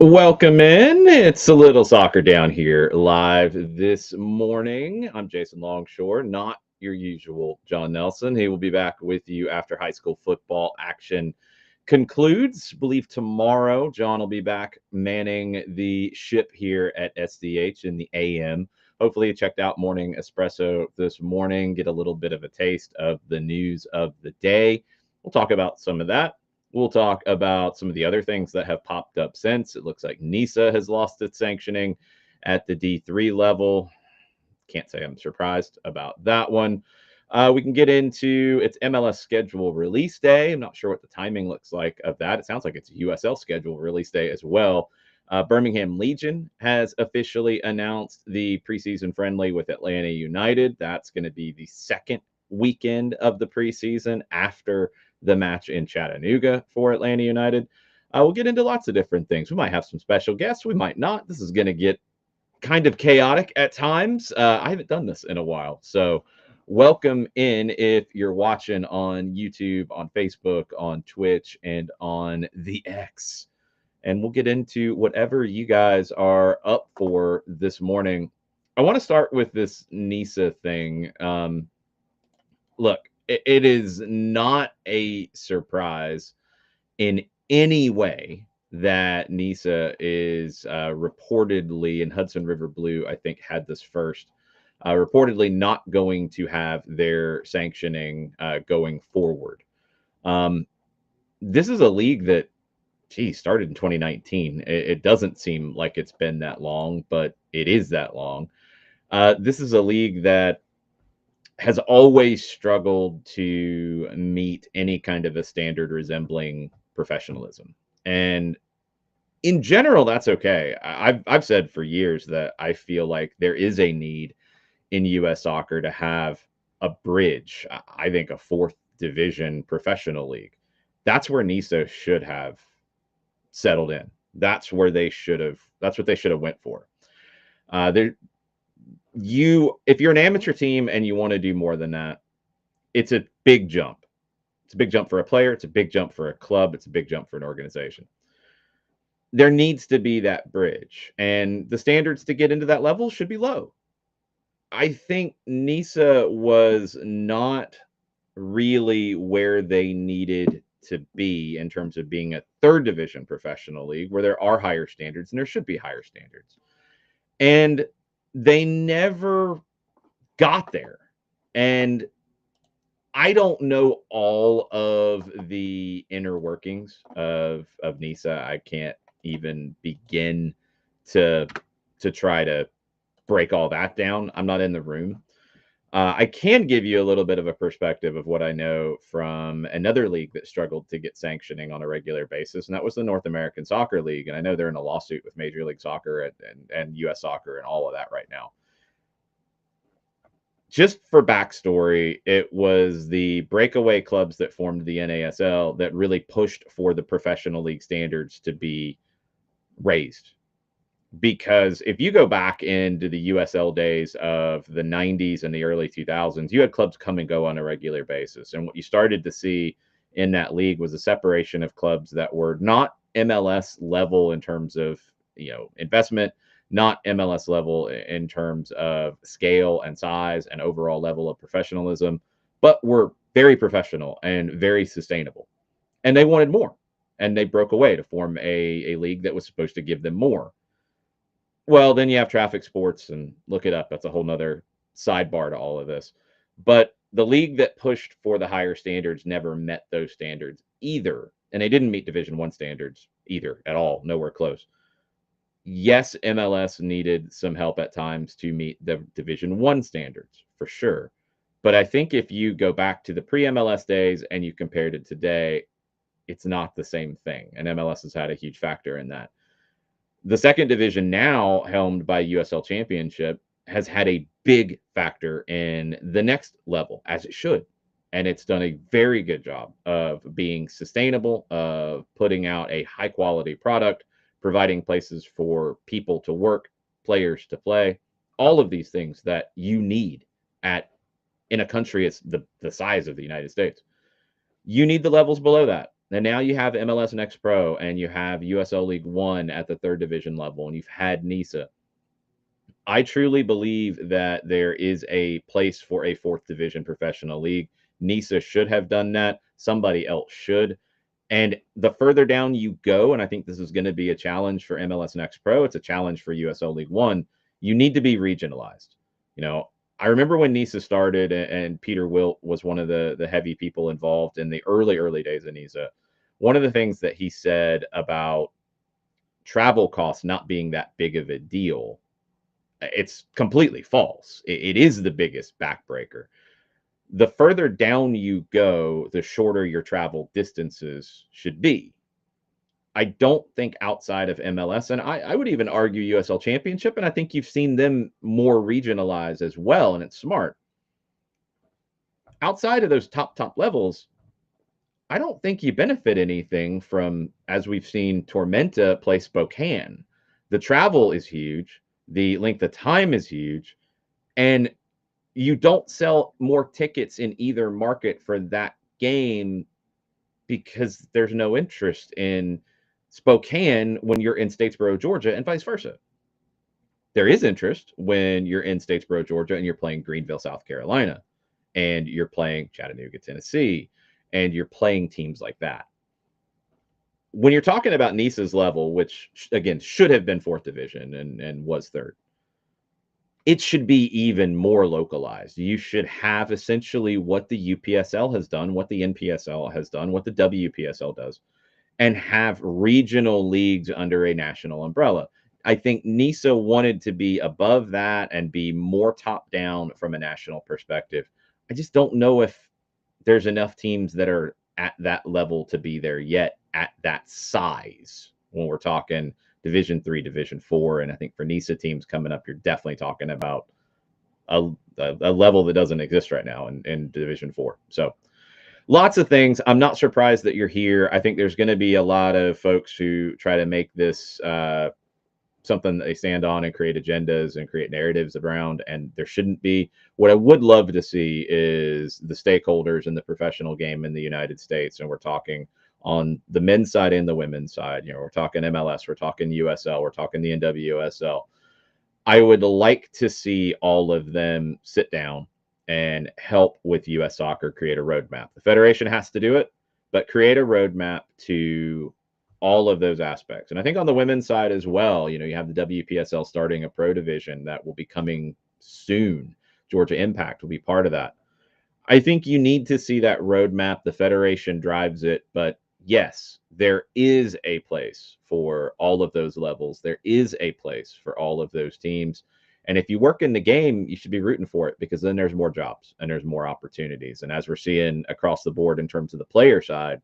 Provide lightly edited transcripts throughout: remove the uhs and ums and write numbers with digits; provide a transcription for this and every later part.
Welcome in. It's a little soccer down here live this morning. I'm Jason Longshore, not your usual John Nelson. He will be back with you after high school football action concludes. I believe tomorrow, John will be back manning the ship here at SDH in the AM. Hopefully, you checked out Morning Espresso this morning, get a little bit of a taste of the news of the day. We'll talk about some of that. We'll talk about some of the other things that have popped up since. It looks like NISA has lost its sanctioning at the D3 level. Can't say I'm surprised about that one. We can get into its MLS schedule release day. I'm not sure what the timing looks like of that. It sounds like it's a USL schedule release day as well. Birmingham Legion has officially announced the preseason friendly with Atlanta United. That's going to be the second weekend of the preseason after the match in Chattanooga for Atlanta United. We'll get into lots of different things. We might have some special guests. We might not. This is going to get kind of chaotic at times. I haven't done this in a while. So, welcome in if you're watching on YouTube, on Facebook, on Twitch, and on the X. And we'll get into whatever you guys are up for this morning. I want to start with this NISA thing. Look, it is not a surprise in any way that NISA is reportedly, and Hudson River Blue, I think, had this first, reportedly not going to have their sanctioning going forward. This is a league that, started in 2019. It doesn't seem like it's been that long, but it is that long. This is a league that has always struggled to meet any kind of a standard resembling professionalism. And in general, that's okay. I've said for years that I feel like there is a need in US soccer to have a bridge. I think a fourth division professional league. That's where NISA should have settled in. That's where they should have. That's what they should have went for. There, if you're an amateur team and you want to do more than that, it's a big jump. It's a big jump for a player. It's a big jump for a club. It's a big jump for an organization. There needs to be that bridge, and the standards to get into that level should be low. I think NISA was not really where they needed to be in terms of being a third division professional league where there are higher standards and there should be higher standards. And they never got there. And I don't know all of the inner workings of NISA. I can't even begin to try to break all that down. I'm not in the room. I can give you a little bit of a perspective of what I know from another league that struggled to get sanctioning on a regular basis, and that was the North American Soccer League. And I know they're in a lawsuit with Major League Soccer and U.S. Soccer and all of that right now. Just for backstory, it was the breakaway clubs that formed the NASL that really pushed for the professional league standards to be raised. Because if you go back into the USL days of the 90s and the early 2000s, you had clubs come and go on a regular basis. And what you started to see in that league was a separation of clubs that were not MLS level in terms of, investment, not MLS level in terms of scale and size and overall level of professionalism, but were very professional and very sustainable. And they wanted more. And they broke away to form a league that was supposed to give them more. Well, then you have traffic sports, and look it up. That's a whole nother sidebar to all of this. But the league that pushed for the higher standards never met those standards either. And they didn't meet Division One standards either at all, nowhere close. Yes, MLS needed some help at times to meet the Division One standards for sure. But I think if you go back to the pre-MLS days and you compared it today, it's not the same thing. And MLS has had a huge factor in that. The second division, now helmed by USL Championship, has had a big factor in the next level, as it should. And it's done a very good job of being sustainable, of putting out a high quality product, providing places for people to work, players to play, all of these things that you need in a country it's the size of the United States. You need the levels below that. And now you have MLS Next Pro and you have USL League One at the third division level, and you've had NISA. I truly believe that there is a place for a fourth division professional league. NISA should have done that. Somebody else should. And the further down you go, and I think this is going to be a challenge for MLS Next Pro, it's a challenge for USL League One. You need to be regionalized. You know, I remember when NISA started, and Peter Wilt was one of the heavy people involved in the early days of NISA. One of the things that he said about travel costs not being that big of a deal, it's completely false. It is the biggest backbreaker. The further down you go, the shorter your travel distances should be. I don't think outside of MLS, and I would even argue USL Championship, and I think you've seen them more regionalized as well, and it's smart. Outside of those top levels, I don't think you benefit anything from, as we've seen Tormenta play Spokane. The travel is huge, the length of time is huge, and you don't sell more tickets in either market for that game because there's no interest in Spokane when you're in Statesboro, Georgia, and vice versa. There is interest when you're in Statesboro, Georgia, and you're playing Greenville, South Carolina, and you're playing Chattanooga, Tennessee, and you're playing teams like that. When you're talking about Nice's level, which again should have been fourth division and was third, it should be even more localized. You should have essentially what the UPSL has done, what the NPSL has done, what the WPSL does, and have regional leagues under a national umbrella. I think NISA wanted to be above that and be more top down from a national perspective. I just don't know if there's enough teams that are at that level to be there yet at that size when we're talking Division 3, Division 4. And I think for NISA teams coming up, you're definitely talking about a level that doesn't exist right now in Division 4. So lots of things. I'm not surprised that you're here. I think there's going to be a lot of folks who try to make this something that they stand on and create agendas and create narratives around, and there shouldn't be. What I would love to see is the stakeholders in the professional game in the United States, and we're talking on the men's side and the women's side. You know, we're talking MLS, we're talking USL, we're talking the NWSL. I would like to see all of them sit down and help with US Soccer create a roadmap. The federation has to do it, but create a roadmap to all of those aspects. And I think on the women's side as well, you know, you have the WPSL starting a pro division that will be coming soon. Georgia Impact will be part of that. I think you need to see that roadmap. The federation drives it, but yes, there is a place for all of those levels. There is a place for all of those teams. And if you work in the game, you should be rooting for it because then there's more jobs and there's more opportunities. And as we're seeing across the board in terms of the player side,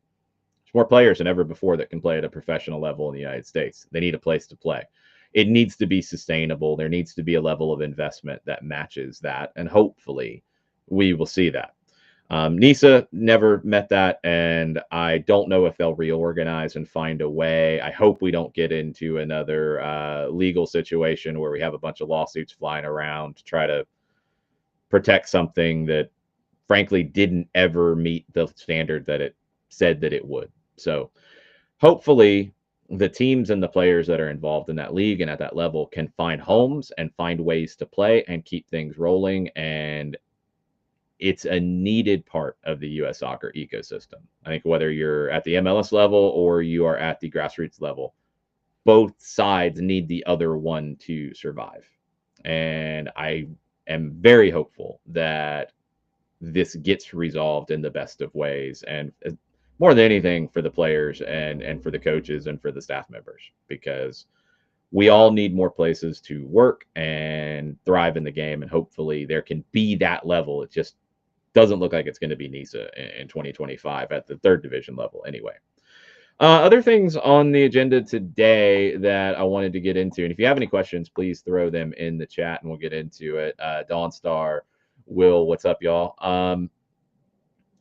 there's more players than ever before that can play at a professional level in the United States. They need a place to play. It needs to be sustainable. There needs to be a level of investment that matches that. And hopefully we will see that. NISA never met that, and I don't know if they'll reorganize and find a way. I hope we don't get into another legal situation where we have a bunch of lawsuits flying around to try to protect something that, frankly, didn't ever meet the standard that it said that it would. So hopefully the teams and the players that are involved in that league and at that level can find homes and find ways to play and keep things rolling. And it's a needed part of the US soccer ecosystem. I think whether you're at the MLS level or you are at the grassroots level, both sides need the other one to survive. And I am very hopeful that this gets resolved in the best of ways, and more than anything for the players and for the coaches and for the staff members, because we all need more places to work and thrive in the game, and hopefully there can be that level. It just doesn't look like it's going to be NISA in 2025 at the third division level anyway. Other things on the agenda today that I wanted to get into, and if you have any questions, please throw them in the chat and we'll get into it. Dawn Star, Will, what's up, y'all?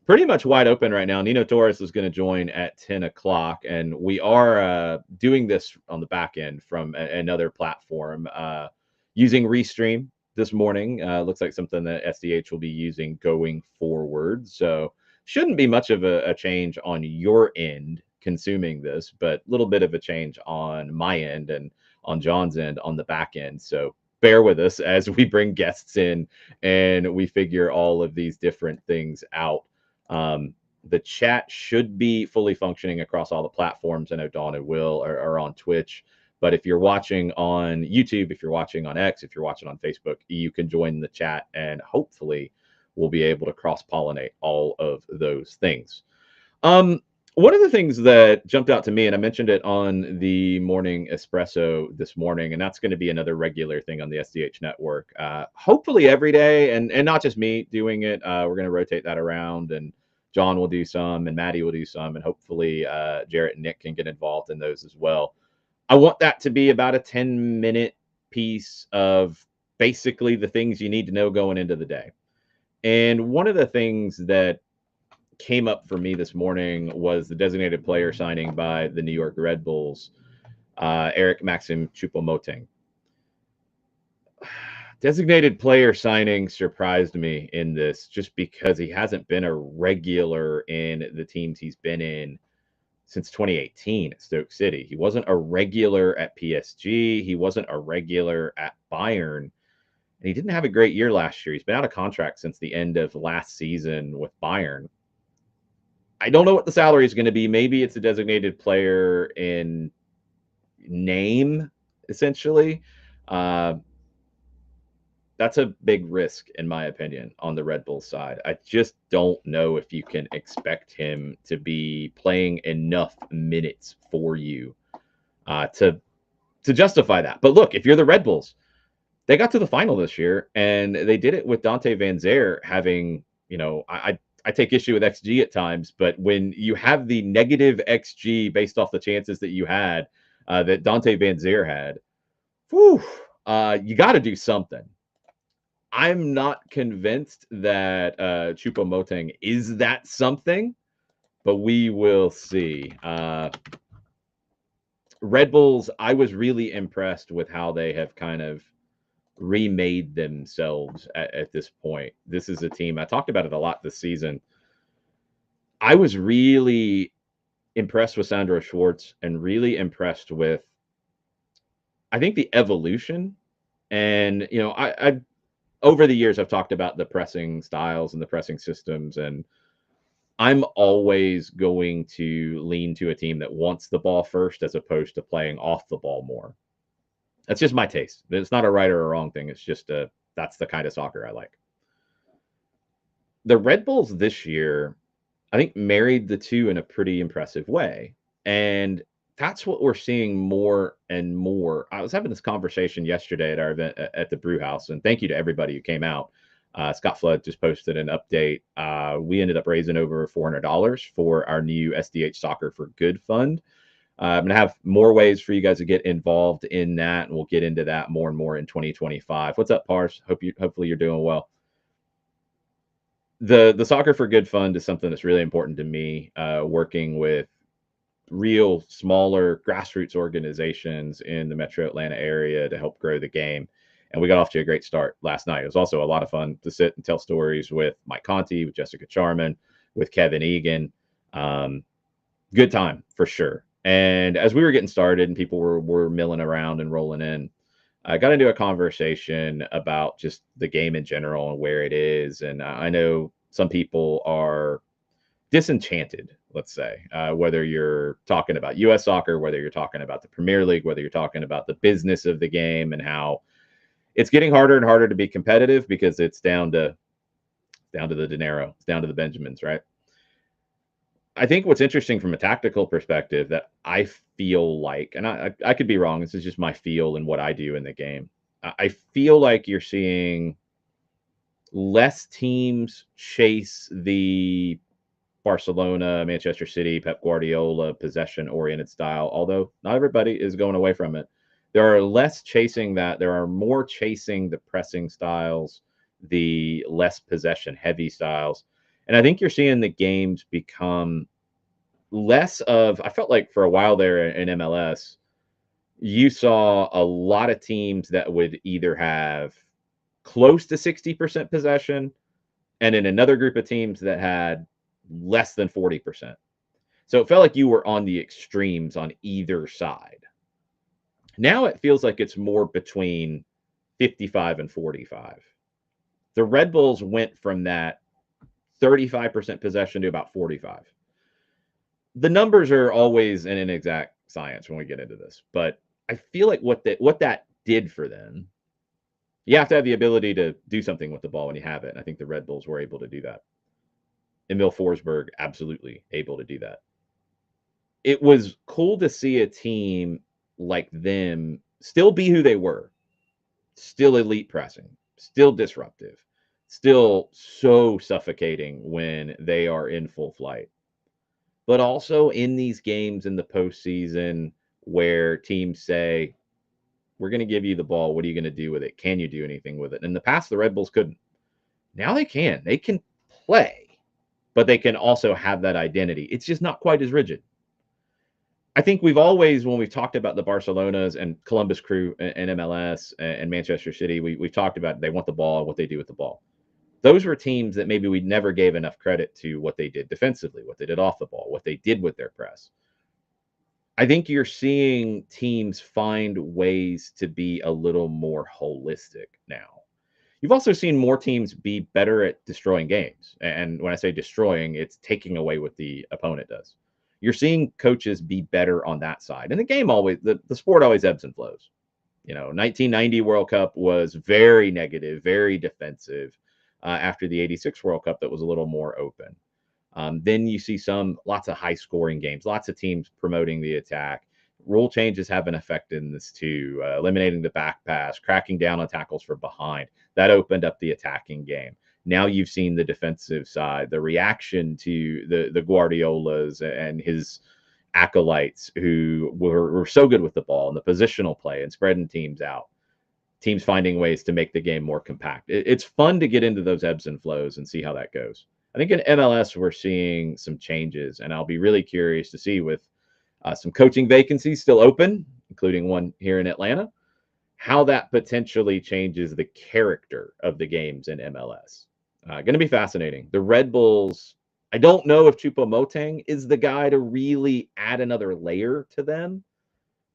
Pretty much wide open right now. Nino Torres is going to join at 10 o'clock, and we are doing this on the back end from another platform using Restream this morning. Looks like something that SDH will be using going forward. So Shouldn't be much of a change on your end consuming this, but a little bit of a change on my end and on John's end on the back end. So bear with us as we bring guests in and we figure all of these different things out. The chat should be fully functioning across all the platforms. I know Dawn and Will are on Twitch, but if you're watching on YouTube, if you're watching on X, if you're watching on Facebook, you can join the chat and hopefully we'll be able to cross pollinate all of those things. One of the things that jumped out to me, and I mentioned it on the morning espresso this morning, and that's going to be another regular thing on the SDH network. Hopefully every day, and not just me doing it. We're going to rotate that around, and John will do some, and Maddie will do some, and hopefully Jarrett and Nick can get involved in those as well. I want that to be about a 10-minute piece of basically the things you need to know going into the day. And one of the things that came up for me this morning was the designated player signing by the New York Red Bulls, Eric Maxim Choupo-Moting. Designated player signing surprised me in this just because he hasn't been a regular in the teams he's been in since 2018 at Stoke City. He wasn't a regular at PSG. He wasn't a regular at Bayern. And he didn't have a great year last year. He's been out of contract since the end of last season with Bayern. I don't know what the salary is going to be. Maybe it's a designated player in name, essentially. That's a big risk, in my opinion, on the Red Bulls side. I just don't know if you can expect him to be playing enough minutes for you to justify that. But look, if you're the Red Bulls, they got to the final this year, and they did it with Dante Van Zyre having, I take issue with XG at times, but when you have the negative XG based off the chances that you had, that Dante Van Zyre had, you got to do something. I'm not convinced that Choupo-Moting is that something, but we will see. Red Bulls, I was really impressed with how they have kind of remade themselves at this point. This is a team, I talked about it a lot this season. I was really impressed with Sandro Schwartz and really impressed with, I think, the evolution. And, I over the years, I've talked about the pressing styles and the pressing systems, and I'm always going to lean to a team that wants the ball first as opposed to playing off the ball more. That's just my taste. It's not a right or a wrong thing. It's just that's the kind of soccer I like. The Red Bulls this year, I think, married the two in a pretty impressive way. And that's what we're seeing more and more. I was having this conversation yesterday at our event at the Brew House, and thank you to everybody who came out. Scott Flood just posted an update. We ended up raising over $400 for our new SDH Soccer for Good fund. I'm going to have more ways for you guys to get involved in that, and we'll get into that more and more in 2025. What's up, Pars? Hopefully you're doing well. The Soccer for Good fund is something that's really important to me, working with real smaller grassroots organizations in the Metro Atlanta area to help grow the game. And we got off to a great start last night. It was also a lot of fun to sit and tell stories with Mike Conti, with Jessica Charman, with Kevin Egan. Good time for sure. And as we were getting started and people were milling around and rolling in, I got into a conversation about just the game in general and where it is. And I know some people are disenchanted, let's say, whether you're talking about U.S. soccer, whether you're talking about the Premier League, whether you're talking about the business of the game and how it's getting harder and harder to be competitive because it's down to the dinero, it's down to the Benjamins, right? I think what's interesting from a tactical perspective that I feel like, and I could be wrong, this is just my feel and what I do in the game. I feel like you're seeing less teams chase the Barcelona, Manchester City, Pep Guardiola, possession-oriented style, although not everybody is going away from it. There are less chasing that. There are more chasing the pressing styles, the less possession-heavy styles. And I think you're seeing the games become less of, I felt like for a while there in MLS, you saw a lot of teams that would either have close to 60% possession and in another group of teams that had less than 40%. So it felt like you were on the extremes on either side. Now it feels like it's more between 55 and 45. The Red Bulls went from that 35% possession to about 45. The numbers are always an inexact science when we get into this, but I feel like what that did for them, you have to have the ability to do something with the ball when you have it. And I think the Red Bulls were able to do that. Emil Forsberg, absolutely able to do that. It was cool to see a team like them still be who they were, still elite pressing, still disruptive, still so suffocating when they are in full flight. But also in these games in the postseason where teams say, we're going to give you the ball. What are you going to do with it? Can you do anything with it? In the past, the Red Bulls couldn't. Now they can. They can play, but they can also have that identity. It's just not quite as rigid. I think we've always, when we've talked about the Barcelonas and Columbus Crew and MLS and Manchester City, we've talked about they want the ball and what they do with the ball. Those were teams that maybe we never gave enough credit to what they did defensively, what they did off the ball, what they did with their press. I think you're seeing teams find ways to be a little more holistic now. You've also seen more teams be better at destroying games. And when I say destroying, it's taking away what the opponent does. You're seeing coaches be better on that side. And the game always, the sport always ebbs and flows. 1990 World Cup was very negative, very defensive. After the 86 World Cup, that was a little more open. Then you see lots of high scoring games, lots of teams promoting the attack. Rule changes have an effect in this too, eliminating the back pass, cracking down on tackles from behind. That opened up the attacking game. Now you've seen the defensive side, the reaction to the Guardiolas and his acolytes who were so good with the ball and the positional play and spreading teams out. Teams finding ways to make the game more compact. It's fun to get into those ebbs and flows and see how that goes. I think in MLS, we're seeing some changes, and I'll be really curious to see with some coaching vacancies still open, including one here in Atlanta, how that potentially changes the character of the games in MLS. Going to be fascinating. The Red Bulls, I don't know if Choupo-Moting is the guy to really add another layer to them,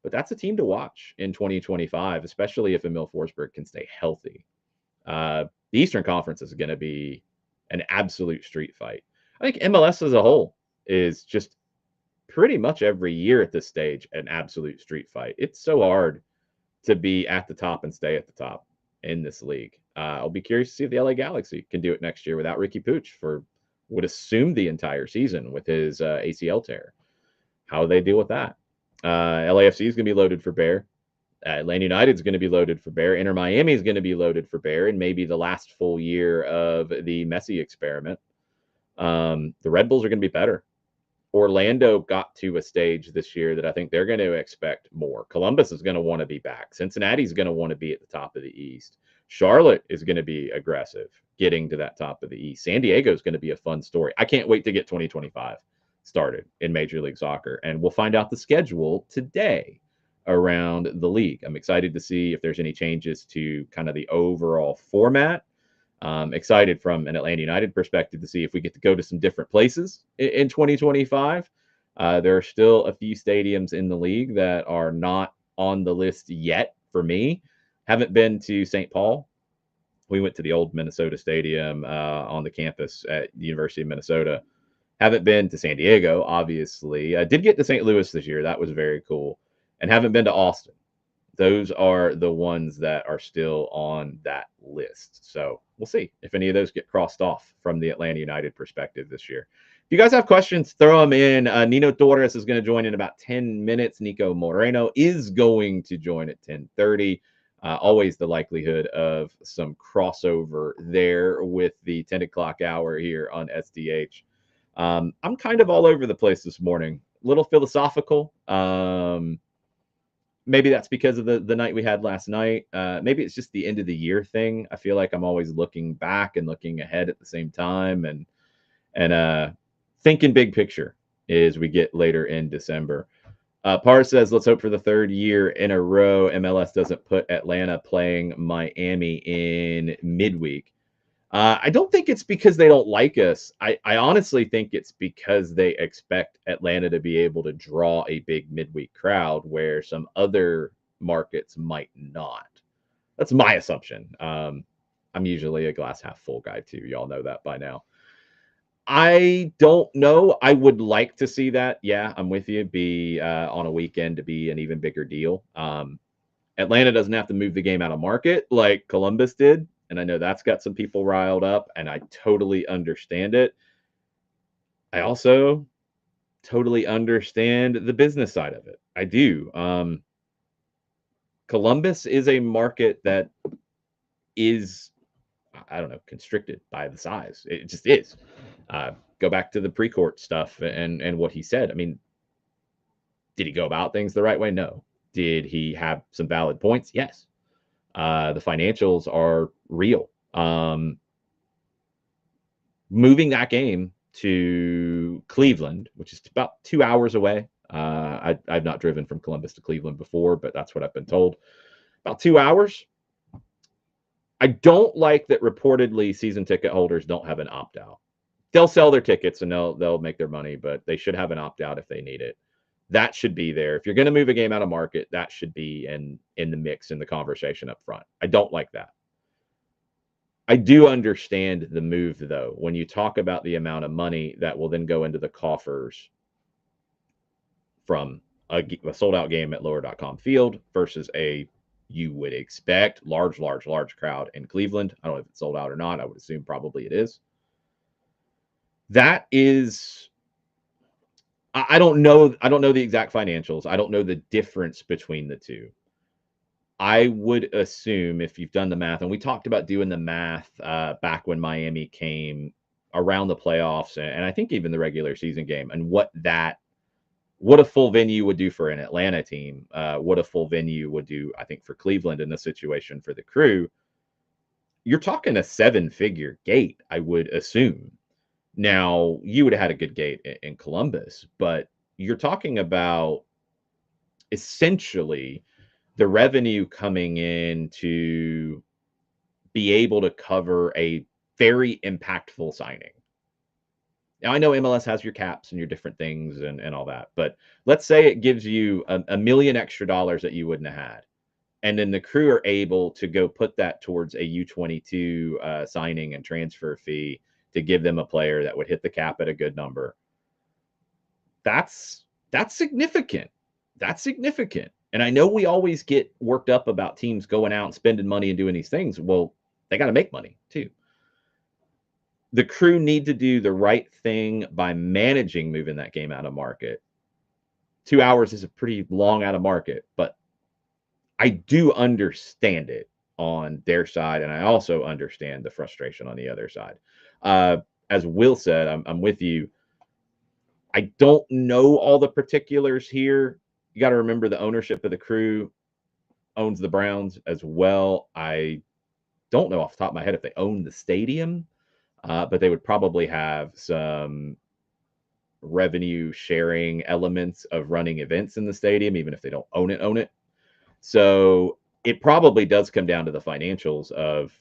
but that's a team to watch in 2025, especially if Emil Forsberg can stay healthy. The Eastern Conference is going to be an absolute street fight. I think MLS as a whole is just pretty much every year at this stage an absolute street fight. It's so hard to be at the top and stay at the top in this league. I'll be curious to see if the LA Galaxy can do it next year without Ricky Pooch for would assume the entire season with his ACL tear. How they deal with that? LAFC is going to be loaded for bear. Atlanta United is going to be loaded for bear. Inter Miami is going to be loaded for bear, and maybe the last full year of the Messi experiment. The Red Bulls are going to be better. Orlando got to a stage this year that I think they're going to expect more. Columbus is going to want to be back. Cincinnati is going to want to be at the top of the East. Charlotte is going to be aggressive, getting to that top of the East. San Diego is going to be a fun story. I can't wait to get 2025 started in Major League Soccer, and we'll find out the schedule today around the league. I'm excited to see if there's any changes to kind of the overall format. Excited from an Atlanta United perspective to see if we get to go to some different places in 2025. There are still a few stadiums in the league that are not on the list yet for me. Haven't been to St. Paul. We went to the old Minnesota Stadium on the campus at the University of Minnesota. Haven't been to San Diego, obviously. I did get to St. Louis this year. That was very cool. And haven't been to Austin. Those are the ones that are still on that list. So we'll see if any of those get crossed off from the Atlanta United perspective this year. If you guys have questions, throw them in. Nino Torres is going to join in about 10 minutes. Niko Moreno is going to join at 10:30. Always the likelihood of some crossover there with the 10 o'clock hour here on SDH. I'm kind of all over the place this morning. A little philosophical. Maybe that's because of the night we had last night. Maybe it's just the end of the year thing. I feel like I'm always looking back and looking ahead at the same time, and thinking big picture as we get later in December. Par says, let's hope for the third year in a row MLS doesn't put Atlanta playing Miami in midweek. I don't think it's because they don't like us. I honestly think it's because they expect Atlanta to be able to draw a big midweek crowd where some other markets might not. That's my assumption. I'm usually a glass half full guy too. Y'all know that by now. I don't know. I would like to see that. Yeah, I'm with you. Be on a weekend to be an even bigger deal. Atlanta doesn't have to move the game out of market like Columbus did. And I know that's got some people riled up, and I totally understand it. I also totally understand the business side of it. I do. Columbus is a market that is, I don't know, constricted by the size. It just is. Go back to the pre-court stuff and what he said. I mean, did he go about things the right way? No. Did he have some valid points? Yes. The financials are real. Moving that game to Cleveland, which is about 2 hours away. I've not driven from Columbus to Cleveland before, but that's what I've been told. About 2 hours. I don't like that reportedly season ticket holders don't have an opt out. They'll sell their tickets and they'll make their money, but they should have an opt out if they need it. That should be there. If you're going to move a game out of market, that should be in the mix in the conversation up front. I don't like that. I do understand the move, though, when you talk about the amount of money that will then go into the coffers from a sold out game at lower.com field versus a, you would expect, large crowd in Cleveland. I don't know if it's sold out or not. I would assume probably it is. That is, I don't know. I don't know the exact financials. I don't know the difference between the two. I would assume if you've done the math, and we talked about doing the math back when Miami came around the playoffs, and I think even the regular season game, and what a full venue would do for an Atlanta team, what a full venue would do, I think, for Cleveland in this situation for the Crew. You're talking a 7-figure gate, I would assume. Now, you would have had a good gate in Columbus, but you're talking about essentially the revenue coming in to be able to cover a very impactful signing. Now, I know MLS has your caps and your different things and all that, but let's say it gives you a million extra dollars that you wouldn't have had. And then the Crew are able to go put that towards a U22 signing and transfer fee to give them a player that would hit the cap at a good number. That's significant. That's significant. And I know we always get worked up about teams going out and spending money and doing these things. Well, they got to make money too. The Crew need to do the right thing by managing moving that game out of market. 2 hours is a pretty long out of market, but I do understand it on their side, and I also understand the frustration on the other side. As Will said, I'm with you. I don't know all the particulars here. You got to remember the ownership of the Crew owns the Browns as well. I don't know off the top of my head if they own the stadium, but they would probably have some revenue sharing elements of running events in the stadium, even if they don't own it. So it probably does come down to the financials of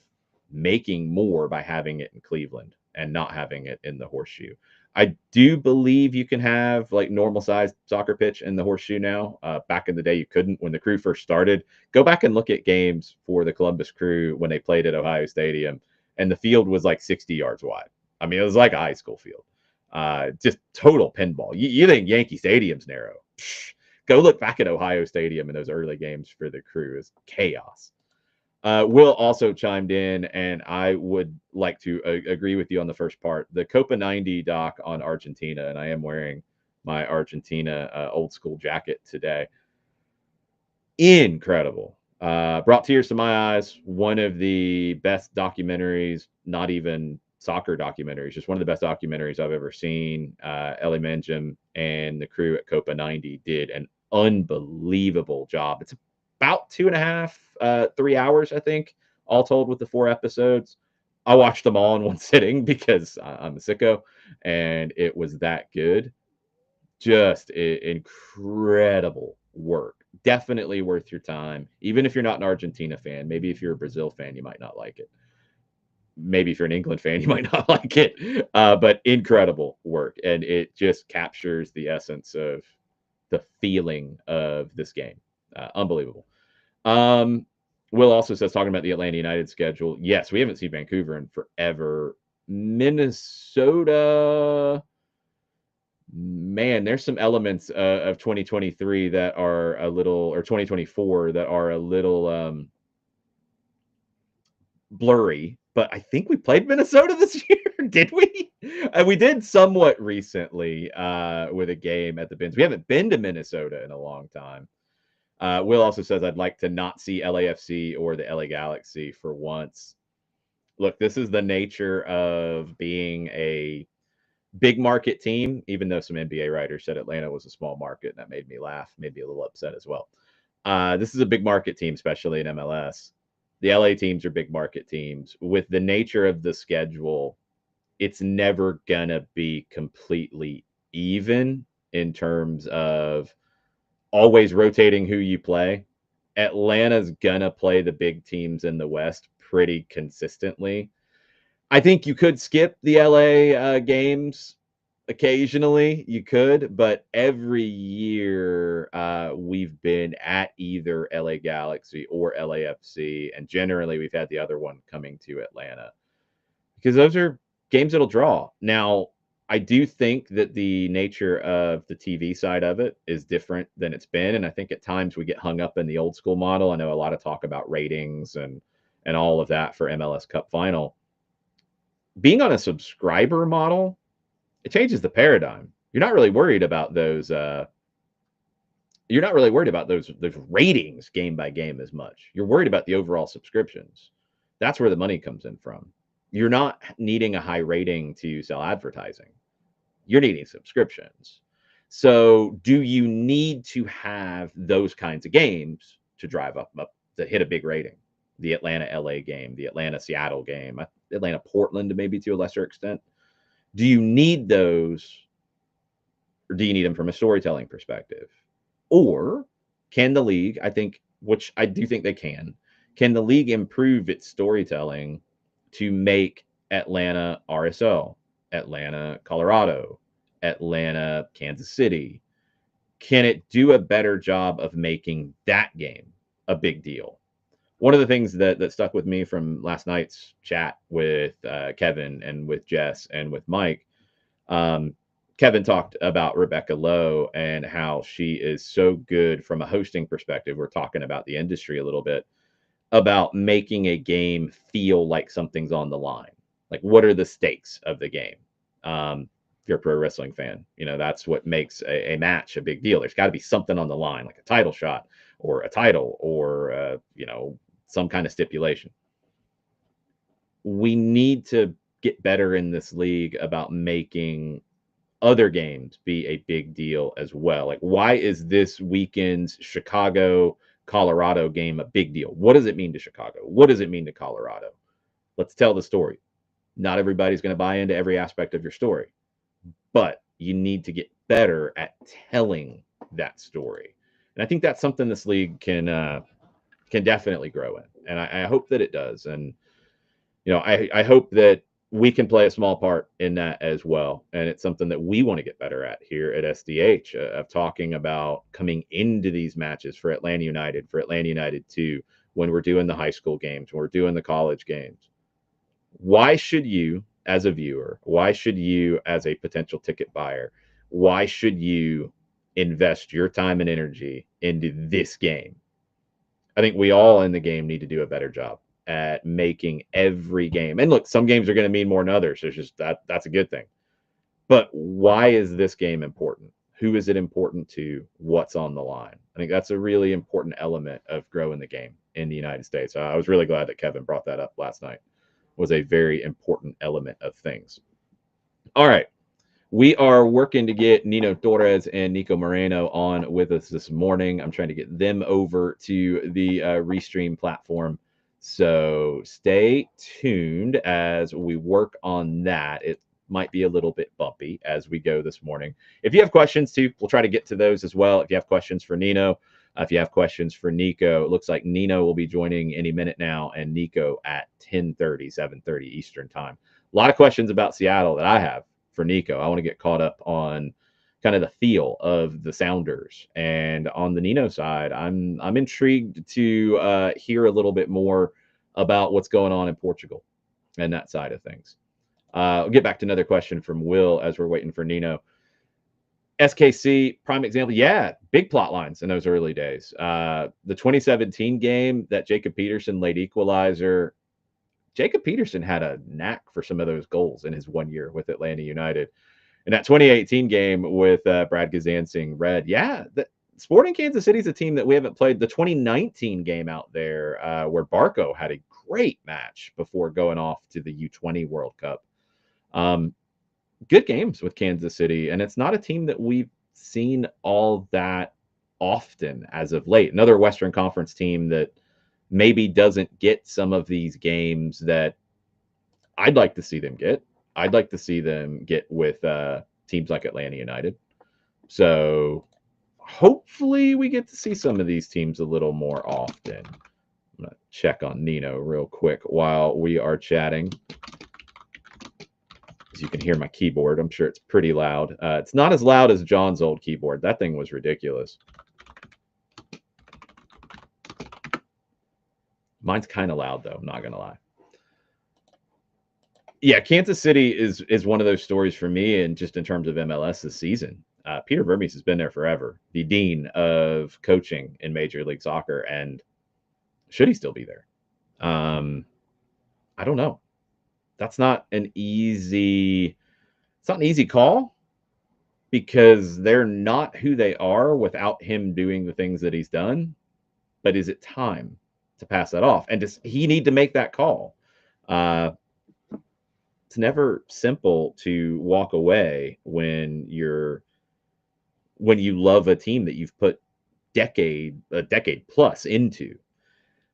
making more by having it in Cleveland and not having it in the Horseshoe. I do believe you can have like normal sized soccer pitch in the Horseshoe now. Back in the day, you couldn't when the Crew first started. Go back and look at games for the Columbus Crew when they played at Ohio Stadium, and the field was like 60 yards wide. I mean, it was like a high school field. Just total pinball. You think Yankee Stadium's narrow? Psh, go look back at Ohio Stadium in those early games for the Crew. It's chaos. Will also chimed in, and I would like to agree with you on the first part. The Copa 90 doc on Argentina, and I am wearing my Argentina old school jacket today. Incredible. Brought tears to my eyes. One of the best documentaries, not even soccer documentaries, just one of the best documentaries I've ever seen. Ellie Manjum and the Crew at Copa 90 did an unbelievable job. It's about 2.5, 3 hours, I think, all told with the 4 episodes. I watched them all in one sitting because I'm a sicko, and it was that good. Just incredible work. Definitely worth your time. Even if you're not an Argentina fan, maybe if you're a Brazil fan, you might not like it. maybe if you're an England fan, you might not like it, but incredible work. And it just captures the essence of the feeling of this game. Unbelievable. Um, Will also says, talking about the Atlanta United schedule, yes, we haven't seen Vancouver in forever. Minnesota, man, there's some elements of 2023 that are a little, or 2024 that are a little blurry. But I think we played Minnesota this year, did we? We did somewhat recently with a game at the Bins. We haven't been to Minnesota in a long time. Will also says, I'd like to not see LAFC or the LA Galaxy for once. Look, this is the nature of being a big market team, even though some NBA writers said Atlanta was a small market, and that made me laugh, made me a little upset as well. This is a big market team, especially in MLS. The LA teams are big market teams. With the nature of the schedule, it's never going to be completely even in terms of always rotating who you play. Atlanta's gonna play the big teams in the West pretty consistently. I think you could skip the LA games occasionally. You could, but every year we've been at either LA Galaxy or LAFC, and generally we've had the other one coming to Atlanta because those are games that'll draw. Now, I do think that the nature of the TV side of it is different than it's been, and I think at times we get hung up in the old school model. I know a lot of talk about ratings and all of that for MLS Cup Final. Being on a subscriber model, it changes the paradigm. You're not really worried about those. You're not really worried about those ratings game by game as much. You're worried about the overall subscriptions. That's where the money comes in from. You're not needing a high rating to sell advertising. You're needing subscriptions. So, do you need to have those kinds of games to drive up to hit a big rating? The Atlanta LA game, the Atlanta Seattle game, Atlanta Portland, maybe to a lesser extent. Do you need those, or do you need them from a storytelling perspective? Or can the league, I think, which I do think they can the league improve its storytelling to make Atlanta RSL, Atlanta Colorado, Atlanta Kansas City? Can it do a better job of making that game a big deal? One of the things that stuck with me from last night's chat with Kevin and with Jess and with Mike, Kevin talked about Rebecca Lowe and how she is so good from a hosting perspective. We're talking about the industry a little bit, about making a game feel like something's on the line. Like, what are the stakes of the game? If you're a pro wrestling fan, you know, that's what makes a match a big deal. There's got to be something on the line, like a title shot or a title or, you know, some kind of stipulation. We need to get better in this league about making other games be a big deal as well. Like, why is this weekend's Chicago Colorado game a big deal? What does it mean to Chicago? What does it mean to Colorado? Let's tell the story. Not everybody's going to buy into every aspect of your story, but you need to get better at telling that story. And I think that's something this league can definitely grow in. And I hope that it does. And, you know, I hope that we can play a small part in that as well. And it's something that we want to get better at here at SDH, of talking about coming into these matches for Atlanta United, for Atlanta United 2, when we're doing the high school games, when we're doing the college games. Why should you, as a viewer, why should you, as a potential ticket buyer, why should you invest your time and energy into this game? I think we all in the game need to do a better job at making every game. And look, some games are going to mean more than others. There's just that's a good thing. But why is this game important? Who is it important to? What's on the line? I think that's a really important element of growing the game in the United States. I was really glad that Kevin brought that up last night. It was a very important element of things. All right. We are working to get Nino Torres and Niko Moreno on with us this morning. I'm trying to get them over to the Restream platform. So stay tuned as we work on that. It might be a little bit bumpy as we go this morning. If you have questions too, we'll try to get to those as well. If you have questions for Nino, If you have questions for Niko, it looks like Nino will be joining any minute now, and Niko at 10:30, 7:30 Eastern time. A lot of questions about Seattle that I have for Niko. I want to get caught up on kind of the feel of the Sounders, and on the Nino side, I'm intrigued to hear a little bit more about what's going on in Portugal and that side of things. I'll get back to another question from Will as we're waiting for Nino. SKC, prime example. Yeah, big plot lines in those early days. The 2017 game that Jacob Peterson laid equalizer. Jacob Peterson had a knack for some of those goals in his 1 year with Atlanta United. And that 2018 game with Brad Gazan red. Yeah, Sporting Kansas City is a team that we haven't played. The 2019 game out there where Barco had a great match before going off to the U20 World Cup. Good games with Kansas City, and it's not a team that we've seen all that often as of late. Another Western Conference team that maybe doesn't get some of these games that I'd like to see them get. I'd like to see them get with teams like Atlanta United. So hopefully we get to see some of these teams a little more often. I'm going to check on Nino real quick while we are chatting. As you can hear my keyboard, I'm sure it's pretty loud. It's not as loud as John's old keyboard. That thing was ridiculous. Mine's kind of loud, though. I'm not going to lie. Yeah, Kansas City is one of those stories for me, and just in terms of MLS this season. Peter Vermes has been there forever, the dean of coaching in Major League Soccer, and should he still be there? I don't know. That's not an easy. It's not an easy call because they're not who they are without him doing the things that he's done. But is it time to pass that off? And does he need to make that call? It's never simple to walk away when you love a team that you've put a decade plus into.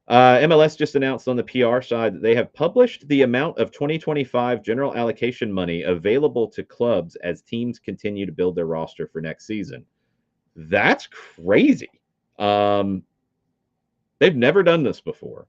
MLS just announced on the PR side that they have published the amount of 2025 general allocation money available to clubs as teams continue to build their roster for next season. That's crazy. They've never done this before.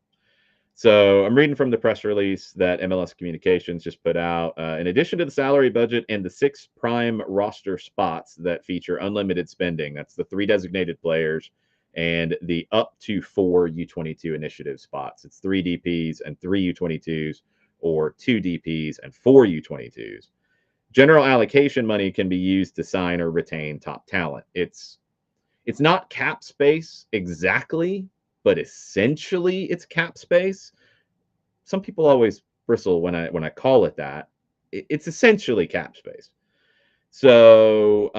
So I'm reading from the press release that MLS Communications just put out. In addition to the salary budget and the 6 prime roster spots that feature unlimited spending, that's the 3 designated players and the up to 4 U22 initiative spots. It's 3 DPs and 3 U22s, or 2 DPs and 4 U22s. General allocation money can be used to sign or retain top talent. It's not cap space exactly, but essentially it's cap space. Some people always bristle when I call it that. It's essentially cap space. So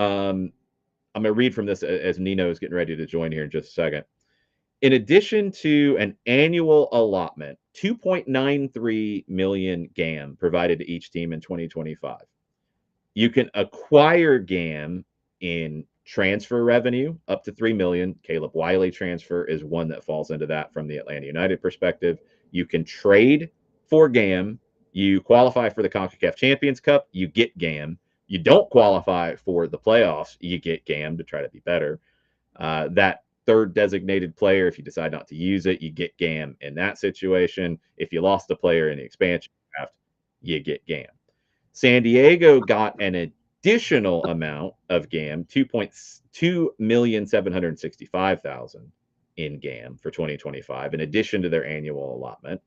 I'm going to read from this as Nino is getting ready to join here in just a second. In addition to an annual allotment, 2.93 million GAM provided to each team in 2025. You can acquire GAM in transfer revenue up to 3 million. Caleb Wiley transfer is one that falls into that from the Atlanta United perspective. You can trade for GAM. You qualify for the CONCACAF Champions Cup, you get GAM. You don't qualify for the playoffs, you get GAM to try to be better. That third designated player, if you decide not to use it, you get GAM in that situation. If you lost a player in the expansion draft, you get GAM. San Diego got an additional amount of GAM, 2,765,000 in GAM for 2025, in addition to their annual allotment.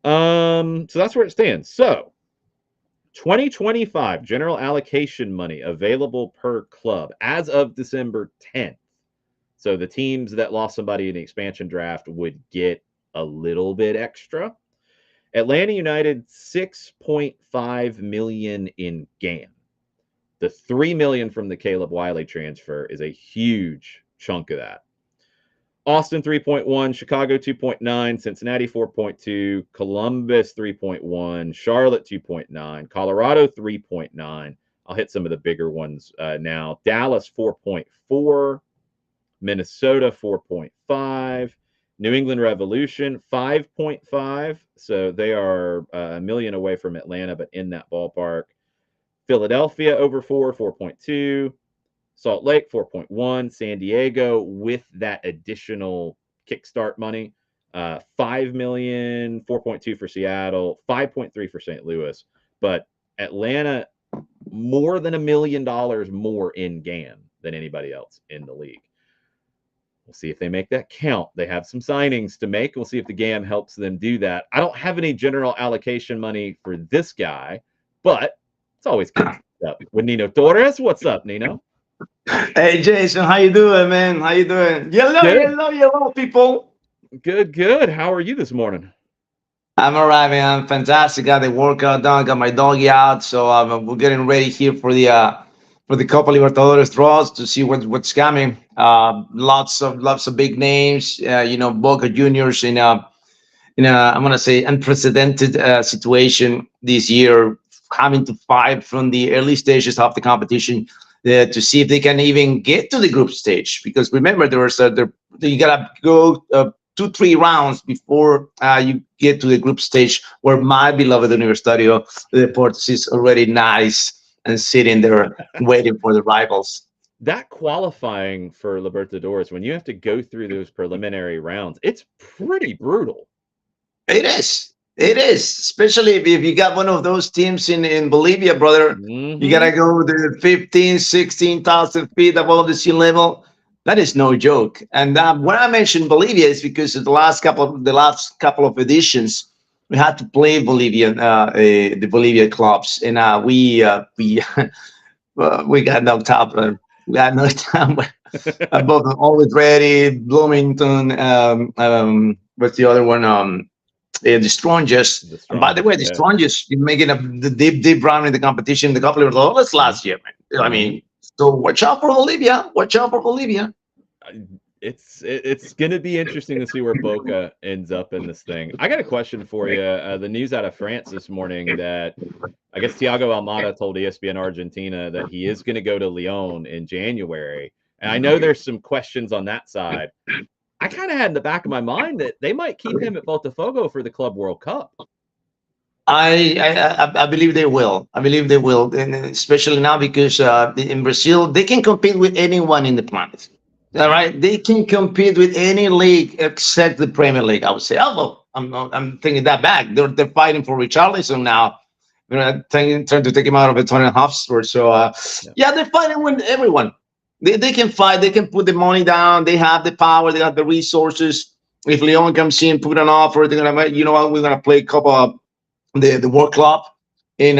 So that's where it stands. So 2025 general allocation money available per club as of December 10th. So the teams that lost somebody in the expansion draft would get a little bit extra. Atlanta United, 6.5 million in GAM. The 3 million from the Caleb Wiley transfer is a huge chunk of that. Austin 3.1, Chicago 2.9, Cincinnati 4.2, Columbus 3.1, Charlotte 2.9, Colorado 3.9. I'll hit some of the bigger ones now. Dallas 4.4, Minnesota 4.5, New England Revolution 5.5. So they are a million away from Atlanta, but in that ballpark. Philadelphia over 4, 4.2. Salt Lake 4.1, San Diego with that additional kickstart money, 5 million, 4.2 for Seattle, 5.3 for St. Louis, but Atlanta more than $1 million more in GAM than anybody else in the league. We'll see if they make that count. They have some signings to make. We'll see if the GAM helps them do that. I don't have any general allocation money for this guy, but it's always good up with Nino Torres. What's up, Nino? Hey Jason, how you doing, man? How you doing? Good. Yellow, people. Good. How are you this morning? I'm alright, man. I'm fantastic. Got the workout done. Got my doggy out, so we're getting ready here for the Copa Libertadores draws to see what's coming. Lots of big names. Boca Juniors in a I'm gonna say unprecedented situation this year, having to fight from the early stages of the competition to see if they can even get to the group stage. Because remember, you gotta go 2-3 rounds before you get to the group stage, where my beloved Universitario de Deportes is already nice and sitting there waiting for the rivals. That qualifying for Libertadores, when you have to go through those preliminary rounds, it's pretty brutal. It is. It is, especially if you got one of those teams in Bolivia, brother. You got to Mm-hmm. go to 15, 16,000 feet above the sea level. That is no joke. And when I mentioned Bolivia, is because of the last couple of editions, we had to play the Bolivia clubs, and we we got knocked out. We got knocked out above Always Ready, Bloomington. What's the other one? The strongest. The And by the way, strongest, the yeah. strongest making the deep run in the competition, the Copa Libertadores last year, man. I Mm-hmm. mean, so watch out for Bolivia. Watch out for Bolivia. It's going to be interesting to see where Boca ends up in this thing. I got a question for you. The news out of France this morning that I guess Thiago Almada told ESPN Argentina that he is going to go to Lyon in January. And I know there's some questions on that side. I kind of had in the back of my mind that they might keep him at Botafogo for the Club World Cup. I believe they will. I believe they will, and especially now because in Brazil they can compete with anyone in the planet. All right, they can compete with any league except the Premier League. I would say. Although I'm thinking that back. They're fighting for Richarlison now. Trying to take him out of the Tottenham Hotspur. So Yeah. yeah, they're fighting with everyone. They can fight. They can put the money down. They have the power. They have the resources. If Leon comes in, put an offer, they're gonna, you know what, we're gonna play a couple of the World Club, and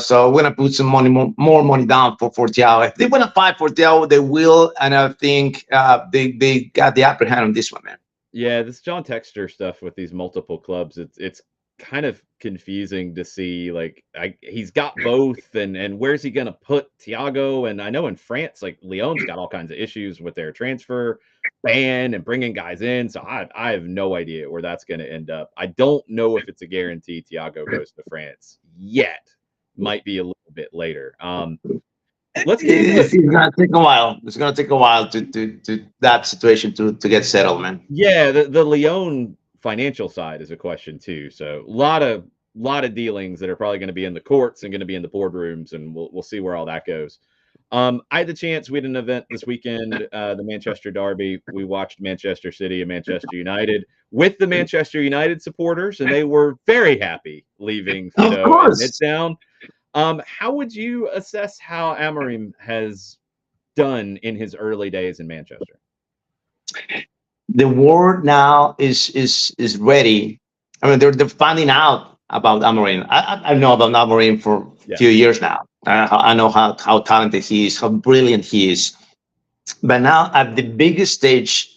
so we're gonna put some money, more money down for Thiago. If they want to fight for Thiago, they will, and I think they got the upper hand on this one, man. Yeah, this John Texter stuff with these multiple clubs, it's kind of confusing to see. Like, he's got both, and where's he going to put Thiago? And I know in France, like Lyon's got all kinds of issues with their transfer ban and bringing guys in, so I have no idea where that's going to end up. I don't know if it's a guarantee Thiago goes to France yet. Might be a little bit later. Let's get into It's gonna take a while. It's gonna take a while to that situation to get settled, man. Yeah, the Lyon financial side is a question too. So a lot of dealings that are probably going to be in the courts and going to be in the boardrooms, and we'll see where all that goes. I had the chance. We had an event this weekend, the Manchester Derby. We watched Manchester City and Manchester United with the Manchester United supporters, and they were very happy leaving Of Fido and course. Midtown. How would you assess how Amorim has done in his early days in Manchester? The world now is ready. I mean, they're finding out about Amorim. I know about Amorim for a Yeah. few years now. I know how talented he is, how brilliant he is. But now at the biggest stage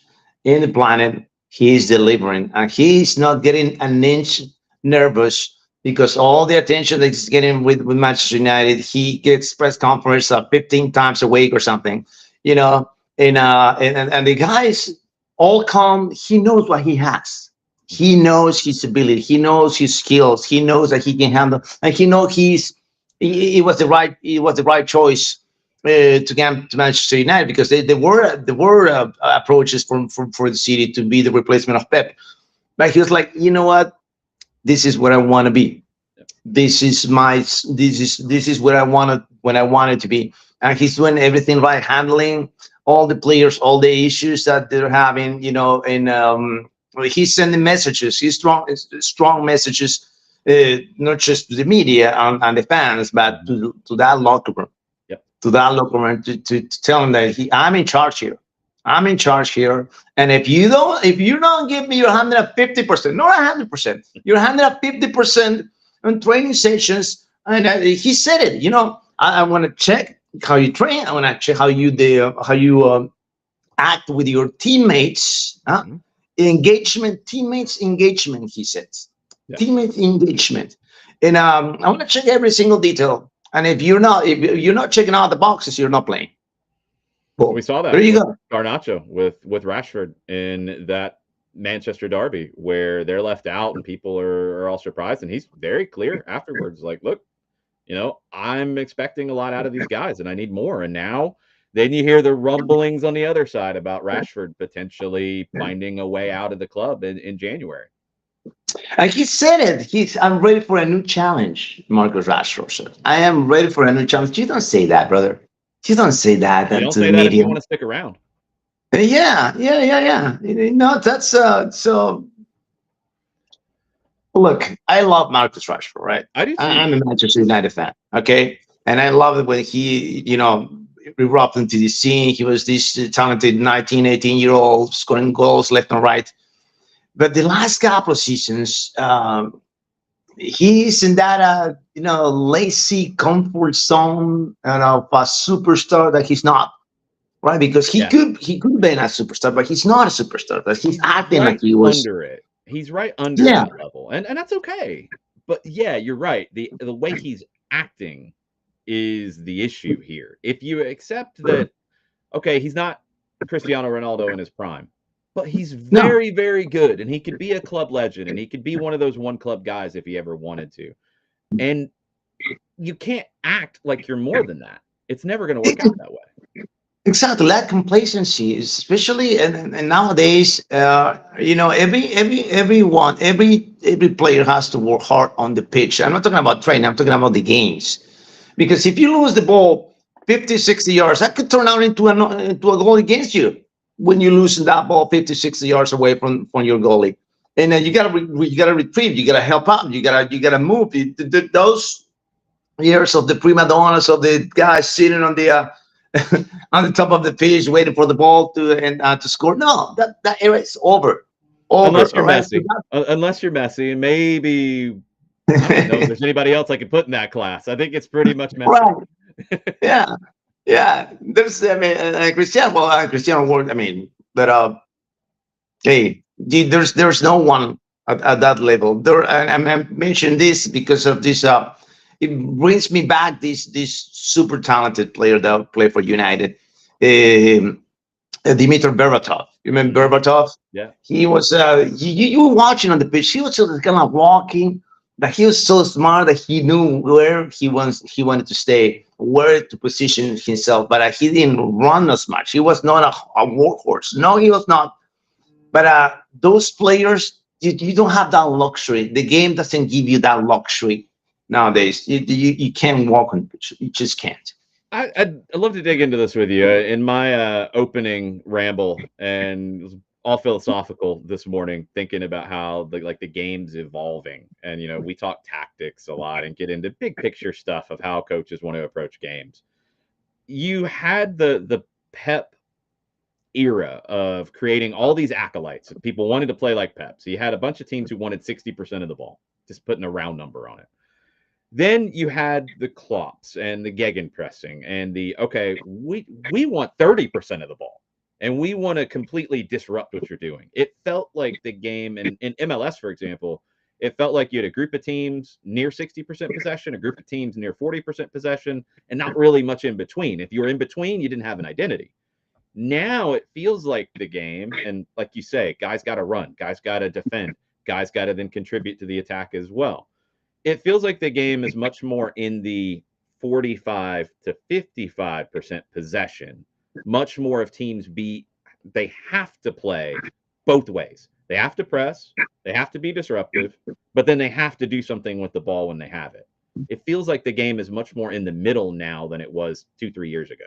in the planet, he is delivering, and he's not getting an inch nervous because all the attention that he's getting with Manchester United, he gets press conference 15 times a week or something, you know. And the guys all calm. He knows what he has. He knows his ability. He knows his skills. He knows that he can handle, and he knows he was the right choice to come to Manchester United because there were approaches for the city to be the replacement of Pep, but he was like, you know what, this is where I want to be. This is where I wanted when I wanted to be, and he's doing everything right, handling all the players, all the issues that they're having, and he's sending messages. He's strong messages, not just to the media and the fans, but to that locker room, Yep. to that locker room, to tell them that I'm in charge here. I'm in charge here. And if you don't give me your 150%, not 100%, your 150% on training sessions, and he said it, I want to check how you train. I want to check how you act with your teammates. Engagement, teammates engagement. He says, teammate engagement, and I want to check every single detail. And if you're not checking out the boxes, you're not playing. Well, we saw that. There you go. Garnacho with Rashford in that Manchester derby where they're left out and people are all surprised, and he's very clear afterwards, like, look, I'm expecting a lot out of these guys and I need more. And now then you hear the rumblings on the other side about Rashford potentially finding a way out of the club in January. And he said it. I'm ready for a new challenge, Marcus Rashford said. I am ready for a new challenge. You don't say that, brother. You don't say that You don't to say the that media. if you want to stick around. Yeah. No, that's so. Look, I love Marcus Rashford, right? I do too. I'm a Manchester United fan, okay? And I love it when he, erupted into the scene. He was this talented 19, 18-year-old scoring goals left and right. But the last couple of seasons, he's in that, lazy comfort zone of a superstar that he's not, right? Because he could be a superstar, but he's not a superstar. But he's acting right like he was under it. He's right under that level, and that's okay. But yeah, you're right. The way he's acting is the issue here. If you accept that, okay, he's not Cristiano Ronaldo in his prime, but he's very, very good, and he could be a club legend, and he could be one of those one club guys if he ever wanted to. And you can't act like you're more than that. It's never going to work out that way. Exactly, that complacency, especially and nowadays, every player has to work hard on the pitch. I'm not talking about training. I'm talking about the games, because if you lose the ball 50, 60 yards, that could turn out into a goal against you when you lose that ball 50, 60 yards away from your goalie, and you gotta retrieve, you gotta help out, you gotta move. Those years of the prima donnas, of the guys sitting on the on the top of the pitch waiting for the ball to score. No, that era is over. Unless you're Messi. Unless you're Messi, and maybe I don't know if there's anybody else I could put in that class. I think it's pretty much Messi. Right. Yeah. There's Cristiano. Well, Cristiano worked. But hey, there's no one at that level. And I mentioned this because of this. It brings me back this super talented player that played for United, Dimitar Berbatov. You remember Berbatov? Yeah. He was. You were watching on the pitch. He was just kind of walking, but he was so smart that he knew where he wanted to stay, where to position himself. But he didn't run as much. He was not a workhorse. No, he was not. But those players, you don't have that luxury. The game doesn't give you that luxury nowadays. You can't walk on the pitch. You just can't. I'd love to dig into this with you. In my opening ramble, and it was all philosophical this morning, thinking about how the game's evolving. And we talk tactics a lot and get into big picture stuff of how coaches want to approach games. You had the Pep era of creating all these acolytes. People wanted to play like Pep. So you had a bunch of teams who wanted 60% of the ball, just putting a round number on it. Then you had the Klopps and the gegenpressing and we want 30% of the ball and we want to completely disrupt what you're doing. It felt like the game in MLS, for example, it felt like you had a group of teams near 60% possession, a group of teams near 40% possession, and not really much in between. If you were in between, you didn't have an identity. Now it feels like the game, and like you say, guys got to run, guys got to defend, guys got to then contribute to the attack as well. It feels like the game is much more in the 45 to 55% possession, much more of teams they have to play both ways. They have to press, they have to be disruptive, but then they have to do something with the ball when they have it. it feels like the game is much more in the middle now than it was 2-3 years ago.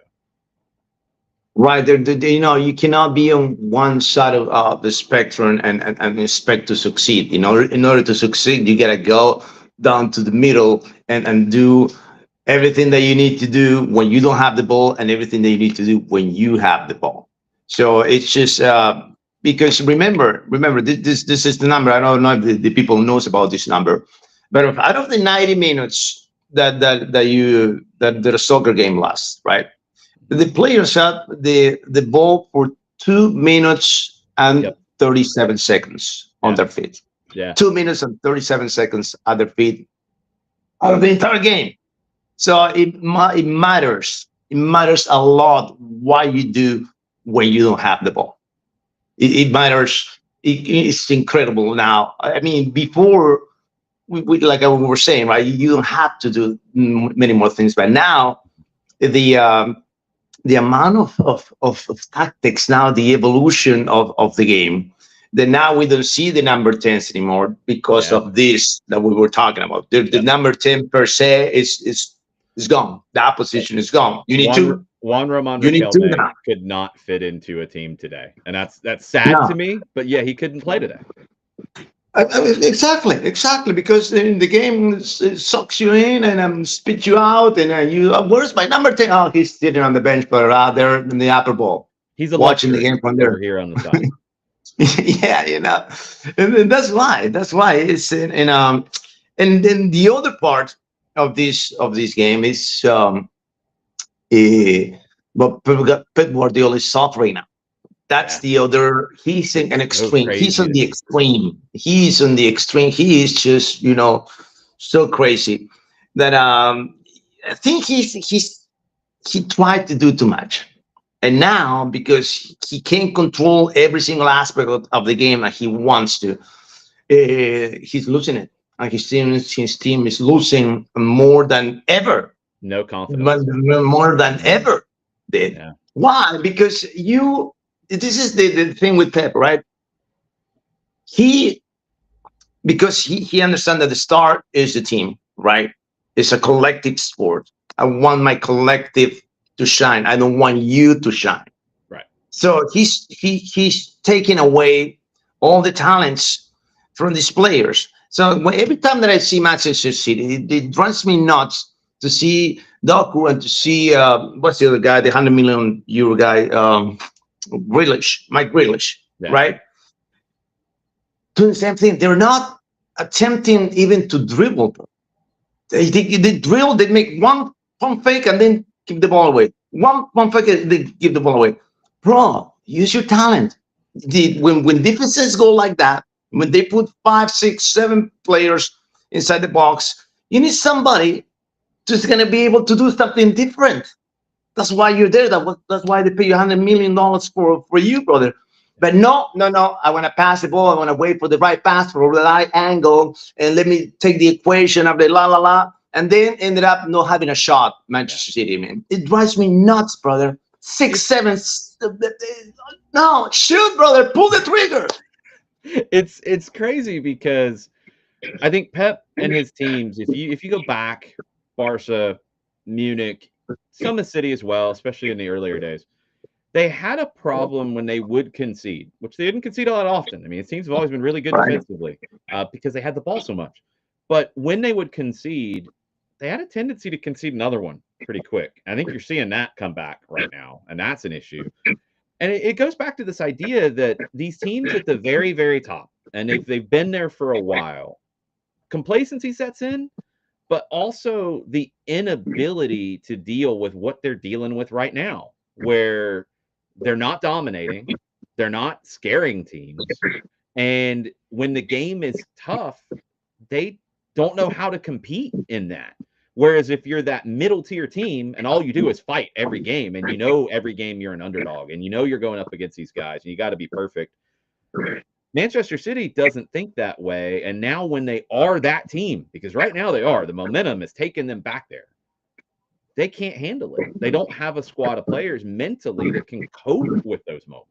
Right. You cannot be on one side of the spectrum and expect to succeed. In order to succeed, you got to go down to the middle and do everything that you need to do when you don't have the ball and everything that you need to do when you have the ball. So it's just because remember, this is the number. I don't know if the people knows about this number, but out of the 90 minutes that the soccer game lasts, right? The players had the ball for 2 minutes and Yep. 37 seconds on Yeah. their feet. Yeah. 2 minutes and 37 seconds at their feet out of the entire game. So it matters. It matters a lot what you do when you don't have the ball. It matters. It's incredible now. I mean, before we like we were saying, right? You don't have to do many more things, but now the amount of tactics now, the evolution of the game, that now we don't see the number 10s anymore because Yeah. of this that we were talking about. The Yep. number 10 per se is gone. That position is gone. You need Juan Roman you need two Riquelme now. could not fit into a team today, and that's sad No. to me. But yeah, he couldn't play today. Exactly, because in the game it sucks you in and spit you out, and where's my number 10? Oh, he's sitting on the bench, but out there in the upper ball, He's a watching the luxury game from over there. here on the side. Yeah, and that's why it's and then the other part of this game is but Pep Guardiola is suffering now. That's Yeah. the other. He's in an So extreme. He's crazy on to the see. extreme. He's on the extreme. He is just so crazy that I think he tried to do too much, and now because he can't control every single aspect of the game that he wants to, he's losing it, and his team is losing more than ever, No confidence. more than ever did. Yeah. Why? Because this is the thing with Pep, right? He because he understands that the star is the team, right? It's a collective sport. I want my collective to shine. I don't want you to shine. Right. So he's taking away all the talents from these players. So every time that I see Manchester City, it drives me nuts to see Doku and to see what's the other guy, the €100 million guy, Mike Grealish, Yeah. right? Doing the same thing. They're not attempting even to dribble. They drill. They make one pump fake and then give the ball away. One pump fake and they give the ball away. Bro, use your talent. When defenses go like that, when they put 5, 6, 7 players inside the box, you need somebody who's going to be able to do something different. That's why you're there. That's why they pay you $100 million for you, brother. But no. I want to pass the ball. I want to wait for the right pass for the right angle, and let me take the equation of the la, and then ended up not having a shot. Manchester City, man, it drives me nuts, brother. 6, 7. No, shoot, brother. Pull the trigger. It's crazy because I think Pep and his teams, if you go back, Barca, Munich, some of City as well, especially in the earlier days, they had a problem when they would concede, which they didn't concede all that often. I mean, his teams have always been really good Right. defensively because they had the ball so much. But when they would concede, they had a tendency to concede another one pretty quick. I think you're seeing that come back right now, and that's an issue. And it goes back to this idea that these teams at the very, very top, and if they've been there for a while, complacency sets in, but also the inability to deal with what they're dealing with right now, where they're not dominating, they're not scaring teams, and when the game is tough, they don't know how to compete in that. Whereas if you're that middle tier team and all you do is fight every game, and every game you're an underdog, and you're going up against these guys, and you got to be perfect. Manchester City doesn't think that way, and now when they are that team, because right now they are, the momentum is taking them back there. They can't handle it. They don't have a squad of players mentally that can cope with those moments.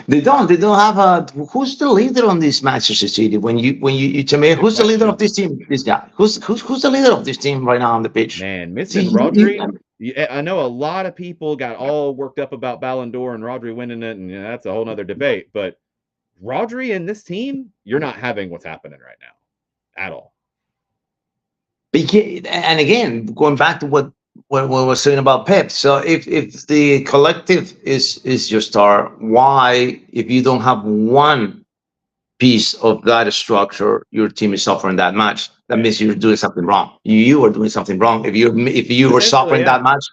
They don't have a. Who's the leader on this Manchester City? You tell me Good who's the leader of question. this team? This guy. Who's the leader of this team right now on the pitch? Man, Do missing you- you- Rodri. Yeah, I know a lot of people got all worked up about Ballon d'Or and Rodri winning it, and that's a whole nother debate. But Rodri and this team, you're not having what's happening right now at all. And again, going back to what we're saying about Pep. So if the collective is your star, why if you don't have one piece of that structure, your team is suffering that much? That means you're doing something wrong. You are doing something wrong. If you were Potentially, suffering yeah. that much,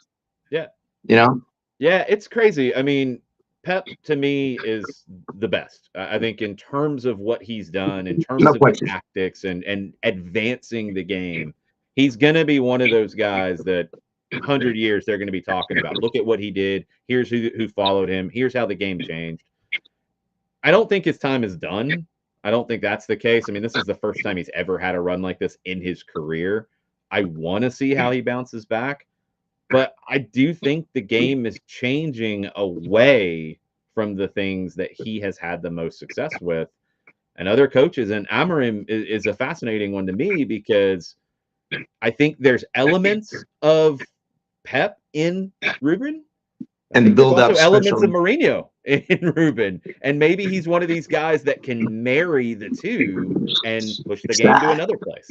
Yeah. you know. Yeah, it's crazy. I mean, Pep to me is the best. I think in terms of what he's done, in terms No of the question. tactics and advancing the game, he's going to be one of those guys that 100 years they're going to be talking about. Look at what he did. Here's who followed him. Here's how the game changed. I don't think his time is done. I don't think that's the case. I mean, this is the first time he's ever had a run like this in his career. I want to see how he bounces back. But I do think the game is changing away from the things that he has had the most success with and other coaches. And Amorim is a fascinating one to me because I think there's elements of Pep in Ruben. I And the think there's build also up, elements of especially. Mourinho in Ruben. And maybe he's one of these guys that can marry the two and push the game to another place.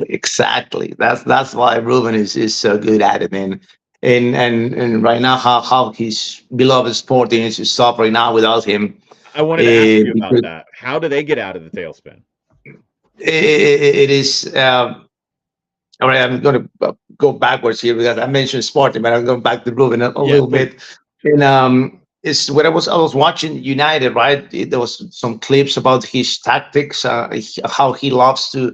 Exactly. That's why Ruben is so good at it, man. And right now, how his beloved Sporting is suffering now without him. I wanted to ask you about Because that. How do they get out of the tailspin? it is. All right, I'm going to go backwards here because I mentioned Sporting, but I'm going back to Ruben a Yeah, little please. bit. And it's when I was watching United, right? There was some clips about his tactics, how he loves to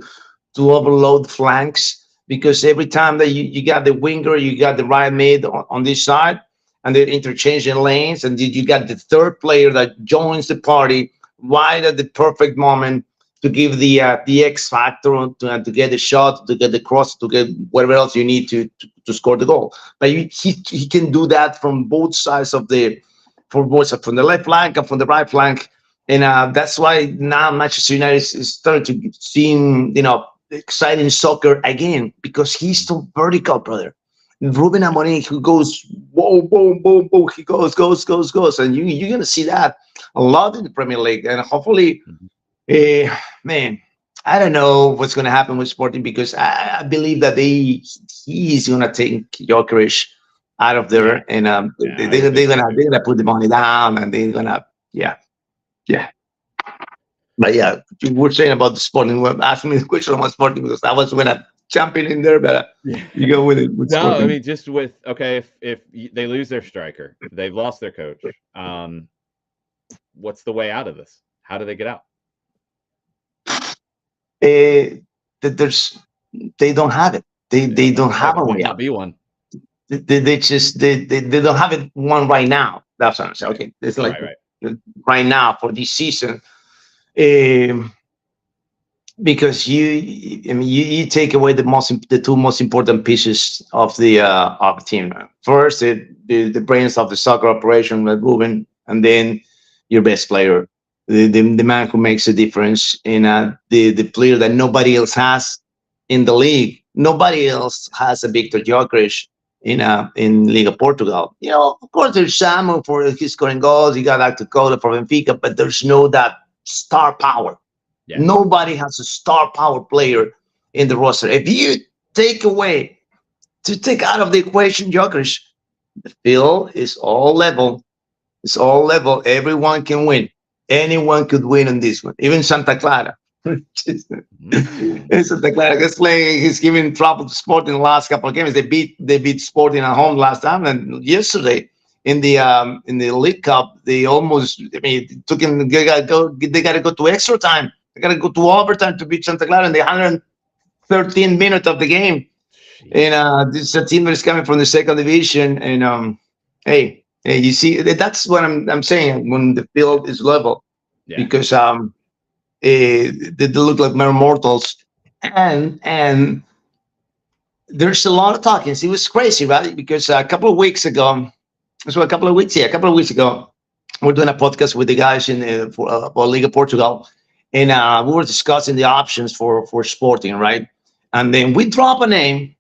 overload flanks because every time that you got the winger, you got the right mid on this side, and they're interchanging lanes, and you got the third player that joins the party right at the perfect moment to give the X factor to get the shot, to get the cross, to get whatever else you need to score the goal. But he can do that from both sides of the from both from the left flank and from the right flank. And that's why now Manchester United is starting to seem, exciting soccer again because he's so vertical, brother. Ruben Amorim, who goes boom, boom, boom, boom, he goes, and you're gonna see that a lot in the Premier League, and hopefully, man, I don't know what's gonna happen with Sporting because I believe that he's gonna take Jokeris out of Yeah. there, and Yeah, they, I would think so too. they're gonna put the money down, and they're gonna yeah. But yeah, you were saying about the Sporting. Well, asking me the question about Sporting because I was gonna jump in there, but Yeah. you go with it with No, I Sporting. mean just with okay, if they lose their striker, they've lost their coach. What's the way out of this? How do they get out? That they don't have it. They don't Say have there a might way not out. be one. They don't have it one right now. That's what I'm saying. Right, Okay, it's like right. right now for this season. Um, because I mean, you take away the two most important pieces of the team. First, the brains of the soccer operation with Ruben, and then your best player, the man who makes a difference, in the player that nobody else has in the league. Nobody else has a Victor Gyökeres in Liga Portugal. Of course, there's Samu for his scoring goals. You got Actor Cola for Benfica, but there's no that star power. Yeah. Nobody has a star power player in the roster. If you take out of the equation Jokic, the field is all level. It's all level. Everyone can win. Anyone could win on this one. Even Santa Clara. Santa Clara is playing. He's giving trouble to Sporting in the last couple of games. They beat Sporting at home last time, and yesterday in the League Cup, they almost. I mean, it took him. They got to go to extra time. They got to go to overtime to beat Santa Clara in the 113 minute of the game. And this is a team that is coming from the second division. And hey, you see, that's what I'm saying when the field is level, Yeah. because they look like mere mortals, and there's a lot of talking. It was crazy, right? Because a couple of weeks ago, a couple of weeks ago, we're doing a podcast with the guys in for Liga Portugal, and we were discussing the options for Sporting, right? And then we drop a name.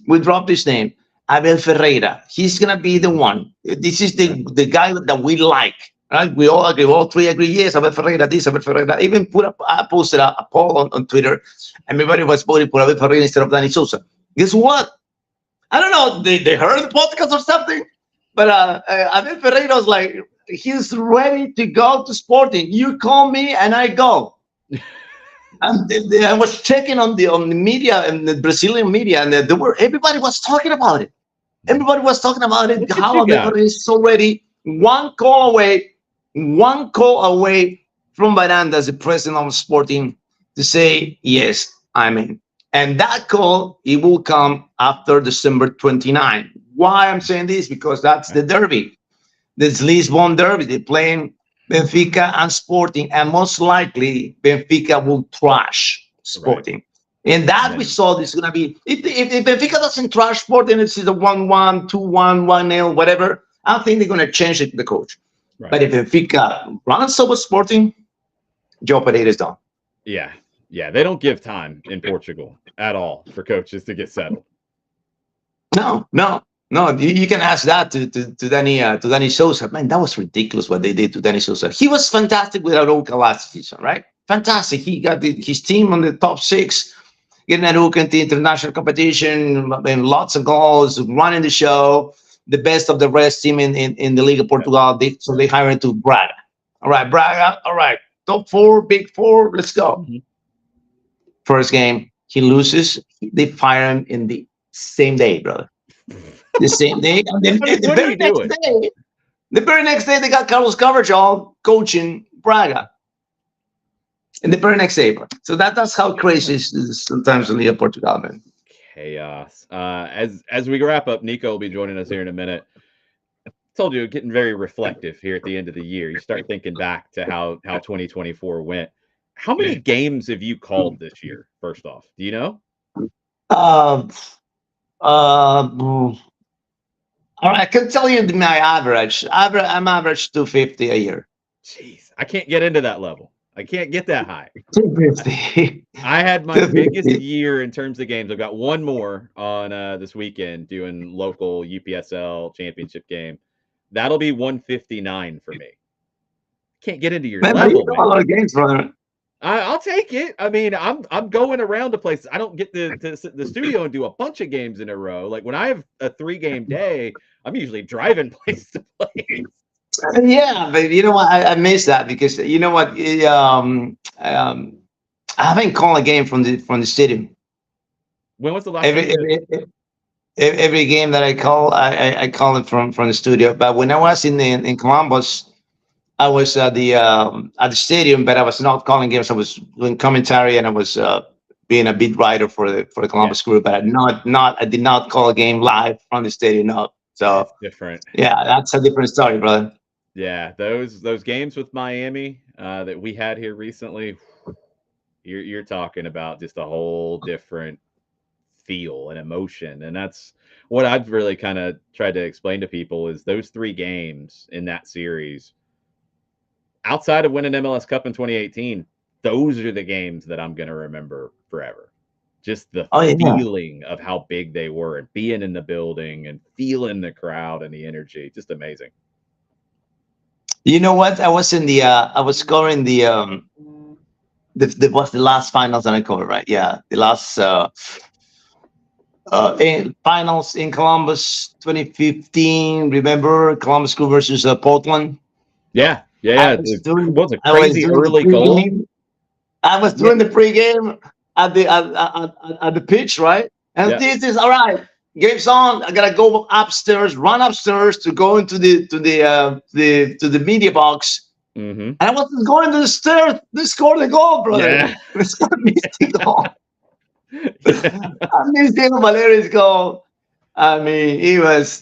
We drop this name, Abel Ferreira. He's gonna be the one. This is the guy that we like, right? We all agree. All three agree. Yes, Abel Ferreira. This Abel Ferreira. I even I posted a poll on Twitter. Everybody was voting for Abel Ferreira instead of Danny Sousa. Guess what? I don't know. They heard the podcast or something, but Abel Ferreira was like, he's ready to go to Sporting. You call me and I go. And I was checking on the media and the Brazilian media, and there were everybody was talking about it. Everybody was talking about it. How Abel is already one call away from Miranda as the president of Sporting to say yes, I'm in. And that call, it will come after December 29. Why I'm saying this? Because that's the derby. This Lisbon derby. They're playing Benfica and Sporting, and most likely Benfica will trash Sporting. Right. And that we saw this is going to be, if Benfica doesn't trash Sporting, it's a 1-1, 2-1, 1-0, whatever, I think they're going to change it to the coach. Right. But if Benfica runs over Sporting, Joe Pereira is done. Yeah. Yeah, they don't give time in Portugal at all for coaches to get settled. No. You can ask that to Danny Sousa. Man, that was ridiculous what they did to Danny Sousa. He was fantastic with Arouca last season, right? Fantastic. He got his team on the top 6, getting Arouca into international competition, and lots of goals, running the show, the best of the rest team in the Liga Portugal. So they hired to Braga. All right, Braga. All right, top 4, big 4. Let's go. Mm-hmm. First game, he loses. They fire him in the same day, brother. The same day. And then the very next day, they got Carlos Carvajal coaching Braga. And the very next day, bro. So that's how crazy it is sometimes in Liga Portugal, man. Chaos. As we wrap up, Niko will be joining us here in a minute. I told you, getting very reflective here at the end of the year. You start thinking back to how 2024 went. How many games have you called this year, first off? Do you know? I can tell you my average. I'm average 250 a year. Jeez, I can't get into that level. I can't get that high. 250. I had my biggest year in terms of games. I've got one more on this weekend doing local UPSL championship game. That'll be 159 for me. Can't get into your level. A lot of games, brother. I'll take it. I mean, I'm going around to places. I don't get to the studio and do a bunch of games in a row. Like when I have a 3-game day, I'm usually driving place to place. Yeah, but you know what? I miss that because you know what? I haven't called a game from the stadium. When was the last every game that I call, I call it from the studio. But when I was in Columbus, I was at the stadium, but I was not calling games. I was doing commentary, and I was being a beat writer for the Columbus group. But I did not call a game live from the stadium. No, so that's different. Yeah, that's a different story, brother. Yeah, those games with Miami that we had here recently, you're talking about just a whole different feel and emotion, and that's what I've really kind of tried to explain to people is those 3 games in that series. Outside of winning MLS Cup in 2018, those are the games that I'm going to remember forever. Just the feeling of how big they were and being in the building and feeling the crowd and the energy. Just amazing. You know what? I was covering the what's the last finals that I covered, right? Yeah, the last finals in Columbus 2015. Remember Columbus Crew versus Portland? Yeah. It was a crazy early goal. I was doing the pregame at the pitch, right? And this is all right. Game's on. I gotta go upstairs, run upstairs to go into the media box. Mm-hmm. And I wasn't going to the stairs. They scored the goal, brother. Yeah. They scored the goal. I missed Diego Valeri's goal. I mean, it was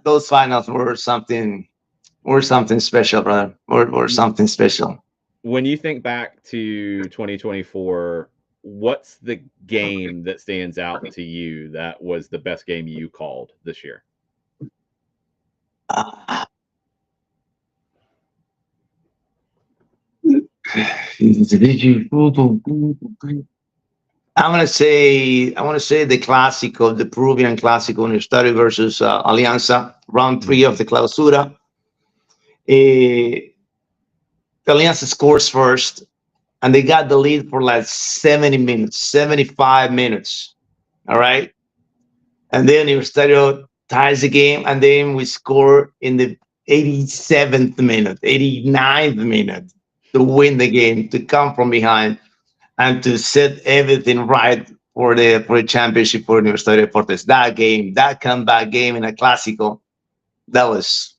those finals were something. Or something special, brother. Or something special. When you think back to 2024, what's the game that stands out to you that was the best game you called this year? I want to say the Clásico, the Peruvian Clásico Universitario versus Alianza, round three of Mhm. the Clausura. Alianza scores first, and they got the lead for like 70 minutes, 75 minutes. All right. And then Universitario ties the game, and then we score in the 87th minute, 89th minute to win the game, to come from behind, and to set everything right for the championship for Universitario Deportes. That game, that comeback game in a Clásico, that was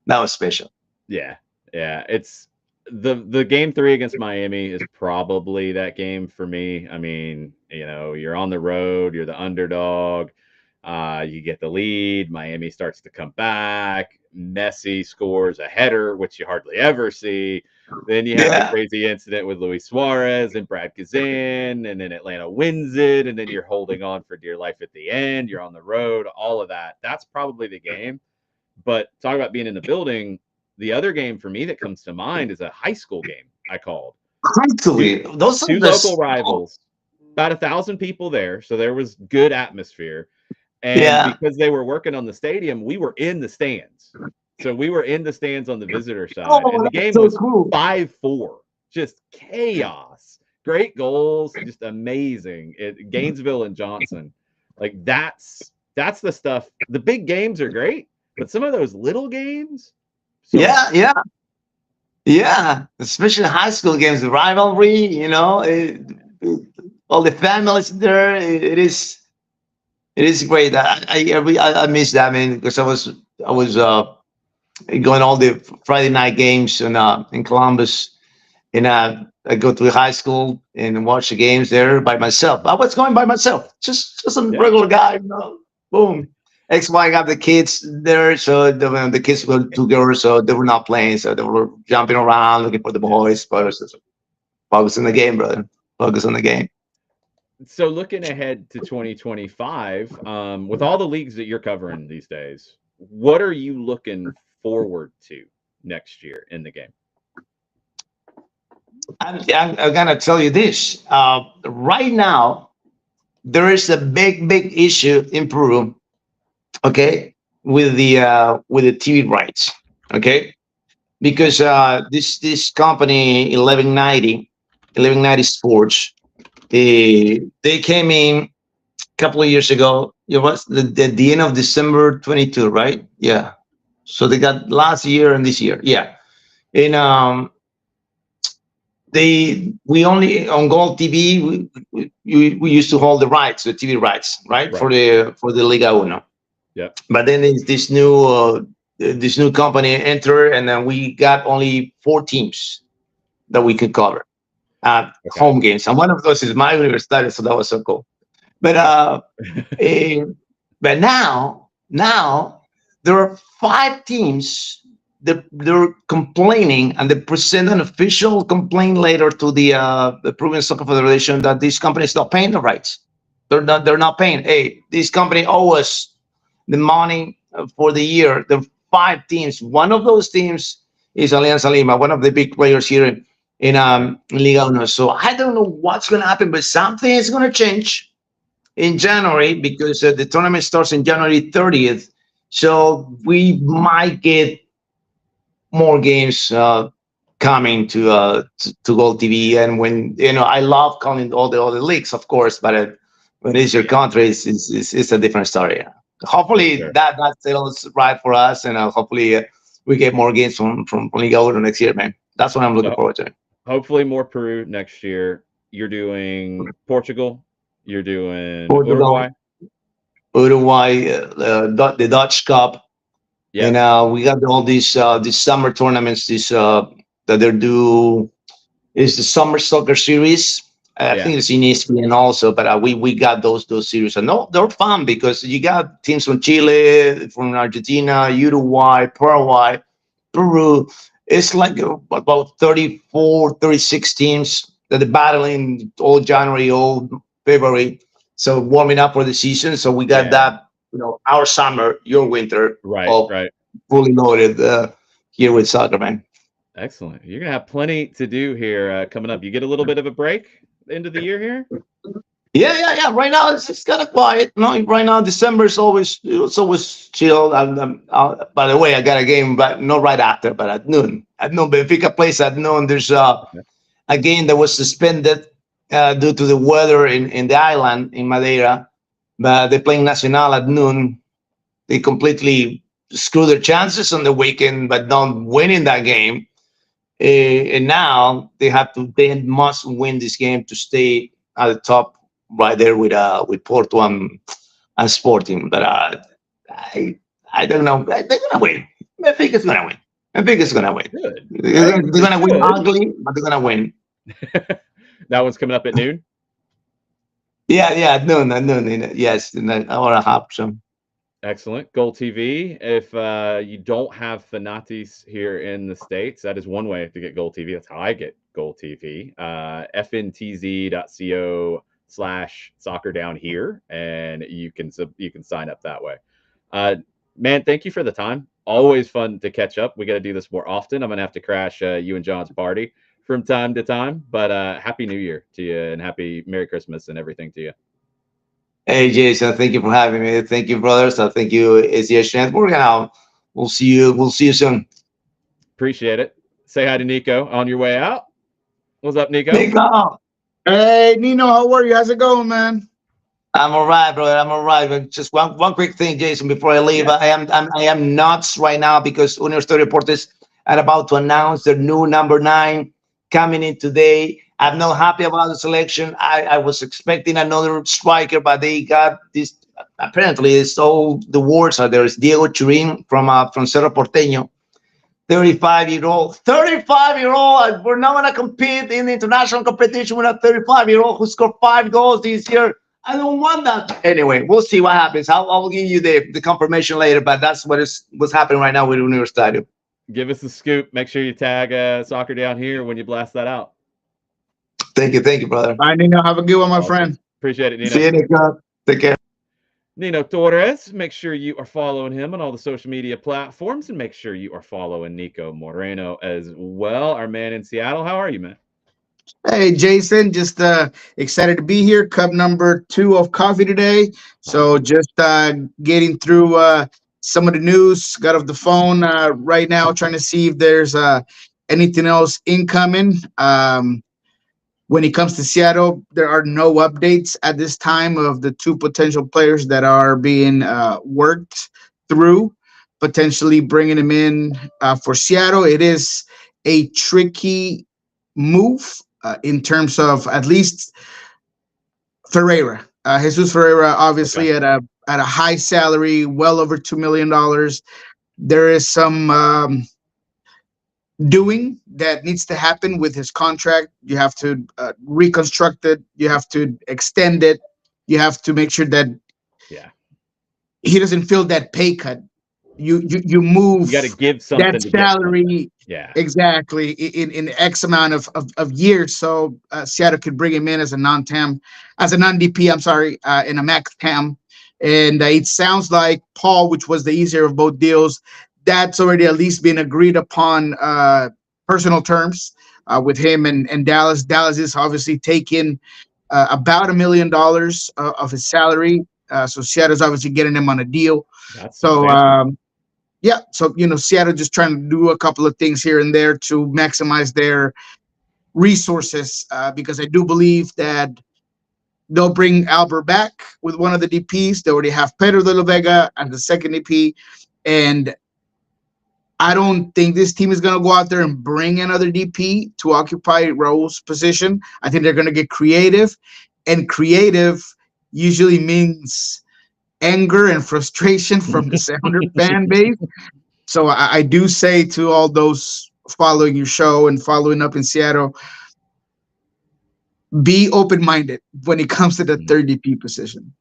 that was special. Yeah, yeah. It's the game three against Miami is probably that game for me. I mean, you're on the road, you're the underdog. You get the lead. Miami starts to come back. Messi scores a header, which you hardly ever see. Then you have the Yeah, crazy incident with Luis Suarez and Brad Kazan, and then Atlanta wins it, and then you're holding on for dear life at the end. You're on the road, all of that. That's probably the game. But talk about being in the building. The other game for me that comes to mind is a high school game I called. Two, actually, those are two the local rivals, about 1,000 people there, so there was good atmosphere. And yeah. because they were working on the stadium, we were in the stands. So we were in the stands on the visitor side, and Oh, the that's game so was cool. 5-4, just chaos. Great goals, just amazing. Gainesville and Johnson, like that's the stuff. The big games are great, but some of those little games, so much Yeah, fun. yeah, yeah. Especially high school games, the rivalry. All the families there. It is great. I miss that, man, because I was going all the Friday night games in Columbus, and I go to high school and watch the games there by myself. I was going by myself, just a Yeah, regular guy. Boom. XY got the kids there, so the kids were two girls, so they were not playing, so they were jumping around looking for the yeah. boys. But focus on the game, brother. Focus on the game. So looking ahead to 2025, with all the leagues that you're covering these days, what are you looking forward to next year in the game? I'm gonna tell you this. Right now, there is a big issue in Peru. Okay, with the TV rights. Okay, Okay. because this company 1190 Sports, they came in a couple of years ago. It was the end of December 22, right? Yeah. So they got last year and this year. Yeah. And they we only on Gold TV we used to hold the rights, the TV rights, right, for Right. the Liga Uno. Yep. But then this new company entered, and then we got only four teams that we could cover at Okay. home games, and one of those is my university, so that was so cool. But eh, but now there are five teams that they're complaining, and they present an official complaint later to the Peruvian Soccer Federation that this company is not paying the rights. They're not paying. Hey, this company owe us the money for the year. The five teams. One of those teams is Alianza Lima, one of the big players here Okay. in Liga Uno. So I don't know what's going to happen, but something is going to change in January, because the tournament starts in January 30th. So we might get more games coming to Gold TV. And when I love calling all the other leagues, of course, but when it's your Yeah, country, it's a different story. for Hopefully sure. that settles right for us, and hopefully we get more games from Liga Uno next year, man. That's what I'm looking So forward to. hopefully more Peru next year. You're doing Portugal. You're doing Portugal, Uruguay. Uruguay, the Dutch Cup, and Yep. we got all these summer tournaments. This that they're do is the Summer Soccer Series. I Yeah. think it's in ESPN also, but we got those series, and no, they're fun because you got teams from Chile, from Argentina, Uruguay, Paraguay, Peru. It's like about 34, 36 teams that are battling all January, all February. So warming up for the season. So we got Yeah. that, our summer, your winter, Right. all Right. fully loaded here with soccer, man. Excellent. You're gonna have plenty to do here coming up. You get a little bit of a break end of the year here. Yeah. Right now it's kind of quiet. No, right now December is always chill. By the way, I got a game, but not right after, but at noon. At noon, Benfica plays at noon. There's Okay. a game that was suspended due to the weather in the island in Madeira, but they're playing Nacional at noon. They completely screw their chances on the weekend, but don't winning that game. And now they must win this game to stay at the top, right there with Porto and Sporting. But I don't know. They're gonna win. I think it's gonna win. I think it's gonna win. Good. They're Right? They gonna win should. ugly, but they're gonna win. That one's coming up at noon. Yeah, no, yes, in an hour and a half. So Excellent. Goal TV. If you don't have Fanatis here in the States, that is one way to get Goal TV. That's how I get Goal TV. fntz.co/soccer down here, and you can sign up that way. Man, thank you for the time. Always fun to catch up. We got to do this more often. I'm gonna have to crash you and John's party from time to time. But Happy New Year to you, and happy Merry Christmas and everything to you. hey, Jason, thank you for having me. Thank you, brothers. Thank you, SDH AM. We'll see you. We'll see you soon. Appreciate it. Say hi to Nico on your way out. What's up, Nico? Nico, Hey, Nino, how are you? How's it going, man? I'm all right, brother. I'm all right. But just one quick thing, Jason, before I leave. Yeah. I am nuts right now because Universitario Deportes are about to announce their new number 9 coming in today. I'm not happy about the selection. I was expecting another striker, but they got this. Apparently, it's all the words are there. It's Diego Churin from Cerro Porteño. 35-year-old, 35-year-old. We're not going to compete in international competition with a 35-year-old who scored 5 goals this year. I don't want that. Anyway, we'll see what happens. I'll give you the confirmation later, but that's what's happening right now with Universitario. Give us the scoop. Make sure you tag Soccer Down Here when you blast that out. Thank you, brother. Bye, Nino. Have a good one, my Awesome. friend. Appreciate it, Nino. See you, Nico. Take care. Nino Torres. Make sure you are following him on all the social media platforms, and make sure you are following Niko Moreno as well. Our man in Seattle. How are you, man? Hey, Jason. Just excited to be here. Cup number 2 of coffee today. So just getting through some of the news. Got off the phone right now, trying to see if there's anything else incoming. When it comes to Seattle, there are no updates at this time of the 2 potential players that are being worked through, potentially bringing them in for Seattle. It is a tricky move in terms of at least Ferreira. Jesus Ferreira, obviously Okay. at a high salary, well over $2 million. There is some doing that needs to happen with his contract. You have to reconstruct it. You have to extend it. You have to make sure that Yeah. he doesn't feel that pay cut. You move You got to give something that to get something. salary Yeah. exactly in X amount of years, so Seattle could bring him in as a non-TAM, as a non-DP. I'm sorry, in a max TAM, and it sounds like Paul, which was the easier of both deals, that's already at least been agreed upon personal terms with him and Dallas. Dallas is obviously taking about $1 million of his salary, so Seattle's obviously getting him on a deal. That's So substantial. yeah, so Seattle just trying to do a couple of things here and there to maximize their resources, because I do believe that they'll bring Albert back with one of the DPs. They already have Pedro de la Vega as the second DP, and I don't think this team is going to go out there and bring another DP to occupy Raul's position. I think they're going to get creative, and creative usually means anger and frustration from the Sounder fan base. So I do say to all those following your show and following up in Seattle, be open-minded when it comes to the third DP position.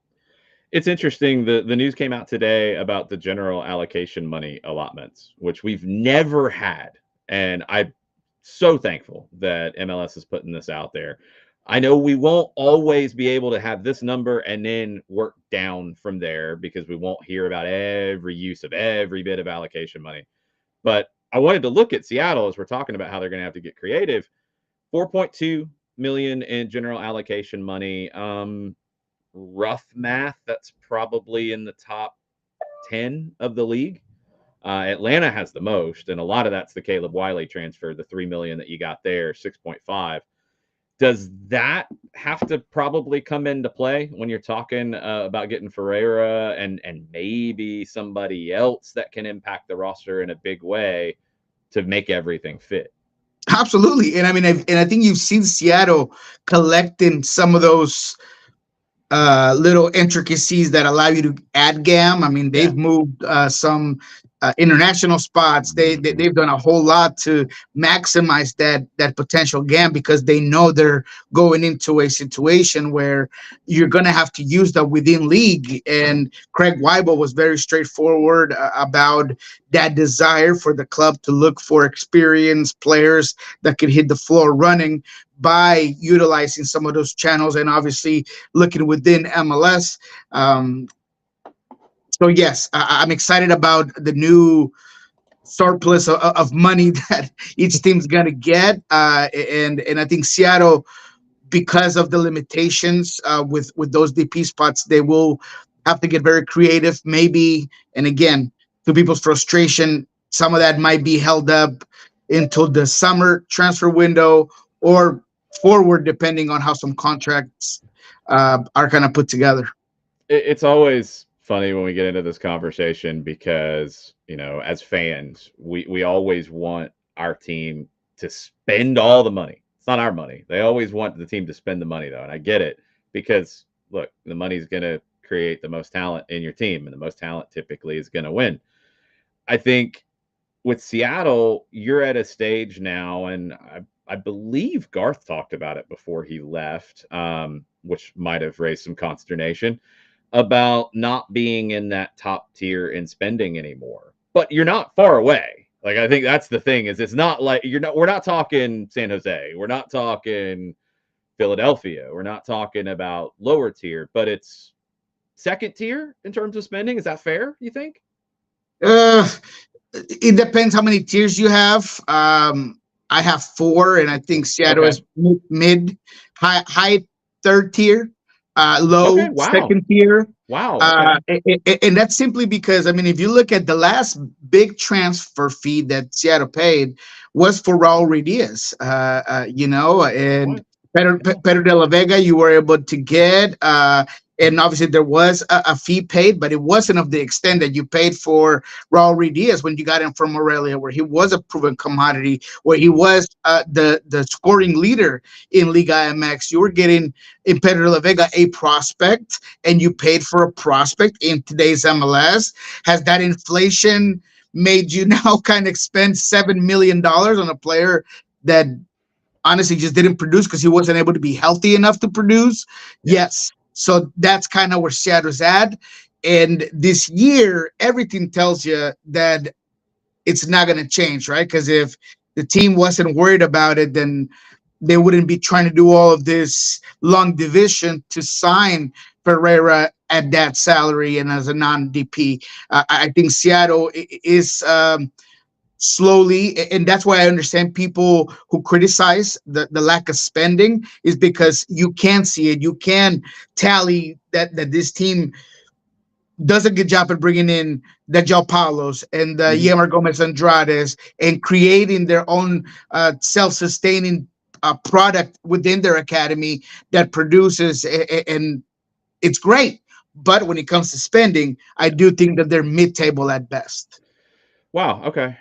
It's interesting. The news came out today about the general allocation money allotments, which we've never had. And I'm so thankful that MLS is putting this out there. I know we won't always be able to have this number and then work down from there because we won't hear about every use of every bit of allocation money. But I wanted to look at Seattle as we're talking about how they're going to have to get creative. 4.2 million in general allocation money. Rough math, that's probably in the top 10 of the league. Atlanta has the most, and a lot of that's the Caleb Wiley transfer, the 3 million that you got there, 6.5. Does that have to probably come into play when you're talking about getting Ferreira and maybe somebody else that can impact the roster in a big way to make everything fit? Absolutely. And I mean, I think you've seen Seattle collecting some of those little intricacies that allow you to add GAM. I mean, they've moved some international spots. They've done a whole lot to maximize that potential GAM, because they know they're going into a situation where you're going to have to use that within league. And Craig Weibel was very straightforward about that desire for the club to look for experienced players that could hit the floor running by utilizing some of those channels, and obviously looking within MLS. So yes, I'm excited about the new surplus of money that each team's gonna get, and I think Seattle, because of the limitations with those DP spots, they will have to get very creative. Maybe, and again, to people's frustration, some of that might be held up until the summer transfer window or forward, depending on how some contracts are kind of put together. It's always funny when we get into this conversation because, as fans, we always want our team to spend all the money. It's not our money. They always want the team to spend the money, though. And I get it, because look, the money's going to create the most talent in your team, and the most talent typically is going to win. I think with Seattle, you're at a stage now, and I believe Garth talked about it before he left, which might have raised some consternation about not being in that top tier in spending anymore. But you're not far away. Like, I think that's the thing, is it's not like we're not talking San Jose. We're not talking Philadelphia. We're not talking about lower tier, but it's second tier in terms of spending. Is that fair, you think? Uh, it depends how many tiers you have. I have four, and I think Seattle Okay. is mid, high third tier, low Okay. Wow. second tier. Wow. And that's simply because, I mean, if you look at the last big transfer fee that Seattle paid was for Raul Ruiz, and Pedro de la Vega, you were able to get, and obviously there was a fee paid, but it wasn't of the extent that you paid for Raul Ruiz when you got him from Morelia, where he was a proven commodity, where he was the scoring leader in Liga MX. You were getting in Pedro de la Vega a prospect, and you paid for a prospect in today's MLS. Has that inflation made you now kind of spend $7 million on a player that honestly just didn't produce because he wasn't able to be healthy enough to produce? Yes. So that's kind of where Seattle's at. And this year, everything tells you that it's not going to change, right? Because if the team wasn't worried about it, then they wouldn't be trying to do all of this long division to sign Pereira at that salary and as a non-DP. I think Seattle is slowly, and that's why I understand people who criticize the lack of spending, is because you can see it. You can tally that this team does a good job at bringing in the Joao Paulos and the Yamar Gomez Andrades and creating their own self-sustaining product within their academy that produces, and it's great. But when it comes to spending, I do think that they're mid-table at best. Wow. Okay.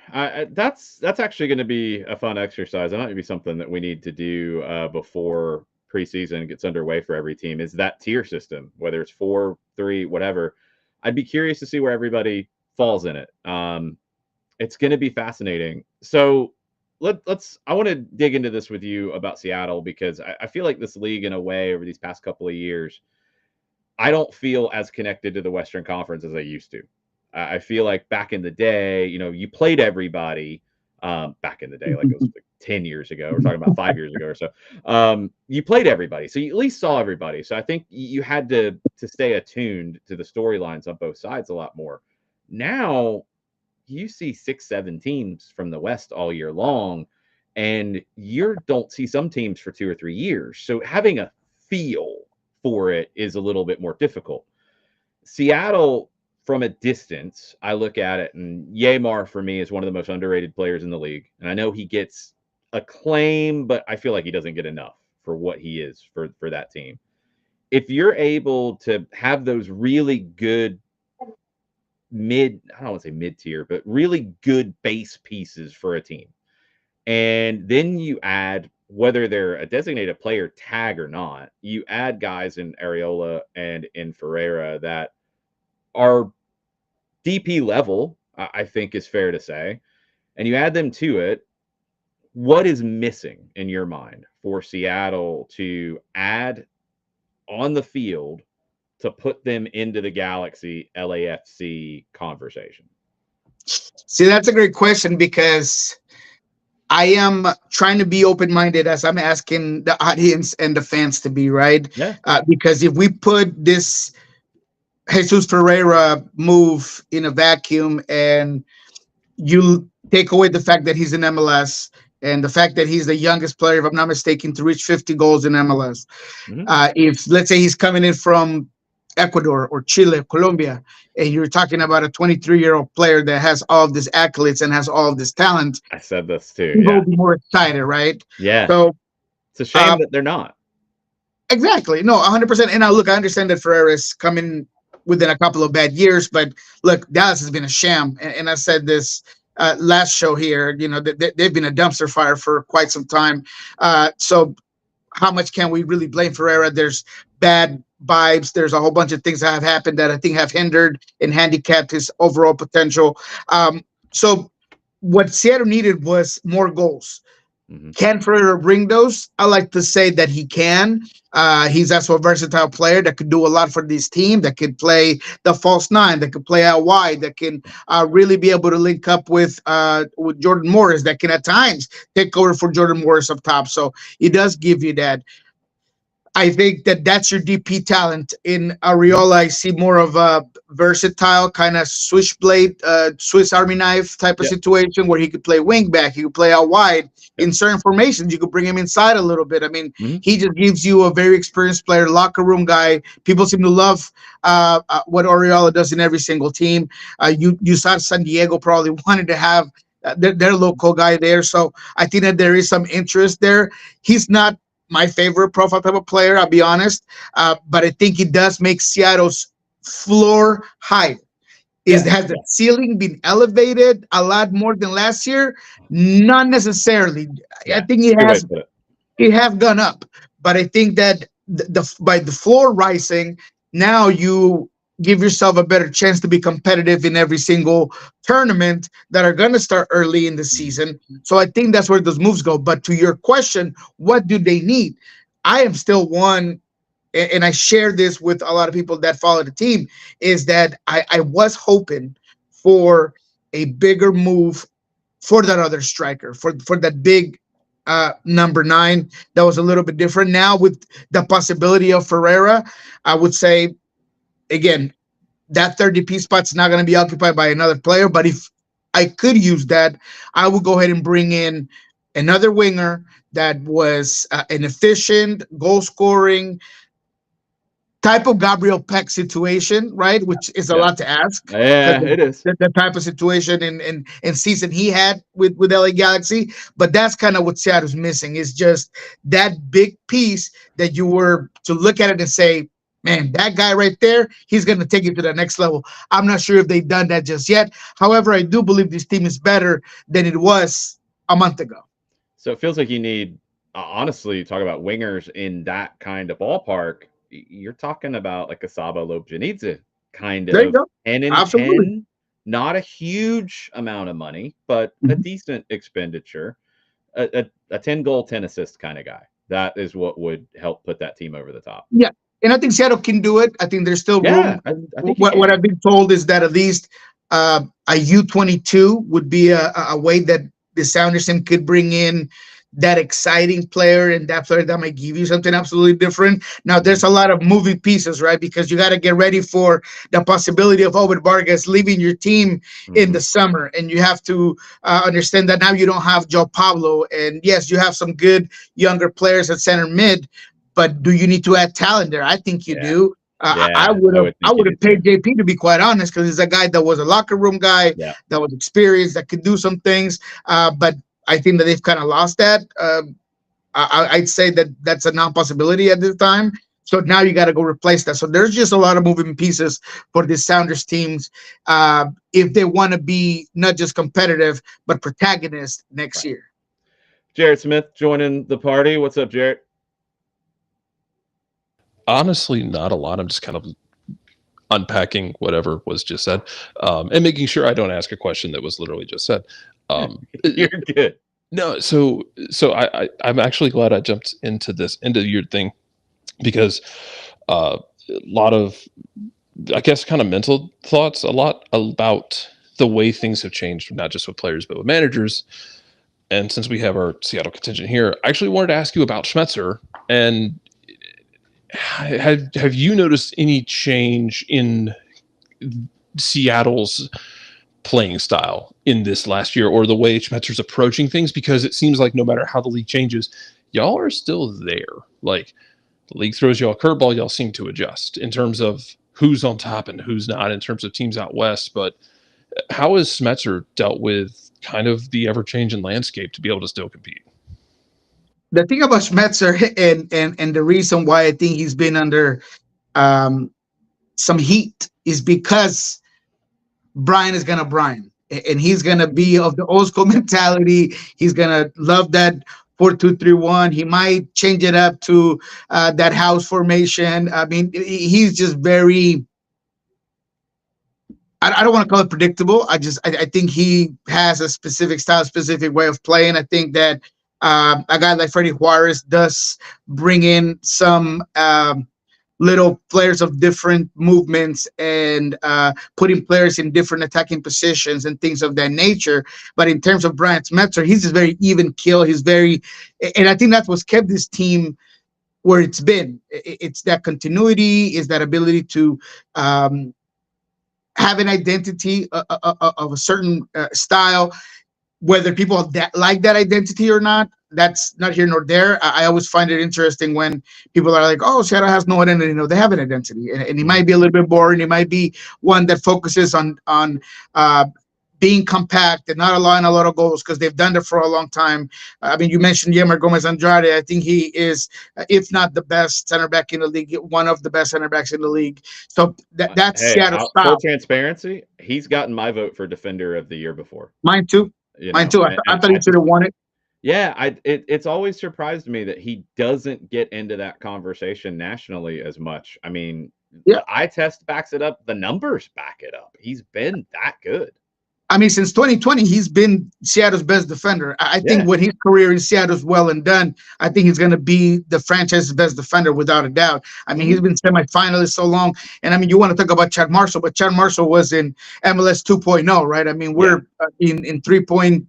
That's actually going to be a fun exercise. That might be something that we need to do before preseason gets underway for every team. Is that tier system, whether it's 4, 3, whatever. I'd be curious to see where everybody falls in it. It's going to be fascinating. So let's. I want to dig into this with you about Seattle, because I feel like this league, in a way, over these past couple of years, I don't feel as connected to the Western Conference as I used to. I feel like back in the day, you played everybody. Back in the day, like it was like 10 years ago. We're talking about 5 years ago or so. You played everybody, so you at least saw everybody. So I think you had to stay attuned to the storylines on both sides a lot more. Now, you see 6, 7 teams from the West all year long, and you don't see some teams for 2 or 3 years. So having a feel for it is a little bit more difficult. Seattle, from a distance, I look at it, and Yamar for me is one of the most underrated players in the league. And I know he gets acclaim, but I feel like he doesn't get enough for what he is for that team. If you're able to have those really good I don't want to say mid tier, but really good base pieces for a team, and then you add, whether they're a designated player tag or not, you add guys in Areola and in Ferreira that are DP level, I think is fair to say, and you add them to it. What is missing in your mind for Seattle to add on the field to put them into the Galaxy LAFC conversation? See, that's a great question, because I am trying to be open-minded as I'm asking the audience and the fans to be, right? Yeah. Because if we put this Jesus Ferreira move in a vacuum and you take away the fact that he's in MLS and the fact that he's the youngest player, if I'm not mistaken, to reach 50 goals in MLS. Mhm. If, let's say, he's coming in from Ecuador or Chile, Colombia, and you're talking about a 23-year-old player that has all of these accolades and has all of this talent, I said this too. people Yeah. will be more excited, right? Yeah. So It's a shame that they're not. exactly, no, 100%. And now, look, I understand that Ferreira is coming within a couple of bad years, but look, Dallas has been a sham, and I said this last show here. You know, they've been a dumpster fire for quite some time. So how much can we really blame Ferreira? There's bad vibes. There's a whole bunch of things that have happened that I think have hindered and handicapped his overall potential. So what Seattle needed was more goals. Mm-hmm. Can Ferreira bring those? I like to say that he can. He's also a versatile player that could do a lot for this team, that could play the false nine, that could play out wide, that can really be able to link up with Jordan Morris, that can at times take over for Jordan Morris up top. So he does give you that. I think that that's your DP talent. In Areola, I see more of a versatile kind of switchblade, Swiss Army knife type of situation where he could play wing back, he could play out wide. In certain formations, you could bring him inside a little bit. I mean, he just gives you a very experienced player, locker room guy. People seem to love what Areola does in every single team. You saw San Diego probably wanted to have their local guy there. So I think that there is some interest there. He's not my favorite profile type of player, I'll be honest. But I think it does make Seattle's floor higher. Has the ceiling been elevated a lot more than last year? Not necessarily. I think it has gone up. But I think that by the floor rising, now you give yourself a better chance to be competitive in every single tournament that are going to start early in the season. So I think that's where those moves go. But to your question, what do they need? I am still one, and I share this with a lot of people that follow the team, is that I was hoping for a bigger move for that other striker, for that big number 9 that was a little bit different. Now with the possibility of Ferreira, I would say, again, that 30p spot's not going to be occupied by another player. But if I could use that, I would go ahead and bring in another winger that was an efficient, goal-scoring type of Gabriel Peck situation, right? Which is a lot to ask. Yeah, it is. The type of situation and season he had with LA Galaxy. But that's kind of what Seattle's missing, is just that big piece that you were to look at it and say, man, that guy right there, he's going to take it to the next level. I'm not sure if they've done that just yet. However, I do believe this team is better than it was a month ago. So it feels like you need, honestly, talk about wingers in that kind of ballpark. You're talking about like a Saba Lobjanidze kind of 10 and 10, not a huge amount of money, but a decent expenditure, a 10 goal, 10 assist kind of guy. That is what would help put that team over the top. Yeah. And I think Seattle can do it. I think there's still room. I think what I've been told is that at least a U22 would be a way that the Sounders team could bring in that exciting player and that player that might give you something absolutely different. Now, there's a lot of moving pieces, right? Because you got to get ready for the possibility of Obed Vargas leaving your team in the summer. And you have to understand that now you don't have Joe Pablo. And yes, you have some good younger players at center mid, but do you need to add talent there? I think you do. I would have paid JP, to be quite honest, because he's a guy that was a locker room guy, that was experienced, that could do some things. But I think that they've kind of lost that. I'd say that that's a non-possibility at this time. So now you got to go replace that. So there's just a lot of moving pieces for the Sounders teams if they want to be not just competitive, but protagonist next year. Jared Smith joining the party. What's up, Jared? Honestly, not a lot. I'm just kind of unpacking whatever was just said and making sure I don't ask a question that was literally just said. You're good. No, so I'm actually glad I jumped into your thing, because a lot of, I guess, kind of mental thoughts, a lot about the way things have changed, not just with players, but with managers. And since we have our Seattle contingent here, I actually wanted to ask you about Schmetzer. And have you noticed any change in Seattle's playing style in this last year, or the way Schmetzer's approaching things? Because it seems like no matter how the league changes, y'all are still there. Like, the league throws y'all a curveball, y'all seem to adjust in terms of who's on top and who's not, in terms of teams out west. But how has Schmetzer dealt with kind of the ever-changing landscape to be able to still compete? The thing about Schmetzer and the reason why I think he's been under some heat is because Brian is gonna Brian, and he's gonna be of the old school mentality. He's gonna love that 4-2-3-1. He might change it up to that house formation. I mean, he's just very. I don't want to call it predictable. I think he has a specific style, specific way of playing. I think that a guy like Freddie Juarez does bring in some little players of different movements and putting players in different attacking positions and things of that nature. But in terms of Brian Schmetzer, he's just very even kill. He's very, and I think that's what's kept this team where it's been. It's that continuity, is that ability to have an identity of a certain style. Whether people like that identity or not, that's not here nor there. I always find it interesting when people are like, "Oh, Seattle has no identity." No, they have an identity, and it might be a little bit boring. It might be one that focuses on being compact and not allowing a lot of goals, because they've done that for a long time. I mean, you mentioned Yemer Gomez Andrade. I think he is, if not the best center back in the league, one of the best center backs in the league. So that's Seattle style. Full transparency, he's gotten my vote for Defender of the Year before. Mine too. Mine too. I thought he should have won it. Yeah, it's always surprised me that he doesn't get into that conversation nationally as much. I mean, the eye test backs it up. The numbers back it up. He's been that good. I mean, since 2020, he's been Seattle's best defender. I think when his career in Seattle is well and done, I think he's going to be the franchise's best defender without a doubt. I mean, he's been semifinalist so long. And I mean, you want to talk about Chad Marshall, but Chad Marshall was in MLS 2.0, right? I mean, we're in 3.0,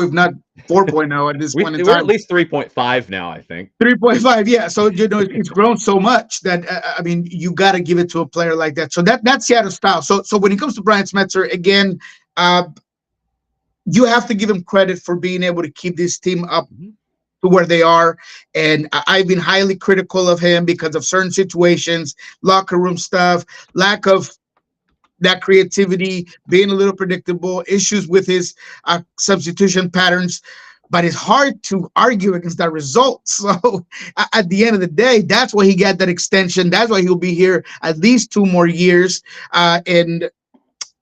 if not 4.0 at this point in time. We're at least 3.5 now, I think. 3.5, yeah. So, you know, it's grown so much that, I mean, you got to give it to a player like that. So that's Seattle style. So when it comes to Brian Schmetzer, again, you have to give him credit for being able to keep this team up to where they are. And I've been highly critical of him because of certain situations, locker room stuff, lack of that creativity, being a little predictable, issues with his substitution patterns. But it's hard to argue against that result. So at the end of the day, that's why he got that extension. That's why he'll be here at least 2 more years. And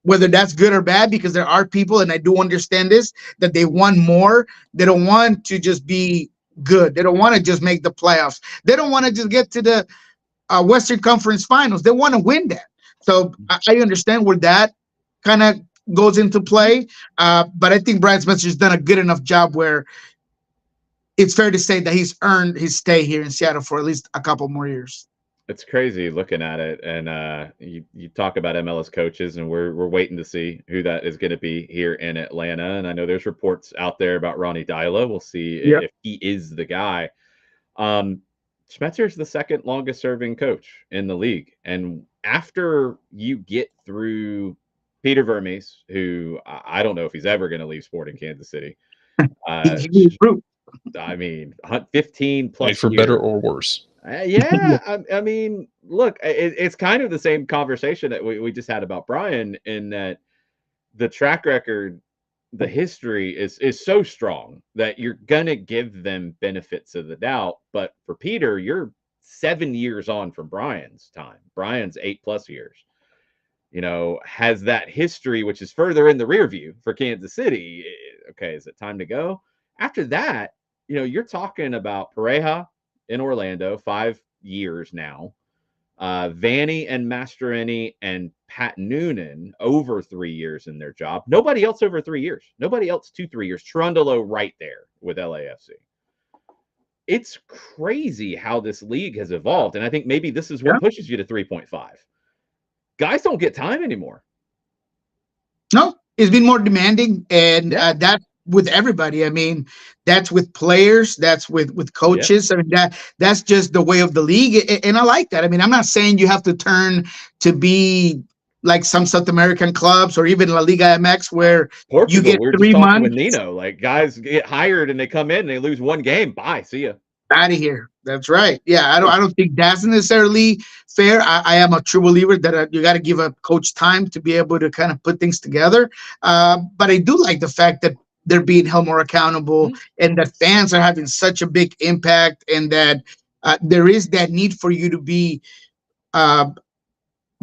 whether that's good or bad, because there are people, and I do understand this, that they want more. They don't want to just be good. They don't want to just make the playoffs. They don't want to just get to the Western Conference Finals. They want to win that. So I understand where that kind of goes into play. But I think Brian Schmetzer's done a good enough job where it's fair to say that he's earned his stay here in Seattle for at least a couple more years. It's crazy looking at it, and you talk about MLS coaches, and we're waiting to see who that is going to be here in Atlanta. And I know there's reports out there about Ronnie Dyla. We'll see Yep. if he is the guy. Um, Schmetzer's the second longest serving coach in the league, and after you get through Peter Vermes, who I don't know if he's ever going to leave Sporting Kansas City. I mean, 15 Like plus for years. better or worse. Yeah, I mean, look, it's kind of the same conversation that we just had about Brian, in that the track record, the history is so strong that you're gonna give them benefits of the doubt. But for Peter, you're 7 years on from Brian's time. Brian's 8+ years. Has that history, which is further in the rear view for Kansas City. Okay, is it time to go? After that, you're talking about Pareja in Orlando, 5 years now. Vanny and Masterini and Pat Noonan over 3 years in their job. Nobody else over 3 years. Nobody else 2-3 years. Trundolo right there with LAFC. It's crazy how this league has evolved, and I think maybe this is what pushes you to 3.5. Guys don't get time anymore. No, it's been more demanding, and that's with everybody. I mean, that's with players, that's with coaches. I mean, that's just the way of the league, and I like that. I mean, I'm not saying you have to turn to be like some South American clubs or even La Liga MX where Portugal, you get we were 3 just talking months. with Nino, like guys get hired and they come in and they lose one game. Bye, see ya. Out of here. That's right. Yeah, I don't think that's necessarily fair. I am a true believer that you got to give a coach time to be able to kind of put things together. But I do like the fact that they're being held more accountable, and that fans are having such a big impact, and that there is that need for you to be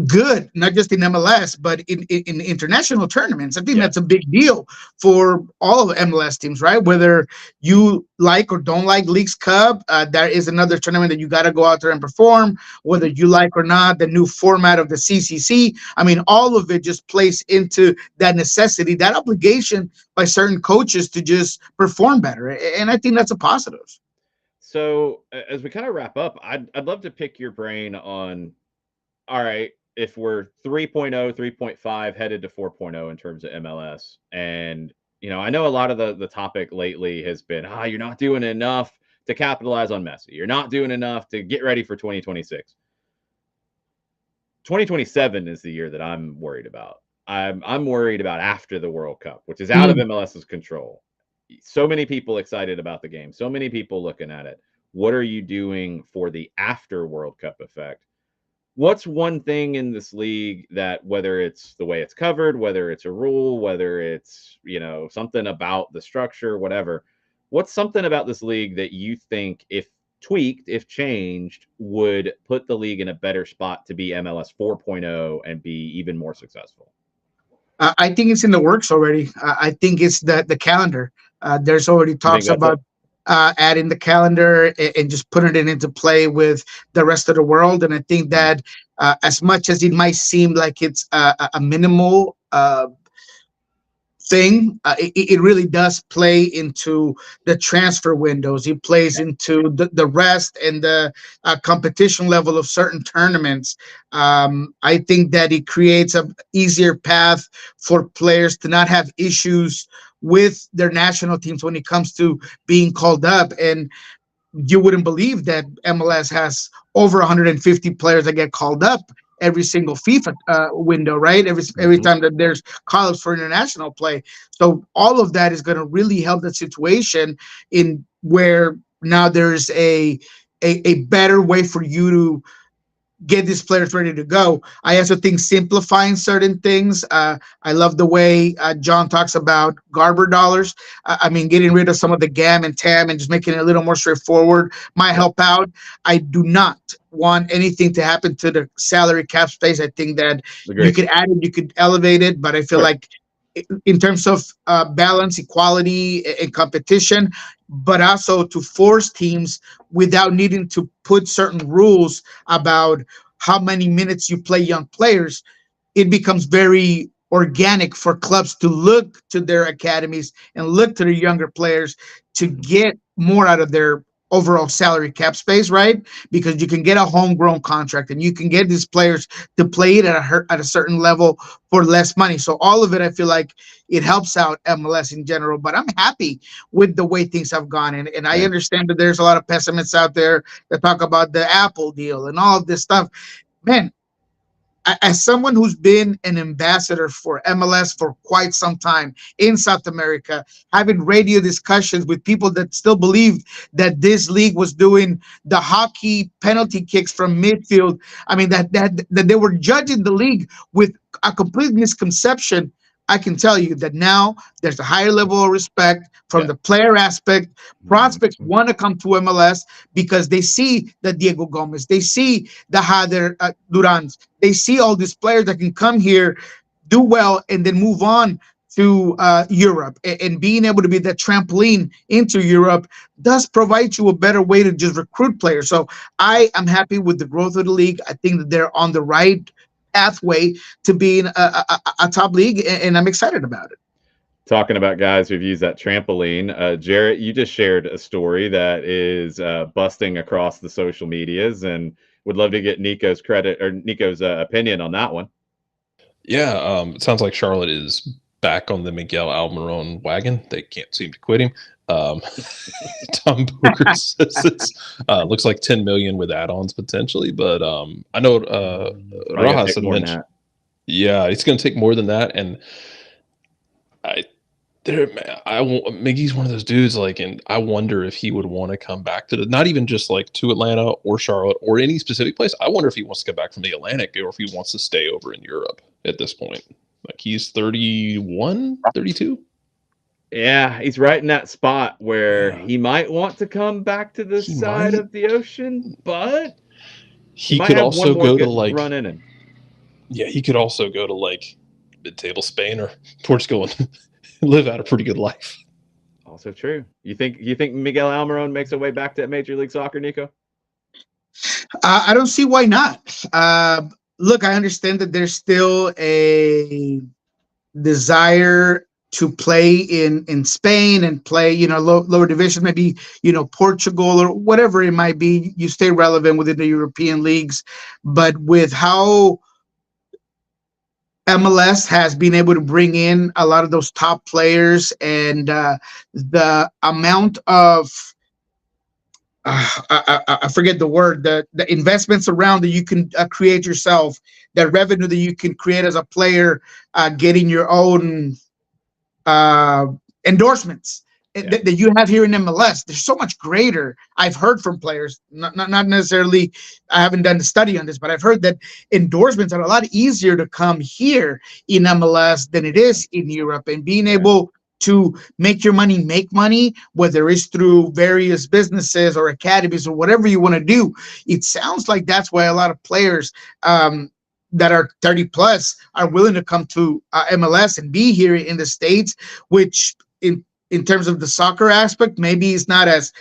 good, not just in MLS, but in international tournaments. I think that's a big deal for all of MLS teams, right? Whether you like or don't like Leagues Cup, there is another tournament that you got to go out there and perform, whether you like or not, the new format of the CCC. I mean, all of it just plays into that necessity, that obligation by certain coaches to just perform better. And I think that's a positive. So as we kind of wrap up, I'd love to pick your brain on, all right, if we're 3.0, 3.5 headed to 4.0 in terms of MLS. And, I know a lot of the topic lately has been, you're not doing enough to capitalize on Messi. You're not doing enough to get ready for 2026. 2027 is the year that I'm worried about. I'm worried about after the World Cup, which is out of MLS's control. So many people excited about the game. So many people looking at it. What are you doing for the after World Cup effect? What's one thing in this league that, whether it's the way it's covered, whether it's a rule, whether it's, something about the structure, whatever, what's something about this league that you think, if tweaked, if changed, would put the league in a better spot to be MLS 4.0 and be even more successful? I think it's in the works already. I think it's the calendar. There's already talks about adding the calendar and just putting it into play with the rest of the world. And I think that as much as it might seem like it's a minimal thing, it really does play into the transfer windows. It plays into the rest and the competition level of certain tournaments. I think that it creates an easier path for players to not have issues with their national teams when it comes to being called up. And you wouldn't believe that MLS has over 150 players that get called up every single FIFA window, right? Every time that there's call-ups for international play. So all of that is going to really help the situation in where now there's a better way for you to get these players ready to go. I also think simplifying certain things. I love the way John talks about Garber dollars. I mean, getting rid of some of the GAM and TAM and just making it a little more straightforward might help out. I do not want anything to happen to the salary cap space. I think that you could add it, you could elevate it, but I feel like in terms of balance, equality, and competition, but also to force teams without needing to put certain rules about how many minutes you play young players, it becomes very organic for clubs to look to their academies and look to their younger players to get more out of their overall salary cap space, right? Because you can get a homegrown contract and you can get these players to play it at a certain level for less money. So all of it, I feel like it helps out MLS in general. But I'm happy with the way things have gone, and I understand that there's a lot of pessimists out there that talk about the Apple deal and all of this stuff. Man, as someone who's been an ambassador for MLS for quite some time in South America, having radio discussions with people that still believed that this league was doing the hockey penalty kicks from midfield. I mean, that they were judging the league with a complete misconception. I can tell you that now there's a higher level of respect from the player aspect. Prospects want to come to MLS because they see the Diego Gomez, they see the Hader Durans, they see all these players that can come here, do well, and then move on to Europe. And being able to be that trampoline into Europe does provide you a better way to just recruit players. So I am happy with the growth of the league. I think that they're on the right pathway to being a top league, and I'm excited about it. Talking about guys who've used that trampoline, Jarrett, you just shared a story that is busting across the social medias, and would love to get Niko's opinion on that one. Yeah, it sounds like Charlotte is back on the Miguel Almiron wagon. They can't seem to quit him. Tom Booker says it's looks like 10 million with add-ons potentially, but I know Rajas had mentioned, yeah, it's going to take more than that, and Miggy's one of those dudes, like, and I wonder if he would want to come back to not even just like to Atlanta or Charlotte or any specific place. I wonder if he wants to come back from the Atlantic or if he wants to stay over in Europe at this point. Like, he's 31, 32. Yeah, he's right in that spot where he might want to come back to this side of the ocean, but he could also go to like run in. Yeah, he could also go to like mid-table Spain or Portugal and live out a pretty good life. Also true. You think Miguel Almiron makes a way back to Major League Soccer, Niko? I don't see why not. Look, I understand that there's still a desire to play in Spain and play, lower division, maybe, Portugal or whatever it might be. You stay relevant within the European leagues. But with how MLS has been able to bring in a lot of those top players and the amount of I forget the word, the investments around that you can create yourself, that revenue that you can create as a player, getting your own endorsements that you have here in MLS. They're so much greater. I've heard from players, not necessarily, I haven't done the study on this, but I've heard that endorsements are a lot easier to come here in MLS than it is in Europe. And being able to make your money make money, whether it's through various businesses or academies or whatever you want to do, it sounds like that's why a lot of players that are 30 plus are willing to come to MLS and be here in the States, which in terms of the soccer aspect, maybe it's not as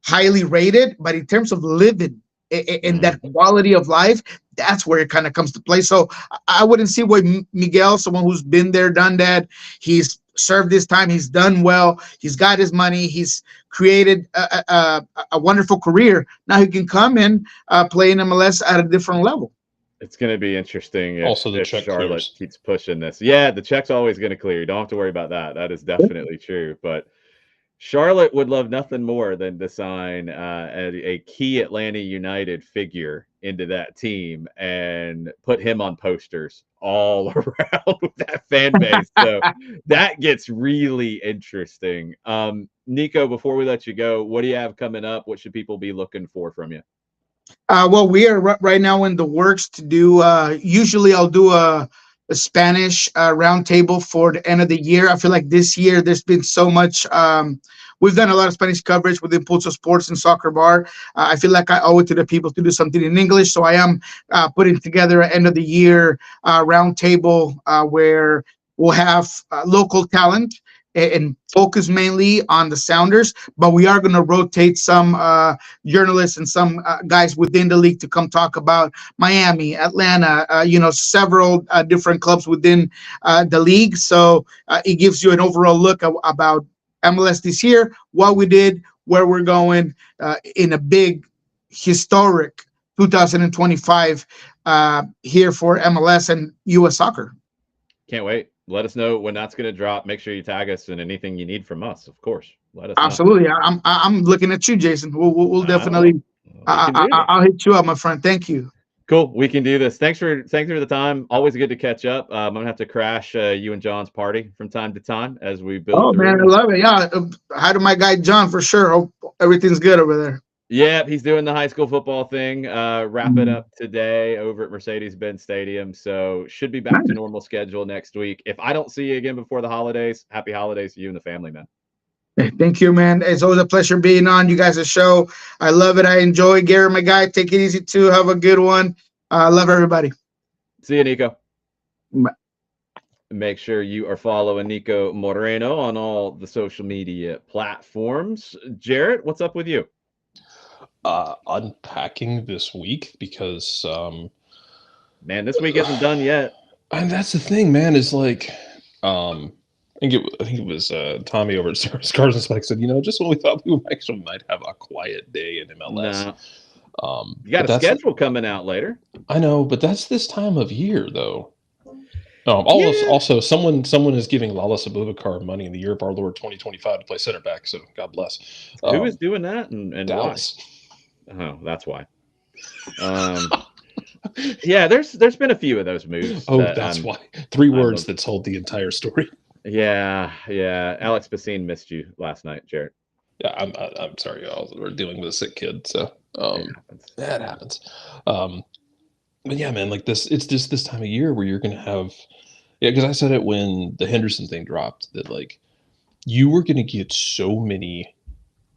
highly rated, but in terms of living and that quality of life, that's where it kind of comes to play. So I wouldn't see why Miguel, someone who's been there, done that, he's served his time, he's done well, he's got his money, he's created a wonderful career. Now he can come and play in MLS at a different level. It's going to be interesting if Charlotte keeps pushing this. Yeah, the check's always going to clear. You don't have to worry about that. That is definitely true. But Charlotte would love nothing more than to sign a key Atlanta United figure into that team and put him on posters all around with that fan base. So that gets really interesting. Niko, before we let you go, what do you have coming up? What should people be looking for from you? Well, we are right now in the works to do, usually I'll do a Spanish roundtable for the end of the year. I feel like this year there's been so much, we've done a lot of Spanish coverage with Impulso Sports and Soccer Bar. I feel like I owe it to the people to do something in English. So I am putting together an end of the year roundtable where we'll have local talent and focus mainly on the Sounders, but we are going to rotate some journalists and some guys within the league to come talk about Miami, Atlanta, several different clubs within the league. So it gives you an overall look about MLS this year, what we did, where we're going in a big, historic 2025 here for MLS and U.S. soccer. Can't wait. Let us know when that's going to drop. Make sure you tag us and anything you need from us, of course. Let us know. Absolutely. I'm looking at you, Jason. We'll definitely. I'll hit you up, my friend. Thank you. Cool. We can do this. Thanks for the time. Always good to catch up. I'm gonna have to crash you and John's party from time to time as we build. Oh man, I love it. Yeah, hi to my guy John for sure. Hope everything's good over there. Yeah, he's doing the high school football thing. Wrapping up today over at Mercedes-Benz Stadium. So should be back to normal schedule next week. If I don't see you again before the holidays, happy holidays to you and the family, man. Hey, thank you, man. It's always a pleasure being on you guys' show. I love it. I enjoy. Gary, my guy, take it easy too. Have a good one. I love everybody. See you, Niko. Bye. Make sure you are following Niko Moreno on all the social media platforms. Jarrett, what's up with you? Unpacking this week because man, this week isn't done yet. And that's the thing, man, is like I think it was Tommy over at Scars and Spikes said, just when we thought we actually might have a quiet day in MLS. No. You got a schedule coming out later. I know, but that's this time of year though. Also, someone is giving Lala Abubakar money in the year of our Lord 2025 to play center back. So God bless. Who is doing that and Dallas? Why? Oh, that's why. Yeah, there's been a few of those moves. Oh, that's why. 3 words that told the entire story. Yeah. Alex Bassine missed you last night, Jarrett. Yeah, I'm sorry, y'all. We're dealing with a sick kid, so that happens. But yeah, man, like this, it's just this time of year where you're gonna have, because I said it when the Henderson thing dropped that like you were gonna get so many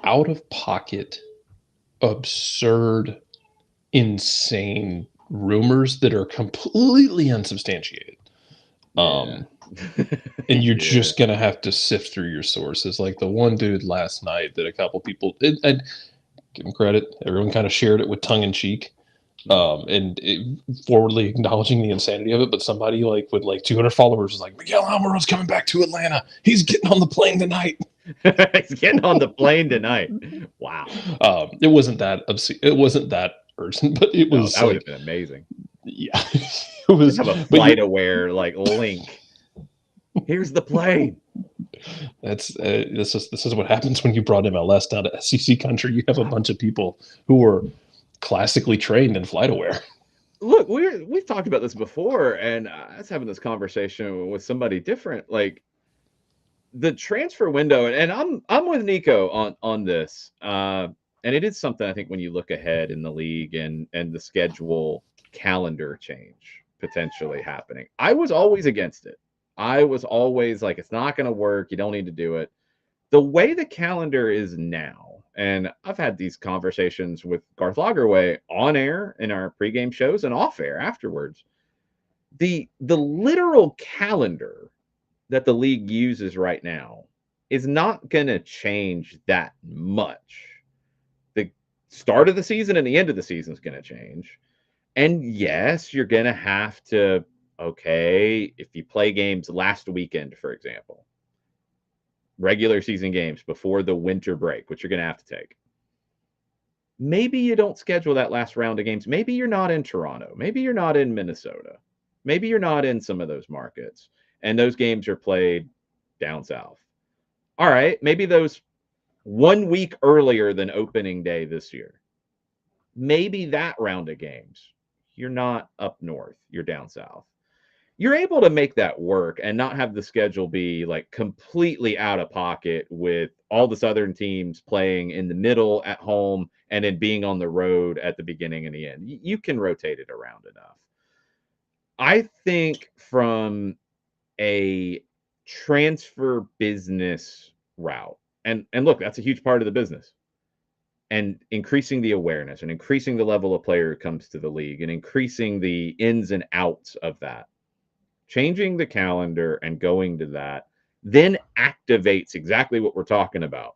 out of pocket, absurd, insane rumors that are completely unsubstantiated. And you're just gonna have to sift through your sources. Like the one dude last night that a couple people, I'd give him credit, everyone kind of shared it with tongue in cheek, and forwardly acknowledging the insanity of it. But somebody like with like 200 followers was like, Miguel Almiro's coming back to Atlanta. He's getting on the plane tonight. He's getting on the plane tonight. Wow. It wasn't that obscene. It wasn't that urgent, but it was. That would have been amazing. Yeah, it was. Have a flight aware like link. Here's the plane. This is what happens when you brought MLS down to SEC country. You have a bunch of people who are classically trained in flight aware. Look, we've talked about this before, and I was having this conversation with somebody different. Like the transfer window, and I'm with Niko on this. And it is something I think when you look ahead in the league and the schedule calendar change potentially happening. I was always against it. I was always like, it's not going to work. You don't need to do it. The way the calendar is now, and I've had these conversations with Garth Lagerway on air in our pregame shows and off air afterwards. The literal calendar that the league uses right now is not going to change that much. The start of the season and the end of the season is going to change. And yes, you're going to have to, okay, if you play games last weekend, for example, regular season games before the winter break, which you're going to have to take, maybe you don't schedule that last round of games. Maybe you're not in Toronto. Maybe you're not in Minnesota. Maybe you're not in some of those markets. And those games are played down south. All right, maybe those 1 week earlier than opening day this year. Maybe that round of games, you're not up north, you're down south. You're able to make that work and not have the schedule be like completely out of pocket with all the Southern teams playing in the middle at home and then being on the road at the beginning and the end. You can rotate it around enough. I think from a transfer business route, and look, that's a huge part of the business, and increasing the awareness and increasing the level of player who comes to the league and increasing the ins and outs of that, changing the calendar and going to that then activates exactly what we're talking about.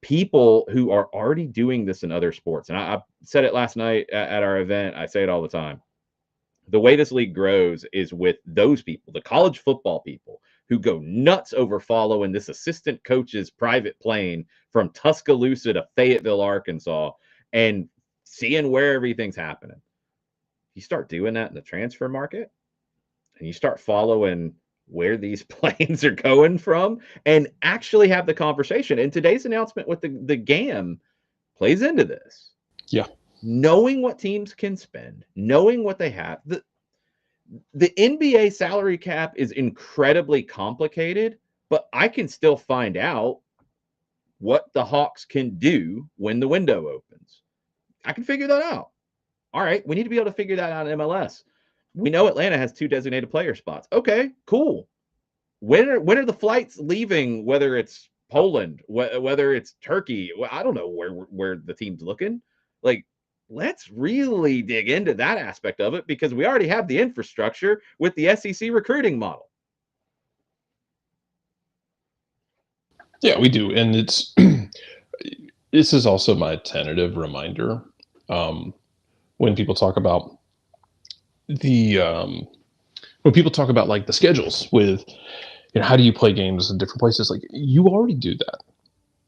People who are already doing this in other sports. And I said it last night at our event. I say it all the time. The way this league grows is with those people, the college football people who go nuts over following this assistant coach's private plane from Tuscaloosa to Fayetteville, Arkansas, and seeing where everything's happening. You start doing that in the transfer market, and you start following where these planes are going from, and actually have the conversation. And today's announcement with the GAM plays into this. Yeah. Knowing what teams can spend, knowing what they have. The NBA salary cap is incredibly complicated, but I can still find out what the Hawks can do when the window opens. I can figure that out. All right, we need to be able to figure that out in MLS. We know Atlanta has 2 designated player spots. Okay, cool. When are the flights leaving, whether it's Poland, whether it's Turkey? I don't know where the team's looking. Like, let's really dig into that aspect of it, because we already have the infrastructure with the SEC recruiting model. Yeah, we do. And it's this is also my tentative reminder. When people talk about when people talk about like the schedules with, how do you play games in different places? Like, you already do that.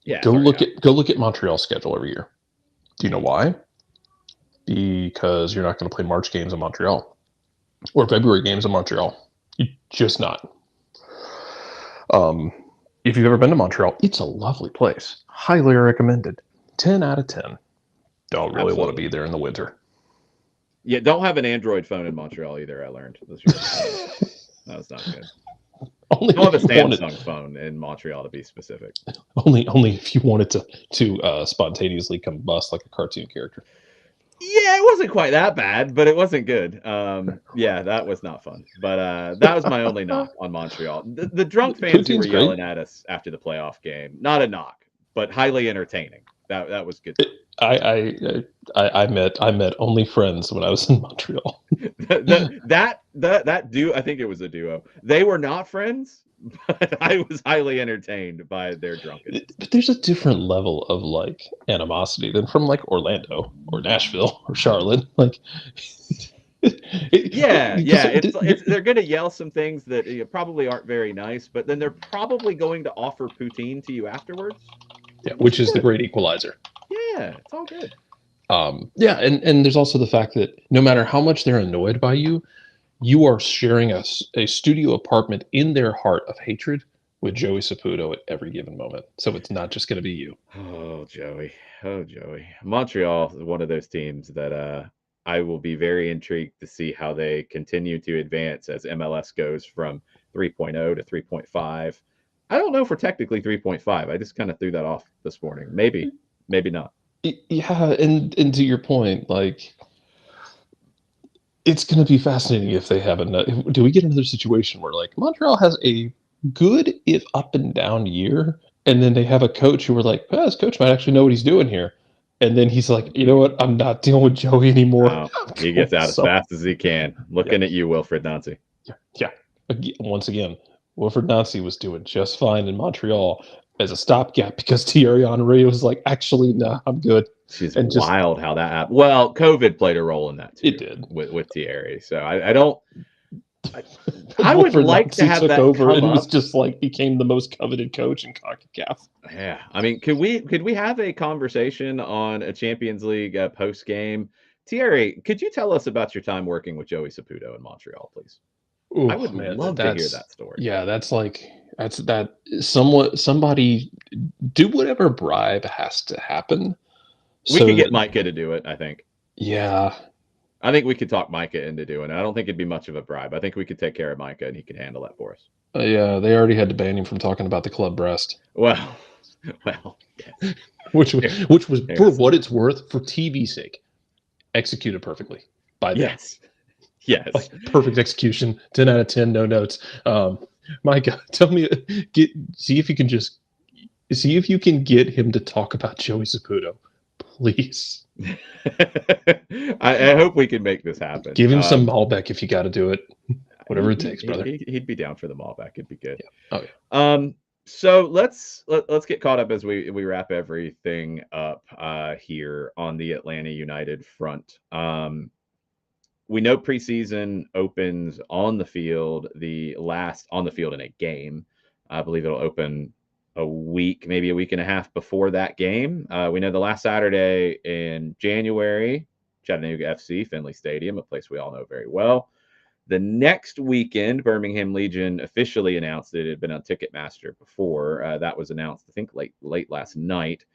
Yeah. Go look at Montreal's schedule every year. Do you know why? Because you're not going to play March games in Montreal or February games in Montreal. You're just not. If you've ever been to Montreal, it's a lovely place. Highly recommended. 10 out of 10. Don't really want to be there in the winter. Yeah, don't have an Android phone in Montreal either, I learned this year. That was not good. Only Don't have a if you wanted- Samsung phone in Montreal, to be specific. Only if you wanted to spontaneously combust like a cartoon character. Yeah, it wasn't quite that bad, but it wasn't good. Yeah, that was not fun. But that was my only knock on Montreal. The drunk fans who were Poutine's yelling great. at us after the playoff game, not a knock, but highly entertaining. That was good. I met only friends when I was in Montreal. that duo, I think it was a duo. They were not friends, but I was highly entertained by their drunkenness. But there's a different level of like animosity than from like Orlando or Nashville or Charlotte. Like, they're going to yell some things that probably aren't very nice, but then they're probably going to offer poutine to you afterwards. Yeah, which is the great equalizer. Yeah, it's all good. Yeah, and there's also the fact that no matter how much they're annoyed by you, you are sharing a studio apartment in their heart of hatred with Joey Saputo at every given moment. So it's not just going to be you. Oh, Joey. Montreal is one of those teams that I will be very intrigued to see how they continue to advance as MLS goes from 3.0 to 3.5. I don't know if we're technically 3.5. I just kind of threw that off this morning. Maybe not. Yeah, and to your point, like, it's going to be fascinating if they have do we get another situation where like Montreal has a good if up and down year, and then they have a coach who we're like, this coach might actually know what he's doing here, and then he's like, you know what, I'm not dealing with Joey anymore. He gets out as fast as he can. Looking at you, Wilfred Nancy. Yeah. Once again, Wilfred Nancy was doing just fine in Montreal as a stopgap because Thierry Henry was like, actually, no, I'm good. She's wild how that happened. Well, COVID played a role in that too. It did with Thierry. So I would like to have that over come and up. was just like became the most coveted coach in CONCACAF. Yeah, I mean, could we have a conversation on a Champions League post game? Thierry, could you tell us about your time working with Joey Saputo in Montreal, please? Ooh, I would love to hear that story. Yeah, that somebody do whatever bribe has to happen. We could get Micah to do it, I think. Yeah. I think we could talk Micah into doing it. I don't think it'd be much of a bribe. I think we could take care of Micah and he could handle that for us. Yeah, they already had to ban him from talking about the club breast. Well, yes. which was for what it's worth, for TV's sake, executed perfectly by them. Yes. Like, perfect execution, 10 out of 10, no notes. Micah, tell me, see if you can get him to talk about Joey Saputo, please. I hope we can make this happen. Give him some Malbec if you got to do it. Whatever it takes, brother. He'd be down for the Malbec. It'd be good. Yeah. Oh, yeah. So let's get caught up as we wrap everything up here on the Atlanta United front. we know preseason opens on the field in a game. I believe it'll open a week, maybe a week and a half before that game. We know the last Saturday in January, Chattanooga FC, Finley Stadium, a place we all know very well. The next weekend, Birmingham Legion officially announced it had been on Ticketmaster before. That was announced, I think, late last night,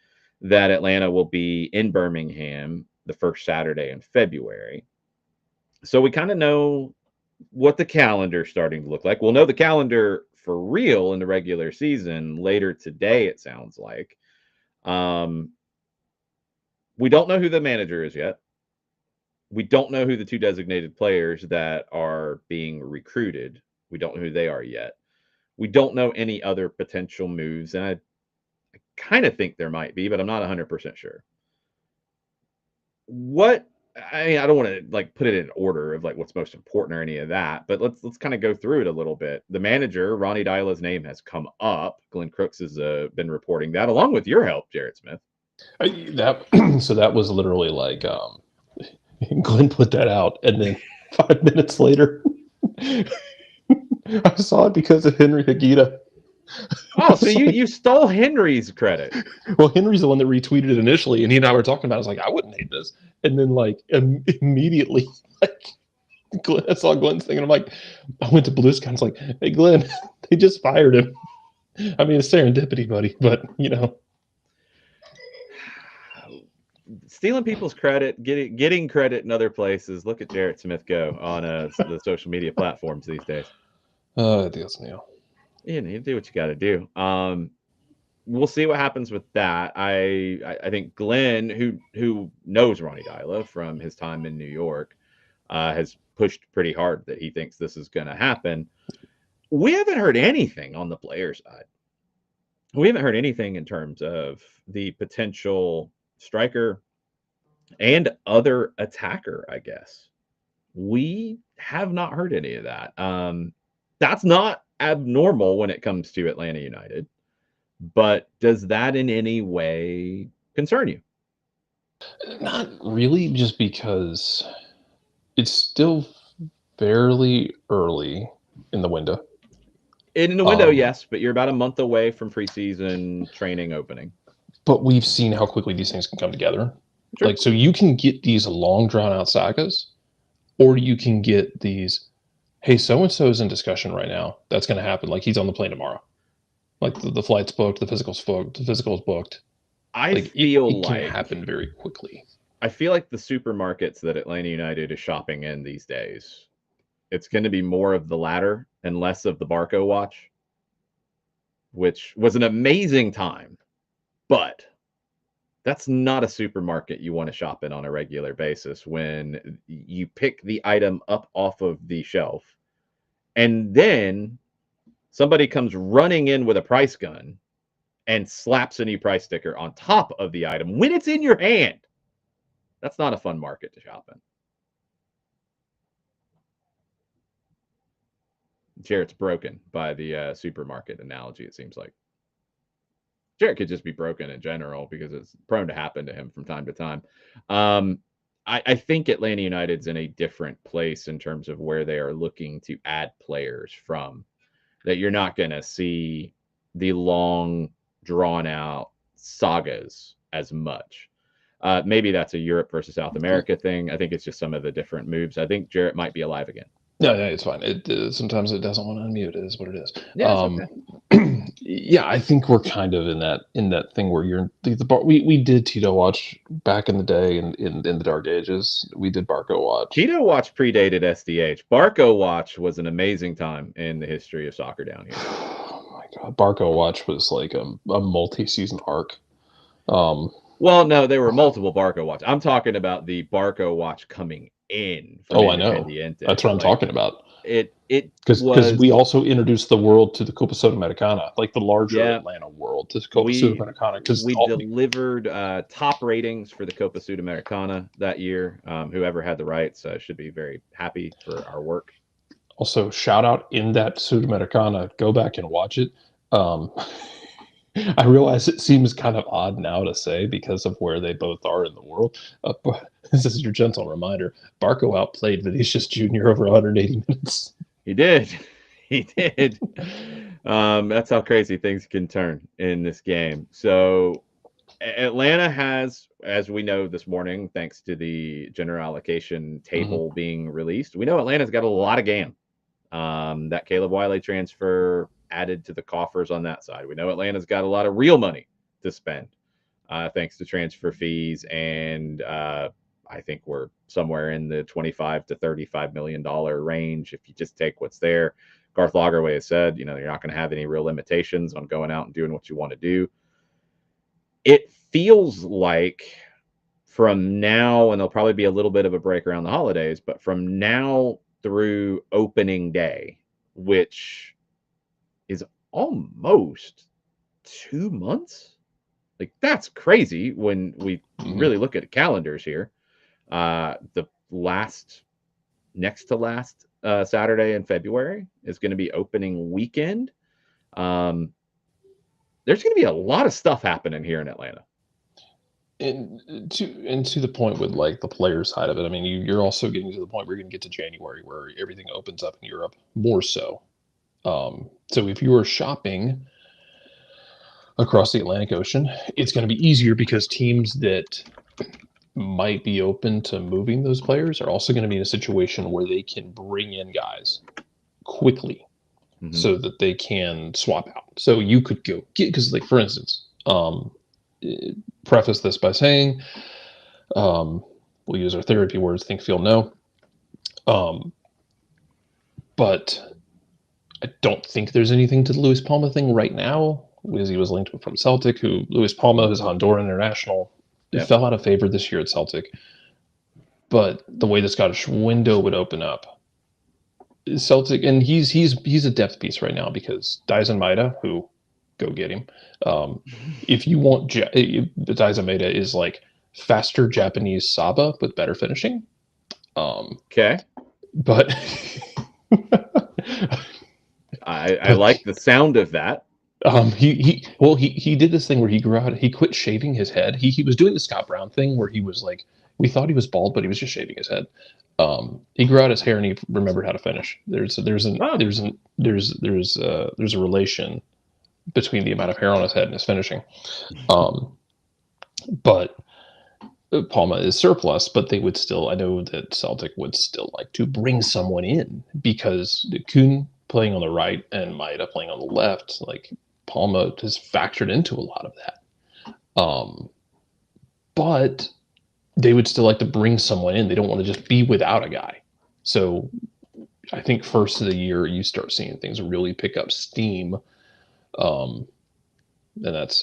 that Atlanta will be in Birmingham the first Saturday in February. So we kind of know what the calendar is starting to look like. We'll know the calendar for real in the regular season later today, it sounds like. We don't know who the manager is yet. We don't know who the two designated players that are being recruited. We don't know who they are yet. We don't know any other potential moves, and I kind of think there might be, but I'm not 100% sure. I don't want to like put it in order of like what's most important or any of that, but let's kind of go through it a little bit. The manager, Ronnie Dyla's name has come up. Glenn Crooks has been reporting that, along with your help, Jared Smith. So that was literally like Glenn put that out, and then 5 minutes later, I saw it because of Henry Higuita. Oh, so you stole Henry's credit. Well, Henry's the one that retweeted it initially, and he and I were talking about it. I was like, I wouldn't hate this. And then, like, immediately, like, I saw Glenn's thing, and I'm like, I went to Blue Sky, and I was like, hey, Glenn, they just fired him. I mean, it's serendipity, buddy, but, you know. Stealing people's credit, getting credit in other places. Look at Jarrett Smith go on the social media platforms these days. Dios mío. You do what you got to do. We'll see what happens with that. I think Glenn, who knows Ronnie Dyla from his time in New York, has pushed pretty hard that he thinks this is going to happen. We haven't heard anything on the player side. We haven't heard anything in terms of the potential striker and other attacker, I guess. We have not heard any of that. That's not abnormal when it comes to Atlanta United, but does that in any way concern you? Not really, just because it's still fairly early in the window. In the window, yes, but you're about a month away from preseason training opening. But we've seen how quickly these things can come together. Sure. Like, so you can get these long drawn out sagas, or you can get these, hey, so-and-so is in discussion right now. That's going to happen. Like, he's on the plane tomorrow. Like, the flight's booked, the physical's booked. I feel it can happen very quickly. I feel like the supermarkets that Atlanta United is shopping in these days, it's going to be more of the latter and less of the Barco watch, which was an amazing time, but that's not a supermarket you want to shop in on a regular basis when you pick the item up off of the shelf and then somebody comes running in with a price gun and slaps a new price sticker on top of the item when it's in your hand. That's not a fun market to shop in. Jarrett's broken by the supermarket analogy, it seems like. Jarrett could just be broken in general because it's prone to happen to him from time to time. I think Atlanta United's in a different place in terms of where they are looking to add players from. That you're not going to see the long, drawn-out sagas as much. Maybe that's a Europe versus South America thing. I think it's just some of the different moves. I think Jarrett might be alive again. No, it's fine. Sometimes it doesn't want to unmute. It is what it is. Yeah, okay. Yeah, I think we're kind of in that thing where you're the bar. We did Tito Watch back in the day in the dark ages. We did Barco Watch. Tito Watch predated SDH. Barco Watch was an amazing time in the history of soccer down here. Oh my God, Barco Watch was like a multi-season arc. Well, no, there were multiple Barco Watch. I'm talking about the Barco Watch coming in. Oh, I know. That's what I'm talking about. Because we also introduced the world to the Copa Sudamericana, like the larger Atlanta world to Copa Sudamericana. Because we delivered top ratings for the Copa Sudamericana that year. Whoever had the rights should be very happy for our work. Also, shout out in that Sudamericana. Go back and watch it. I realize it seems kind of odd now to say because of where they both are in the world. But this is your gentle reminder. Barco outplayed Vinicius Jr. over 180 minutes. He did. He did. That's how crazy things can turn in this game. So Atlanta has, as we know this morning, thanks to the general allocation table being released, we know Atlanta's got a lot of game. That Caleb Wiley transfer added to the coffers on that side. We know Atlanta's got a lot of real money to spend, thanks to transfer fees, and I think we're somewhere in the $25 to $35 million range if you just take what's there. Garth Lagerwey has said, you're not going to have any real limitations on going out and doing what you want to do. It feels like from now, and there'll probably be a little bit of a break around the holidays, but from now through opening day, which is almost 2 months. Like, that's crazy when we really look at calendars here. The next to last Saturday in February is going to be opening weekend. There's going to be a lot of stuff happening here in Atlanta. And to the point with like the player side of it, I mean, you're also getting to the point where you're going to get to January where everything opens up in Europe more so. So if you are shopping across the Atlantic Ocean, it's going to be easier because teams that might be open to moving those players are also going to be in a situation where they can bring in guys quickly so that they can swap out. So you could go get, because like, for instance, preface this by saying, we'll use our therapy words, think, feel, know. But I don't think there's anything to the Luis Palma thing right now, because he was linked from Celtic, who Luis Palma is Honduran international. It fell out of favor this year at Celtic. But the way the Scottish window would open up, Celtic, and he's a depth piece right now because Dyson Maeda, who go get him. If you want, Dyson Maeda is like faster Japanese Saba with better finishing. Okay. But I like the sound of that. He did this thing where he grew out. He quit shaving his head. He was doing the Scott Brown thing where he was like, we thought he was bald, but he was just shaving his head. He grew out his hair and he remembered how to finish. There's a relation between the amount of hair on his head and his finishing. But Palma is surplus, but they would still, I know that Celtic would still like to bring someone in because Kuhn playing on the right and Maeda playing on the left, like Palma has factored into a lot of that. But they would still like to bring someone in. They don't want to just be without a guy. So I think first of the year, you start seeing things really pick up steam. And that's,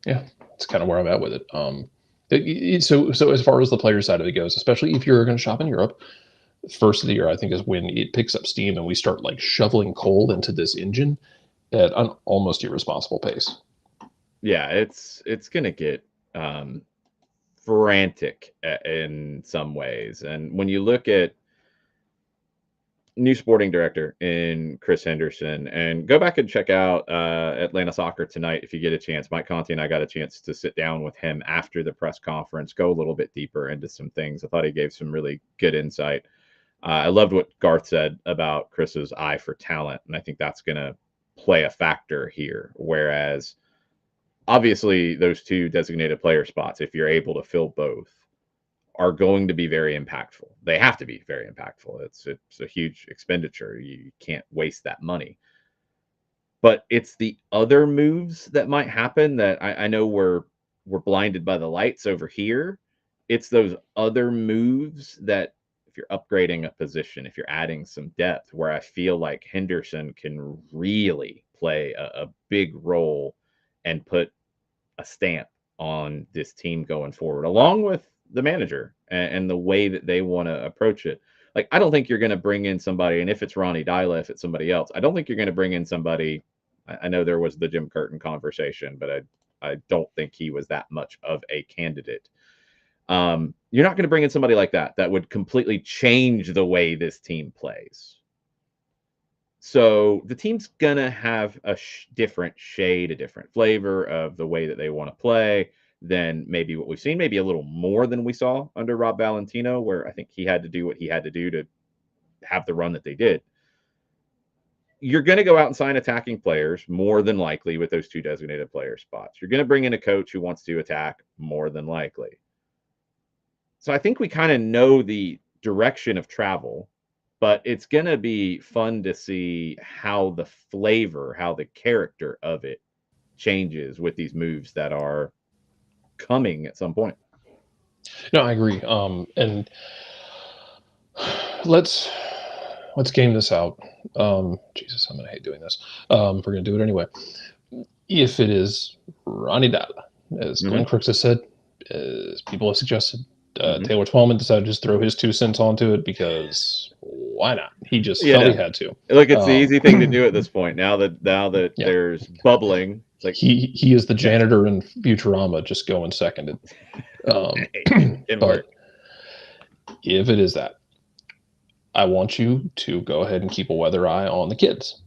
that's kind of where I'm at with it. So as far as the player side of it goes, especially if you're going to shop in Europe, first of the year, I think, is when it picks up steam and we start like shoveling coal into this engine at an almost irresponsible pace. Yeah, it's going to get frantic in some ways. And when you look at new sporting director in Chris Henderson, and go back and check out Atlanta Soccer Tonight if you get a chance. Mike Conti and I got a chance to sit down with him after the press conference, go a little bit deeper into some things. I thought he gave some really good insight. I loved what Garth said about Chris's eye for talent, and I think that's going to play a factor here. Whereas, obviously, those two designated player spots, if you're able to fill both, are going to be very impactful. They have to be very impactful. It's a huge expenditure. You can't waste that money. But it's the other moves that might happen that I know we're blinded by the lights over here. It's those other moves that, if you're upgrading a position, if you're adding some depth, where I feel like Henderson can really play a big role and put a stamp on this team going forward, along with the manager and the way that they want to approach it. Like, I don't think you're going to bring in somebody, and if it's Ronnie Dyla, if it's somebody else, I don't think you're going to bring in somebody. I know there was the Jim Curtin conversation, but I don't think he was that much of a candidate. You're not going to bring in somebody like that would completely change the way this team plays. So the team's going to have a different shade, a different flavor of the way that they want to play than maybe what we've seen, maybe a little more than we saw under Rob Valentino, where I think he had to do what he had to do to have the run that they did. You're going to go out and sign attacking players more than likely with those 2 designated player spots. You're going to bring in a coach who wants to attack more than likely. So I think we kind of know the direction of travel, but it's going to be fun to see how the flavor, how the character of it changes with these moves that are coming at some point. No, I agree. And let's game this out. Jesus, I'm gonna hate doing this. We're gonna do it anyway. If it is Ronnie Dalla, as Glenn Crooks has said, as people have suggested, Taylor Twellman decided to just throw his 2 cents onto it because why not? He just felt he had to. Look, it's the easy thing to do at this point. Now that there's bubbling, it's like he is the janitor in Futurama, just going seconded. But if it is that, I want you to go ahead and keep a weather eye on the kids.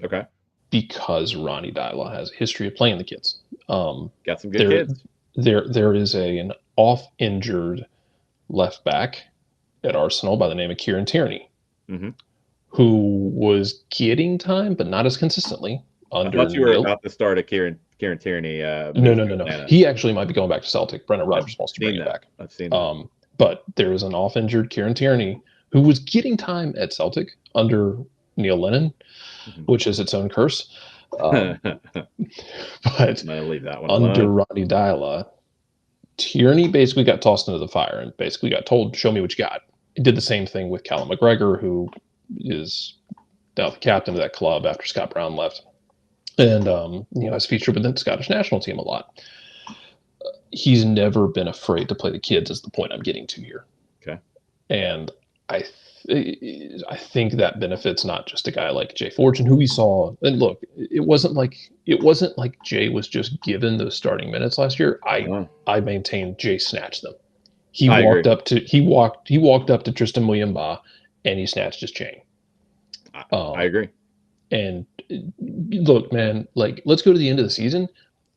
Okay. Because Ronnie Dalla has a history of playing the kids. Got some good kids. There is an off-injured left back at Arsenal by the name of Kieran Tierney, who was getting time, but not as consistently. I thought you were about to start a Kieran Tierney. No. He actually might be going back to Celtic. Brendan Rodgers wants to bring him back. I've seen that. But there is an off-injured Kieran Tierney who was getting time at Celtic under Neil Lennon, which is its own curse. But leave that one under Ronnie Dalla, Tierney basically got tossed into the fire and basically got told, show me what you got. He did the same thing with Callum McGregor, who is now the captain of that club after Scott Brown left. And, has featured with the Scottish national team a lot. He's never been afraid to play the kids is the point I'm getting to here. Okay. And I think that benefits not just a guy like Jay Fortune, who we saw. And look, it wasn't like Jay was just given those starting minutes last year. I maintain Jay snatched them. He walked up to Tristan Muyimba and he snatched his chain. I agree. And look, man, like, let's go to the end of the season.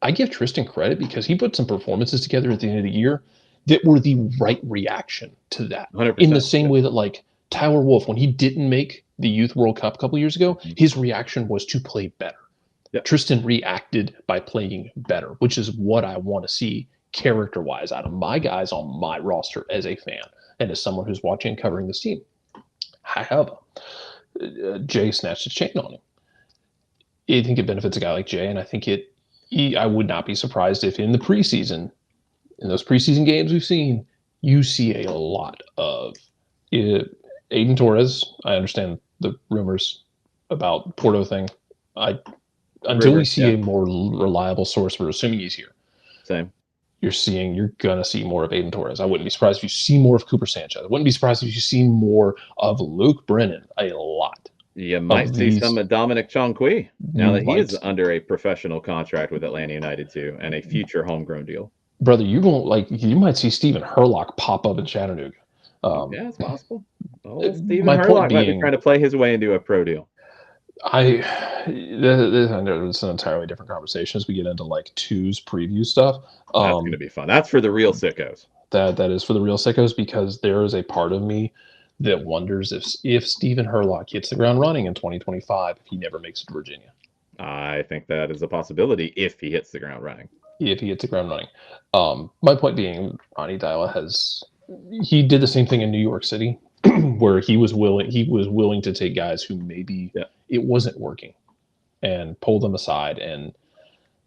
I give Tristan credit because he put some performances together at the end of the year that were the right reaction to that. 100%. In the same way that, like, Tyler Wolff, when he didn't make the Youth World Cup a couple years ago, his reaction was to play better. Yep. Tristan reacted by playing better, which is what I want to see character-wise out of my guys on my roster as a fan and as someone who's watching and covering this team. However, Jay snatched his chain on him. I think it benefits a guy like Jay, and I think I would not be surprised if in the preseason, in those preseason games we've seen, you see a lot of Aiden Torres. I understand the rumors about Porto thing. Until we see a more reliable source, we're assuming he's here. Same. You're gonna see more of Aiden Torres. I wouldn't be surprised if you see more of Cooper Sanchez. I wouldn't be surprised if you see more of Luke Brennan. A lot. You might see some of Dominic Chongqui now that he is under a professional contract with Atlanta United too, and a future homegrown deal. Brother, you might see Stephen Herlock pop up in Chattanooga. Yeah, it's possible. Stephen Herlock might be trying to play his way into a pro deal. It's an entirely different conversation as we get into like twos preview stuff. That's going to be fun. That's for the real sickos. That is for the real sickos, because there is a part of me that wonders if Stephen Herlock hits the ground running in 2025 if he never makes it to Virginia. I think that is a possibility if he hits the ground running. My point being, Ronnie Dalla he did the same thing in New York City where he was willing to take guys who maybe it wasn't working and pull them aside and,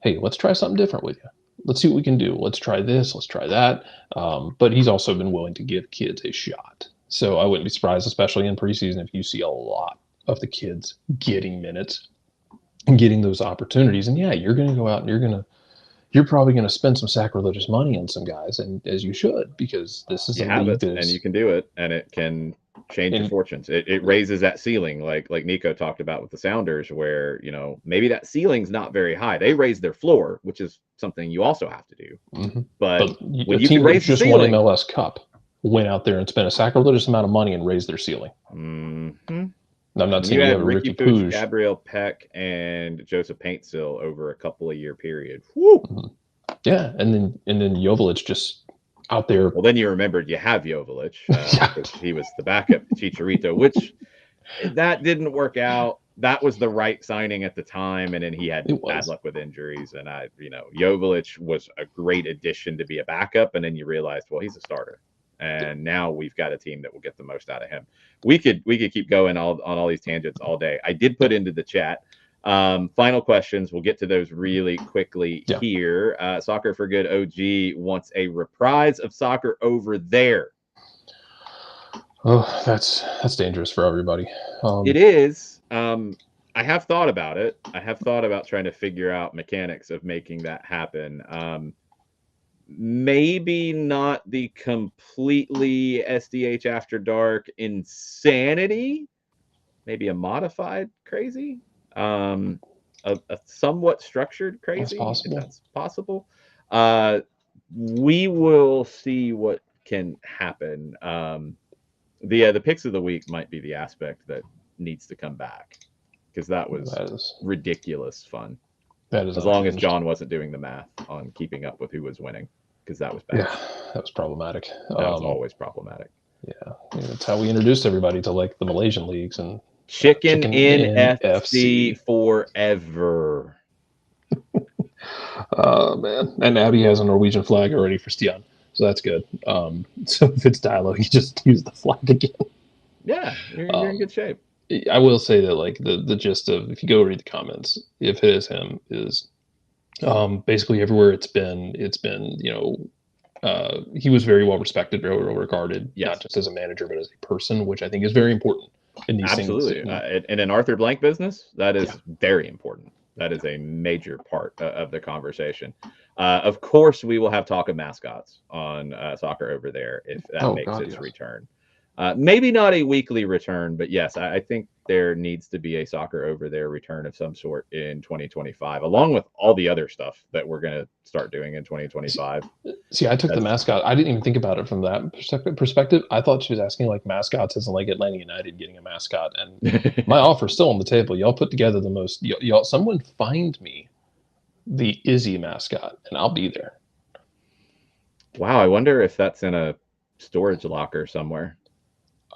hey, let's try something different with you. Let's see what we can do. Let's try this. Let's try that. But he's also been willing to give kids a shot. So I wouldn't be surprised, especially in preseason, if you see a lot of the kids getting minutes and getting those opportunities. And yeah, you're going to go out and you're probably going to spend some sacrilegious money on some guys, and as you should, because this is and you can do it, and it can change your fortunes. It raises that ceiling, like Niko talked about with the Sounders, where maybe that ceiling's not very high. They raise their floor, which is something you also have to do. Mm-hmm. But when you can raise the ceiling, won MLS Cup went out there and spent a sacrilegious amount of money and raised their ceiling. Mm-hmm. I'm not saying You you had have a Ricky Ricky Pooch, Pooch. Gabriel Peck, and Joseph Paintsill over a couple of year period. Woo! Yeah, and then Joveljic just out there. Well, then you remembered you have Joveljic Yeah. because he was the backup to Chicharito, which that didn't work out. That was the right signing at the time, and then he had bad luck with injuries. And Joveljic was a great addition to be a backup, and then you realized, well, he's a starter, and now we've got a team that will get the most out of him. We could keep going on all these tangents all day. I did put into the chat final questions. We'll get to those really quickly here. Soccer for Good OG wants a reprise of Soccer Over There. Oh, that's dangerous for everybody. It is. I have thought about it. I have thought about trying to figure out mechanics of making that happen. Maybe not the completely SDH After Dark insanity. Maybe a modified crazy. A somewhat structured crazy. That's possible. If that's possible. We will see what can happen. The picks of the week might be the aspect that needs to come back because that was ridiculous fun. That is as long as John wasn't doing the math on keeping up with who was winning, because that was bad. Yeah, that was problematic. That was always problematic. Yeah, that's how we introduced everybody to like the Malaysian leagues and Chicken NFC forever. Man, and Abby has a Norwegian flag already for Stian, so that's good. So if it's dialogue, you just use the flag again. Yeah, you're in good shape. I will say that like the gist of, if you go read the comments, if it is him, is basically everywhere it's been he was very well respected, very well regarded, not just as a manager but as a person, which I think is very important in these things. In an Arthur Blank business, that is very important. That is a major part of the conversation. Of course, we will have talk of mascots on Soccer Over There if that makes its return. Maybe not a weekly return, but yes, I think there needs to be a Soccer Over There return of some sort in 2025, along with all the other stuff that we're going to start doing in 2025. See, I took the mascot. I didn't even think about it from that perspective. I thought she was asking like mascots as in like Atlanta United getting a mascot, and my offer's still on the table. Y'all put together the most. Y'all, someone find me the Izzy mascot, and I'll be there. Wow, I wonder if that's in a storage locker somewhere.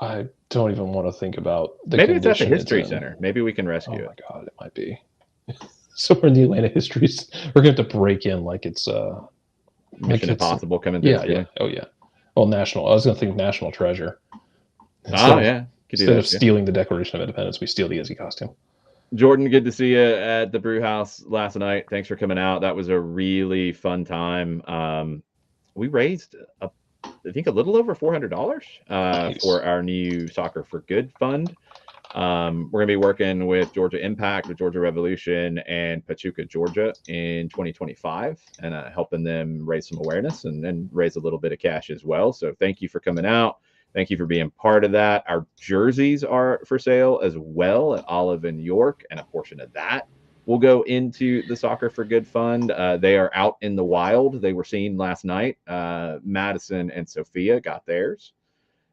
I don't even want to think about the maybe it's at the History Center. Maybe we can rescue it. Oh my God, it might be. Somewhere in the Atlanta History, we're going to have to break in like it's Mission Impossible coming through. Yeah. Oh yeah. Well, national. I was going to think National Treasure. Instead of stealing the Declaration of Independence, we steal the Izzy costume. Jordan, good to see you at the Brew House last night. Thanks for coming out. That was a really fun time. We raised I think a little over $400 for our new Soccer for Good fund. We're going to be working with Georgia Impact, with Georgia Revolution, and Pachuca, Georgia in 2025, and helping them raise some awareness and then raise a little bit of cash as well. So thank you for coming out. Thank you for being part of that. Our jerseys are for sale as well at Olive and York, and a portion of that will go into the Soccer for Good fund. They are out in the wild. They were seen last night. Madison and Sophia got theirs.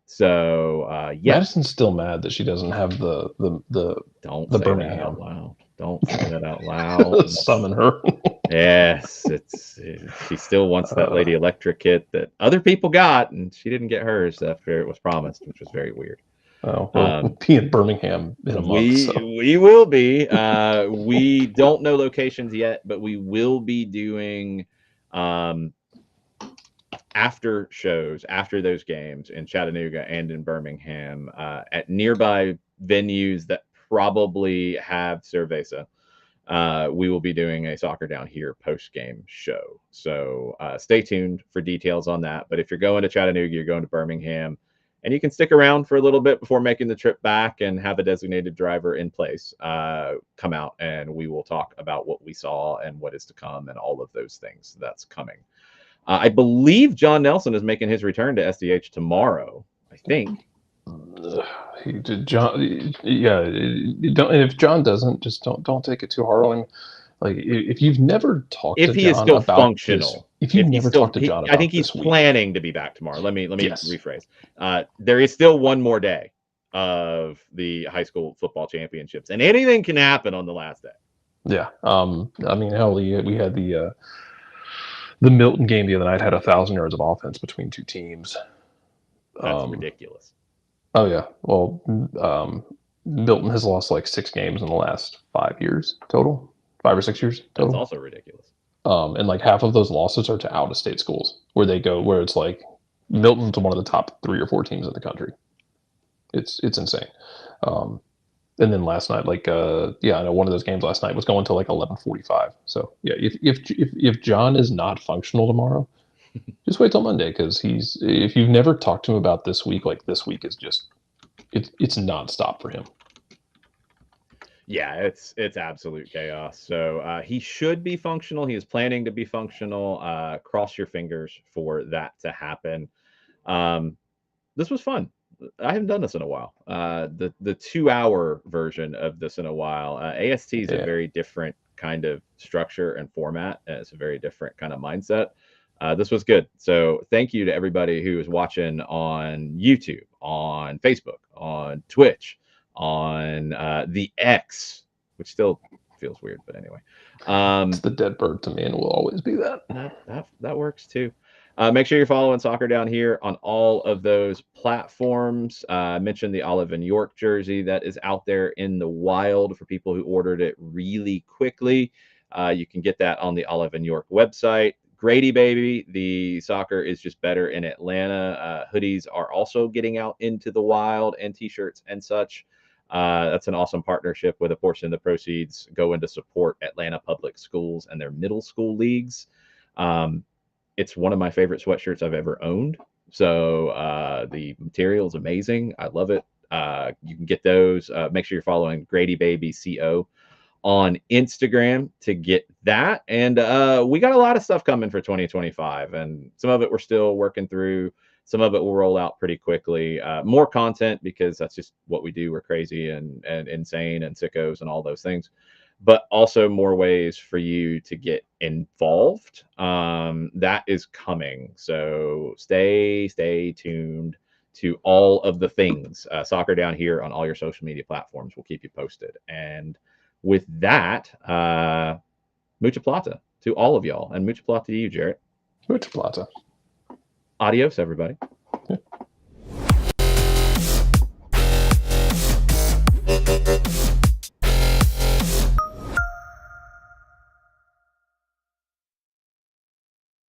So Madison's still mad that she doesn't have the don't say Birmingham. That out loud. Don't say that out loud. Summon her. Yes, she still wants that Lady Electric kit that other people got, and she didn't get hers after it was promised, which was very weird. Oh, well, we'll be in Birmingham in a month. We will be. We don't know locations yet, but we will be doing after shows after those games in Chattanooga and in Birmingham at nearby venues that probably have cerveza. We will be doing a Soccer Down Here post-game show. So stay tuned for details on that. But if you're going to Chattanooga, you're going to Birmingham, and you can stick around for a little bit before making the trip back and have a designated driver in place come out, and we will talk about what we saw and what is to come and all of those things that's coming. I believe John Nelson is making his return to SDH tomorrow, I think. John, yeah. Don't, if John doesn't, just don't take it too hard on him. Like if you've never talked to John, if he is still functional, if you've never talked to John about, I think he's planning to be back tomorrow. Let me rephrase. There is still one more day of the high school football championships, and anything can happen on the last day. Yeah. I mean, hell, we had the Milton game the other night had 1,000 yards of offense between two teams. That's ridiculous. Oh yeah. Well, Milton has lost like 6 games in the last 5 years total, 5 or 6 years total. That's also ridiculous. And like half of those losses are to out-of-state schools where it's like Milton's one of the top 3 or 4 teams in the country. It's insane. And then last night, like I know one of those games last night was going to like 11:45. So yeah, if John is not functional tomorrow, just wait till Monday, because if you've never talked to him about this week, like this week is just it's nonstop for him. Yeah, it's absolute chaos. So he should be functional. He is planning to be functional. Cross your fingers for that to happen. This was fun. I haven't done this in a while. The 2-hour version of this in a while. AST is a very different kind of structure and format. It's a very different kind of mindset. This was good. So thank you to everybody who is watching on YouTube, on Facebook, on Twitch, on the X, which still feels weird, but anyway. It's the dead bird to me, and will always be that. That works too. Make sure you're following Soccer Down Here on all of those platforms. I mentioned the Olive and York jersey that is out there in the wild for people who ordered it really quickly. You can get that on the Olive and York website. Grady baby, the soccer is just better in Atlanta. Hoodies are also getting out into the wild, and t-shirts and such. That's an awesome partnership with a portion of the proceeds going to support Atlanta public schools and their middle school leagues. It's one of my favorite sweatshirts I've ever owned. So the material is amazing. I love it. You can get those. Make sure you're following Grady Baby CO on Instagram to get that. And we got a lot of stuff coming for 2025, and some of it we're still working through. Some of it will roll out pretty quickly. More content, because that's just what we do. We're crazy and insane and sickos and all those things, but also more ways for you to get involved. That is coming. So stay tuned to all of the things. Soccer Down Here on all your social media platforms. We'll keep you posted. And with that, mucha plata to all of y'all, and mucha plata to you, Jarrett. Mucha plata. Adios, everybody. Yeah.